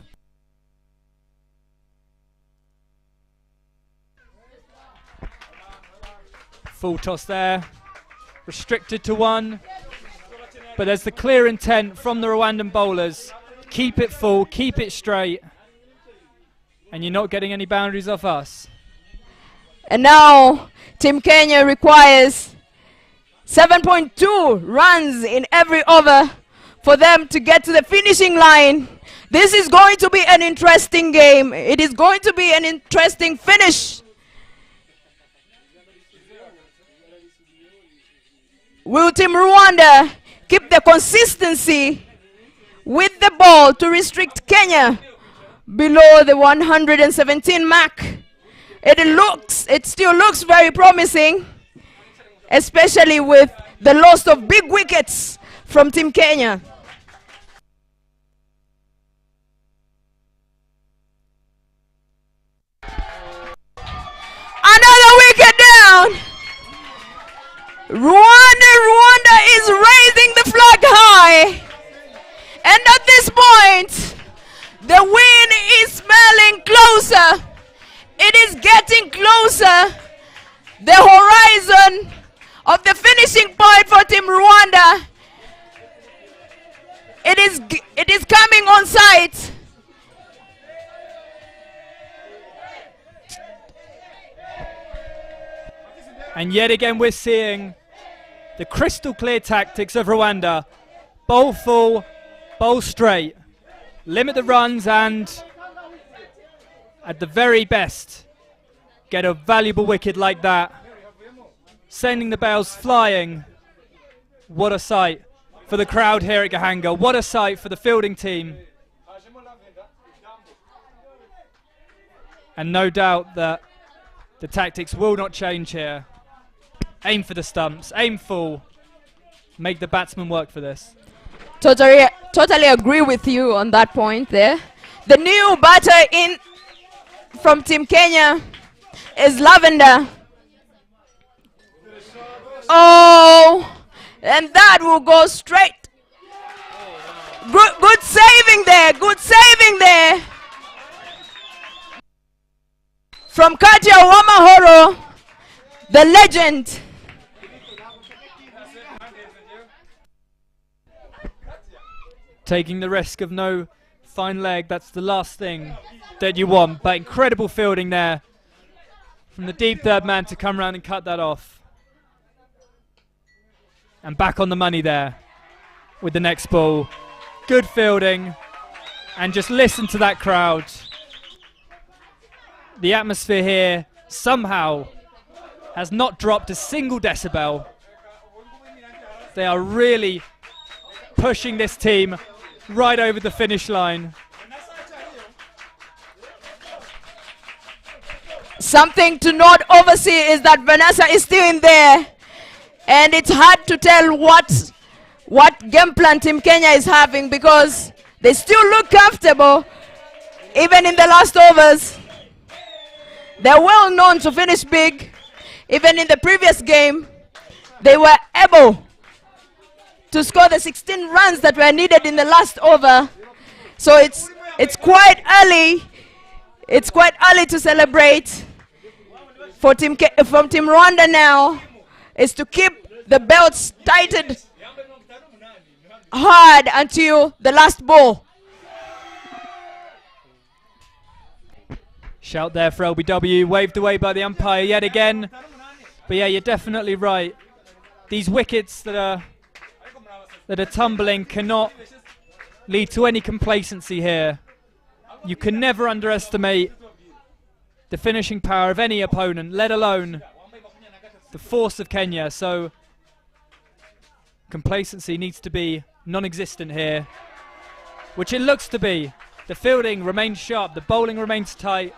Full toss there, restricted to 1, but there's the clear intent from the Rwandan bowlers. Keep it full, keep it straight, And you're not getting any boundaries off us. And now Team Kenya requires 7.2 runs in every over for them to get to the finishing line. This is going to be an interesting game. It is going to be an interesting finish. Will Team Rwanda keep the consistency with the ball to restrict Kenya below the 117 mark? It still looks very promising, especially with the loss of big wickets from Team Kenya. Another wicket down. Rwanda is raising the flag high. And at this point, the win is smelling closer. It is getting closer. The horizon of the finishing point for Team Rwanda. It is coming on sight. And yet again we're seeing the crystal clear tactics of Rwanda. Bowl full, bowl straight. Limit the runs and, at the very best, get a valuable wicket like that. Sending the bells flying. What a sight for the crowd here at Gahanga. What a sight for the fielding team. And no doubt that the tactics will not change here. Aim for the stumps, aim full. Make the batsman work for this. Totally agree with you on that point there. The new batter in from Team Kenya is Lavender. Oh, and that will go straight. Good saving there, good saving there. From Katia Wamahoro, the legend. Taking the risk of no fine leg, that's the last thing that you want. But incredible fielding there from the deep third man to come round and cut that off. And back on the money there with the next ball. Good fielding. And just listen to that crowd. The atmosphere here somehow has not dropped a single decibel. They are really pushing this team right over the finish line. Something to note oversee is that Vanessa is still in there, and it's hard to tell what game plan Team Kenya is having, because they still look comfortable even in the last overs. They're well known to finish big. Even in the previous game, they were able to score the 16 runs that were needed in the last over. So it's quite early. It's quite early to celebrate. From Team Rwanda now is to keep the belts tightened hard until the last ball. Shout there for LBW, waved away by the umpire yet again. But yeah, you're definitely right. These wickets that are tumbling cannot lead to any complacency here. You can never underestimate the finishing power of any opponent, let alone the force of Kenya. So complacency needs to be non-existent here, which it looks to be. The fielding remains sharp, the bowling remains tight.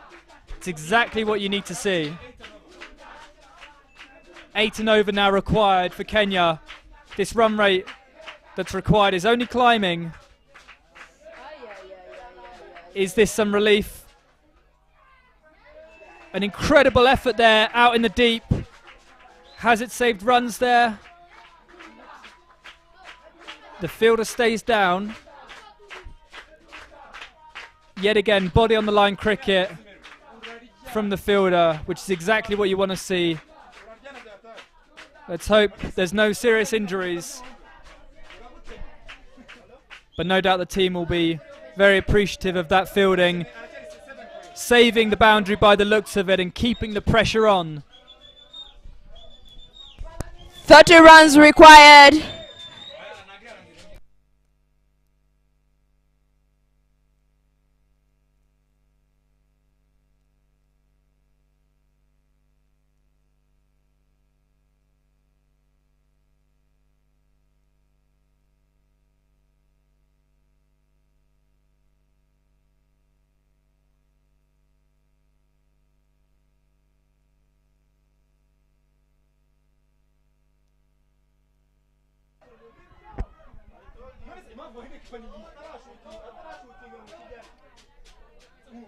It's exactly what you need to see. 8 and over now required for Kenya. This run rate that's required is only climbing. Is this some relief? An incredible effort there out in the deep. Has it saved runs there? The fielder stays down. Yet again, body on the line cricket from the fielder, which is exactly what you want to see. Let's hope there's no serious injuries. But no doubt the team will be very appreciative of that fielding. saving the boundary by the looks of it and keeping the pressure on. 30 runs required.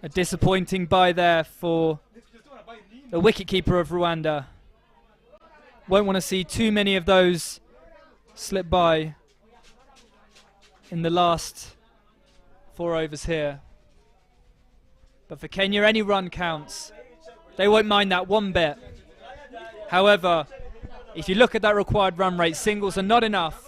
A disappointing bye there for the wicketkeeper of Rwanda. Won't want to see too many of those slip by in the last 4 overs here. But for Kenya, any run counts. They won't mind that one bit. However, if you look at that required run rate, singles are not enough.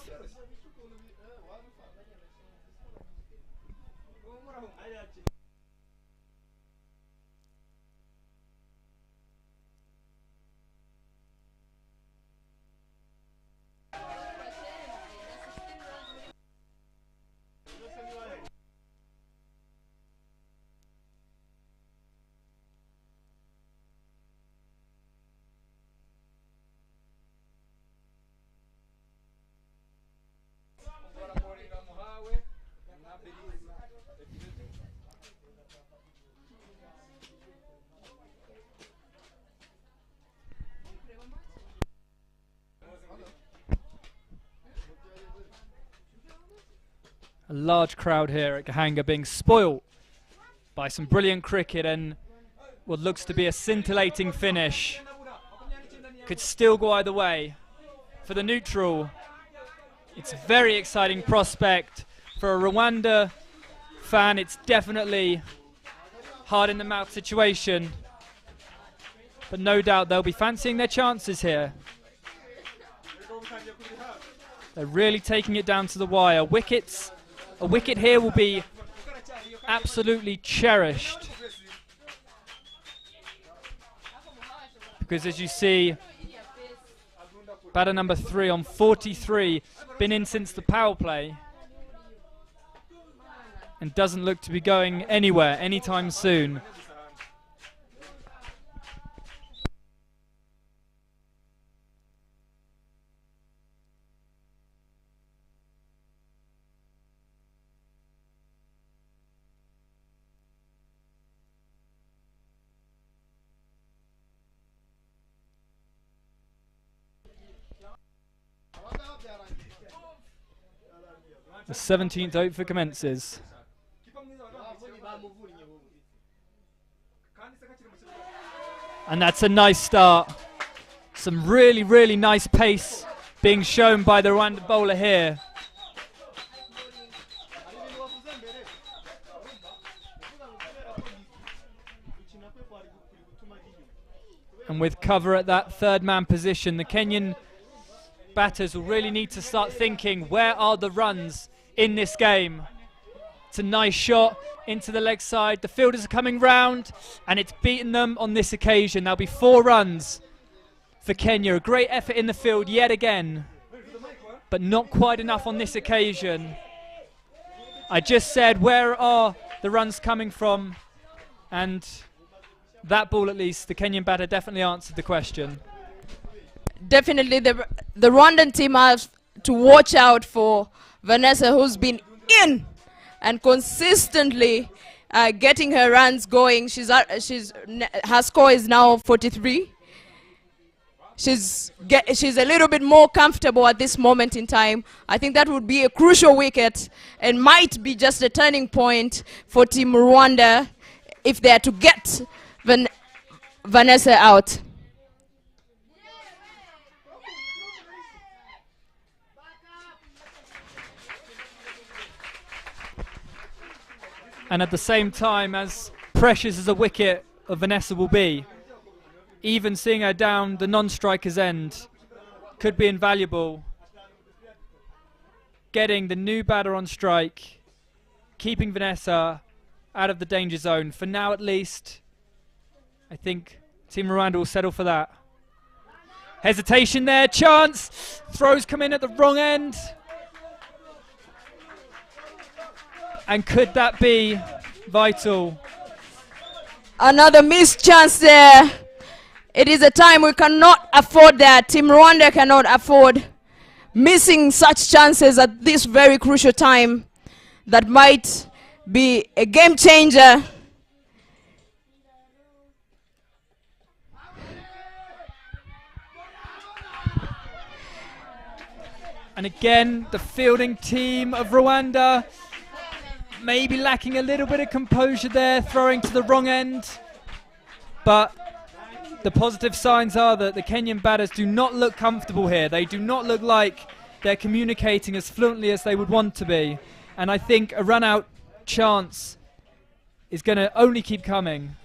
A large crowd here at Gahanga being spoilt by some brilliant cricket and what looks to be a scintillating finish. Could still go either way. For the neutral, it's a very exciting prospect. For a Rwanda fan, it's definitely hard in the mouth situation. But no doubt they'll be fancying their chances here. They're really taking it down to the wire. A wicket here will be absolutely cherished. Because as you see, batter number 3 on 43, been in since the power play. And doesn't look to be going anywhere anytime soon. The 17th over commences. And that's a nice start. Some really, really nice pace being shown by the Rwanda bowler here. And with cover at that third man position, the Kenyan batters will really need to start thinking, where are the runs in this game? It's a nice shot into the leg side. The fielders are coming round and it's beaten them on this occasion. There'll be 4 runs for Kenya. A great effort in the field yet again, but not quite enough on this occasion. I just said, where are the runs coming from? And that ball, at least, the Kenyan batter definitely answered the question. Definitely the Rwandan team has to watch out for Vanessa, who's been in and consistently getting her runs going. Her score is now 43. She's a little bit more comfortable at this moment in time. I think that would be a crucial wicket and might be just a turning point for Team Rwanda if they are to get Vanessa out. And at the same time, as precious as a wicket of Vanessa will be, even seeing her down the non-striker's end could be invaluable. Getting the new batter on strike, keeping Vanessa out of the danger zone. For now at least, I think Team Rwanda will settle for that. Hesitation there, chance! Throws come in at the wrong end. And could that be vital? Another missed chance there. It is a time we cannot afford that. Team Rwanda cannot afford missing such chances at this very crucial time. That might be a game changer. And again, the fielding team of Rwanda maybe lacking a little bit of composure there, throwing to the wrong end. But the positive signs are that the Kenyan batters do not look comfortable here. They do not look like they're communicating as fluently as they would want to be. And I think a run-out chance is going to only keep coming.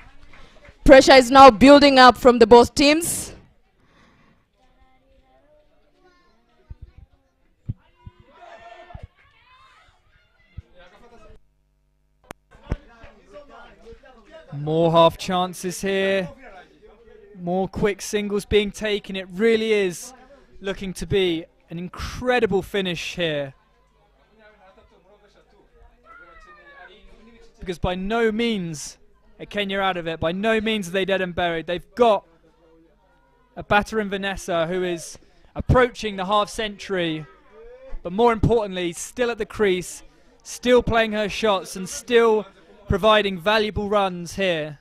Pressure is now building up from the both teams. More half chances here. More quick singles being taken. It really is looking to be an incredible finish here. Because by no means are Kenya out of it. By no means are they dead and buried. They've got a batter in Vanessa who is approaching the half century. But more importantly, still at the crease, still playing her shots and still providing valuable runs here.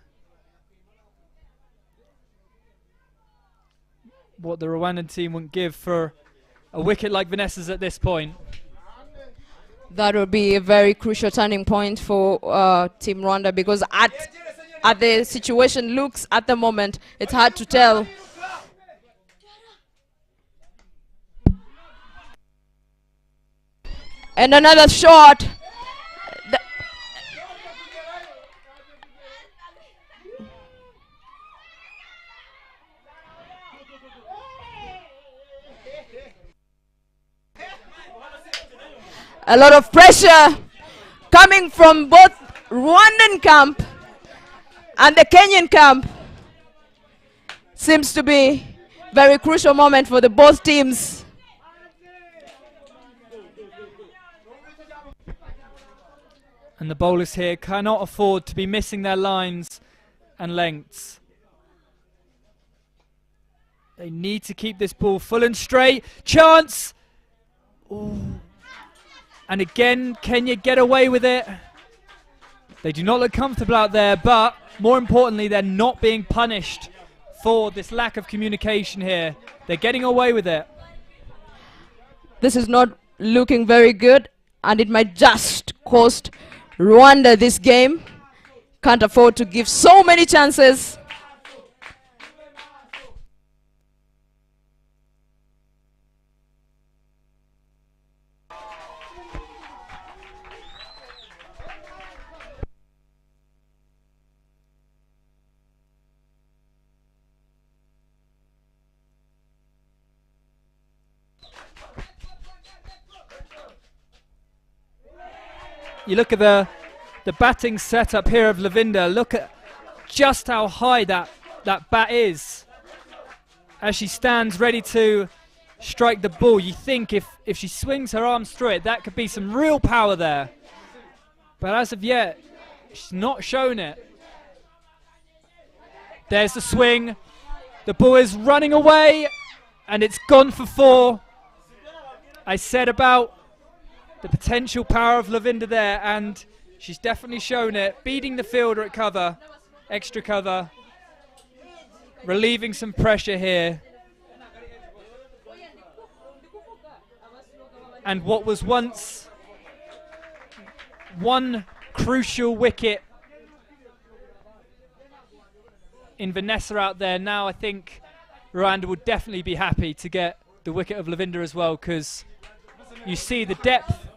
What the Rwandan team wouldn't give for a wicket like Vanessa's at this point. That will be a very crucial turning point for Team Rwanda, because at the situation looks at the moment, it's hard to tell. And another shot. A lot of pressure coming from both Rwandan camp and the Kenyan camp. Seems to be very crucial moment for the both teams. And the bowlers here cannot afford to be missing their lines and lengths. They need to keep this ball full and straight. Chance! Ooh. And again, Kenya get away with it. They do not look comfortable out there, but more importantly, they're not being punished for this lack of communication here. They're getting away with it. This is not looking very good, and it might just cost Rwanda this game. Can't afford to give so many chances. You look at the batting setup here of Lavinda. Look at just how high that bat is. As she stands ready to strike the ball, you think if she swings her arms through it, that could be some real power there. But as of yet, she's not shown it. There's the swing. The ball is running away, and it's gone for 4. I said about the potential power of Lavinda there, and she's definitely shown it. Beating the fielder at cover, extra cover, relieving some pressure here. And what was once one crucial wicket in Vanessa out there, now I think Rwanda would definitely be happy to get the wicket of Lavinda as well, because you see the depth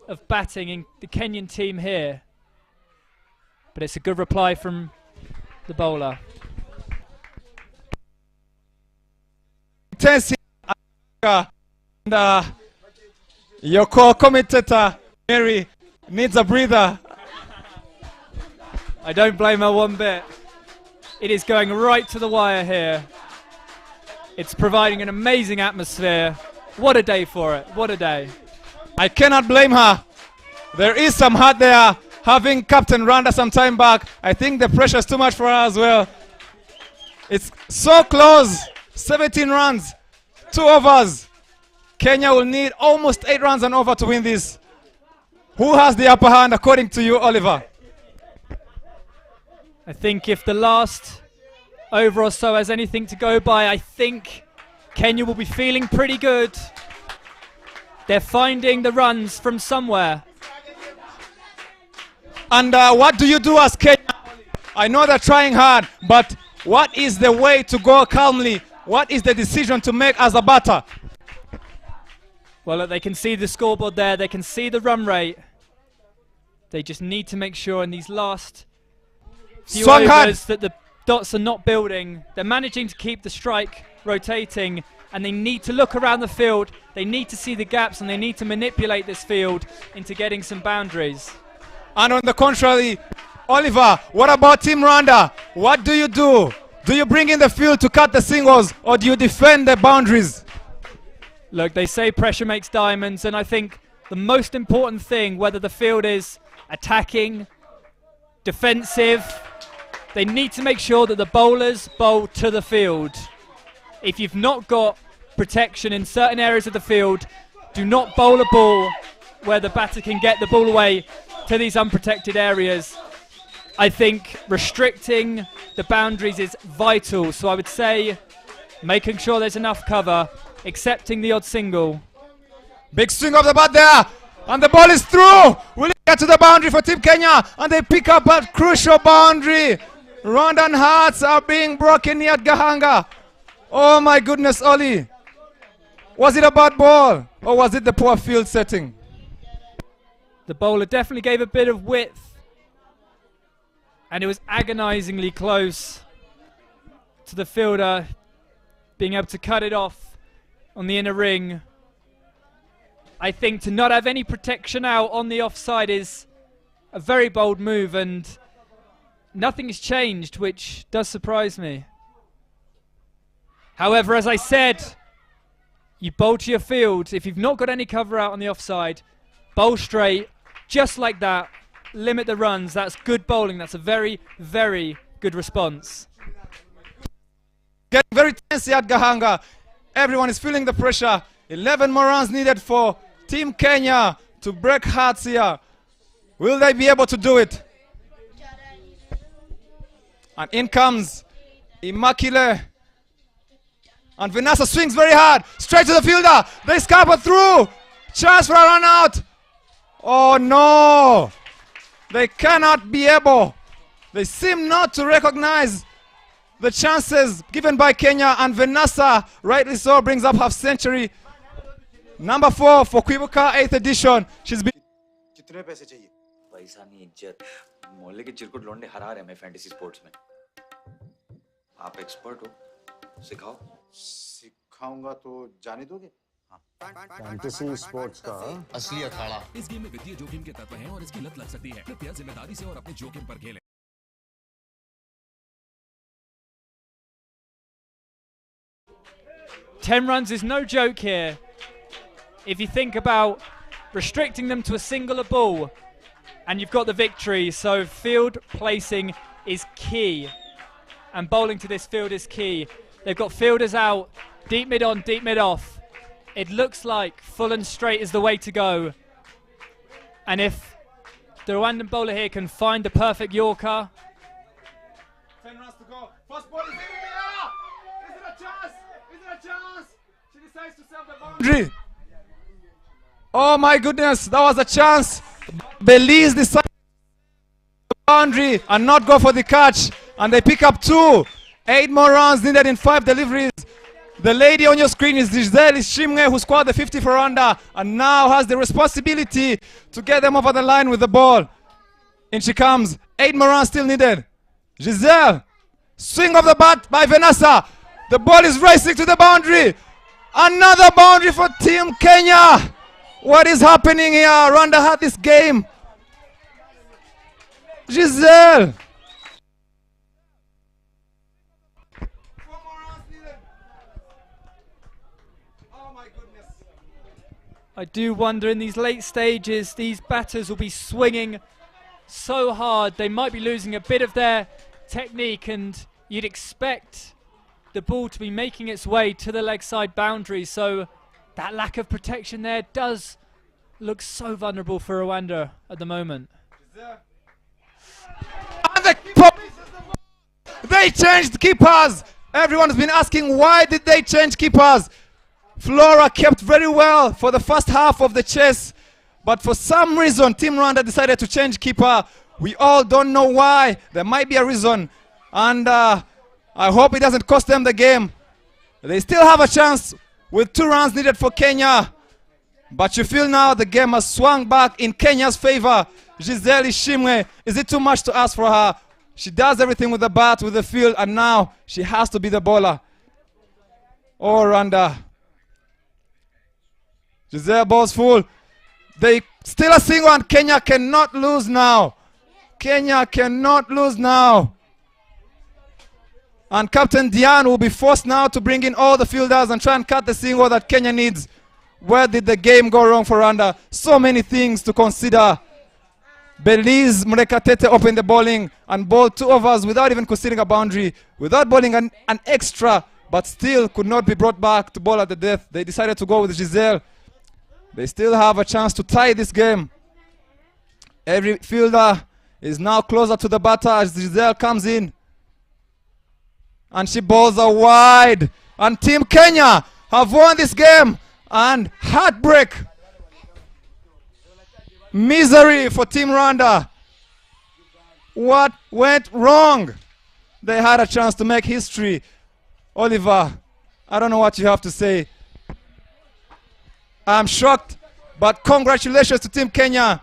of batting in the Kenyan team here. But it's a good reply from the bowler. And your co-commentator Mary needs a breather. I don't blame her one bit. It is going right to the wire here. It's providing an amazing atmosphere. What a day for it. What a day. I cannot blame her. There is some heart there. Having captain Rwanda some time back, I think the pressure is too much for her as well. It's so close. 17 runs, 2 overs. Kenya will need almost 8 runs and over to win this. Who has the upper hand according to you, Oliver? I think if the last over or so has anything to go by, I think Kenya will be feeling pretty good. They're finding the runs from somewhere. And what do you do as Kenya? I know they're trying hard, but what is the way to go calmly? What is the decision to make as a batter? Well, look, they can see the scoreboard there. They can see the run rate. They just need to make sure in these last few overs that the dots are not building. They're managing to keep the strike rotating, and they need to look around the field. They need to see the gaps, and they need to manipulate this field into getting some boundaries. And on the contrary, Oliver, what about Team Rwanda? What do you do? Do you bring in the field to cut the singles, or do you defend the boundaries? Look, they say pressure makes diamonds, and I think the most important thing, whether the field is attacking, defensive, they need to make sure that the bowlers bowl to the field. If you've not got protection in certain areas of the field, do not bowl a ball where the batter can get the ball away to these unprotected areas. I think restricting the boundaries is vital, so I would say making sure there's enough cover, accepting the odd single. Big swing of the bat there, and the ball is through. Will it get to the boundary for Team Kenya? And they pick up a crucial boundary. Rwandan hearts are being broken here at Gahanga. Oh my goodness, Oli. Was it a bad ball, or was it the poor field setting? The bowler definitely gave a bit of width, and it was agonizingly close to the fielder being able to cut it off on the inner ring. I think to not have any protection out on the offside is a very bold move, and nothing has changed, which does surprise me. However, as I said, you bowl to your field. If you've not got any cover out on the offside, bowl straight, just like that, limit the runs. That's good bowling. That's a very, very good response. Getting very tense here at Gahanga. Everyone is feeling the pressure. 11 more runs needed for Team Kenya to break hearts here. Will they be able to do it? And in comes Immaculate. And Vanessa swings very hard. Straight to the fielder. They scamper through. Chance for a run out. Oh no. They cannot be able. They seem not to recognize the chances given by Kenya, and Vanessa, rightly so, brings up half century. Number 4 for Kwibuka 8th edition. She's been कितने पैसे चाहिए? पैसा नहीं इज्जत मोहल्ले के चिरकुट लौंडे हरा रहे हैं मैं फैंटेसी स्पोर्ट्स में आप एक्सपर्ट हो सिखाओ सिखाऊंगा तो जाने दोगे? फैंटेसी स्पोर्ट्स का असली अखाड़ा इस गेम में वित्तीय जोखिम के तत्व हैं और इसकी लत लग सकती है कृपया जिम्मेदारी से और अपने जोखिम पर खेलें 10 runs is no joke here. If you think about restricting them to a singular ball, and you've got the victory, so field placing is key. And bowling to this field is key. They've got fielders out, deep mid on, deep mid off. It looks like full and straight is the way to go. And if the Rwandan bowler here can find the perfect Yorker. 10 runs to go. First ball is in the air. Is it a chance? Is it a chance? She decides to serve the boundary. Oh my goodness, that was a chance. Belize decided to the boundary and not go for the catch. And they pick up 2. 8 more runs needed in 5 deliveries. The lady on your screen is Giselle Ishimwe, who scored the 50 for Rwanda and now has the responsibility to get them over the line with the ball. In she comes. 8 more runs still needed. Giselle. Swing of the bat by Vanessa. The ball is racing to the boundary. Another boundary for Team Kenya. What is happening here? Rwanda had this game. Giselle. I do wonder in these late stages, these batters will be swinging so hard. They might be losing a bit of their technique, and you'd expect the ball to be making its way to the leg side boundary. So that lack of protection there does look so vulnerable for Rwanda at the moment. And they changed keepers. Everyone's been asking, why did they change keepers? Flora kept very well for the first half of the chase, but for some reason Team Rwanda decided to change keeper. We all don't know why. There might be a reason, and I hope it doesn't cost them the game. They still have a chance with 2 runs needed for Kenya, but you feel now the game has swung back in Kenya's favor. Giselle Ishimwe, is it too much to ask for her? She does everything with the bat, with the field, and now she has to be the bowler. Oh, Rwanda. Giselle balls full. They still a single, and Kenya cannot lose now. Kenya cannot lose now. And Captain Diane will be forced now to bring in all the fielders and try and cut the single that Kenya needs. Where did the game go wrong for Rwanda? So many things to consider. Belize Murekatete opened the bowling and bowled 2 overs without even considering a boundary, without bowling an extra, but still could not be brought back to bowl at the death. They decided to go with Giselle. They still have a chance to tie this game. Every fielder is now closer to the batter as Giselle comes in. And she bowls a wide. And Team Kenya have won this game. And heartbreak. Misery for Team Rwanda. What went wrong? They had a chance to make history. Oliver, I don't know what you have to say. I'm shocked, but congratulations to Team Kenya.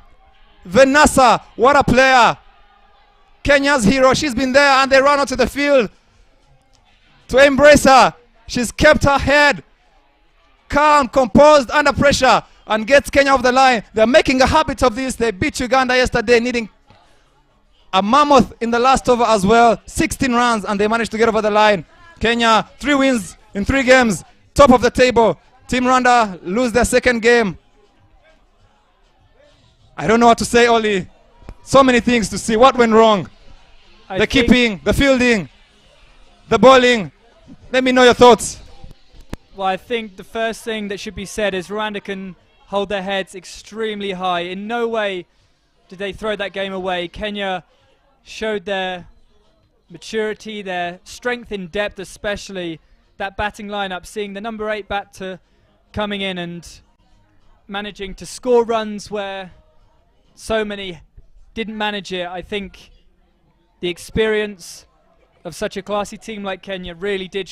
Vanessa, what a player. Kenya's hero, she's been there, and they run onto the field to embrace her. She's kept her head calm, composed, under pressure, and gets Kenya off the line. They're making a habit of this. They beat Uganda yesterday, needing a mammoth in the last over as well. 16 runs, and they managed to get over the line. Kenya, 3 wins in 3 games, top of the table. Team Rwanda lose their second game. I don't know what to say, Oli. So many things to see. What went wrong? The keeping, the fielding, the bowling. Let me know your thoughts. Well, I think the first thing that should be said is Rwanda can hold their heads extremely high. In no way did they throw that game away. Kenya showed their maturity, their strength in depth, especially that batting lineup, seeing the number 8 batter coming in and managing to score runs where so many didn't manage it. I think the experience of such a classy team like Kenya really did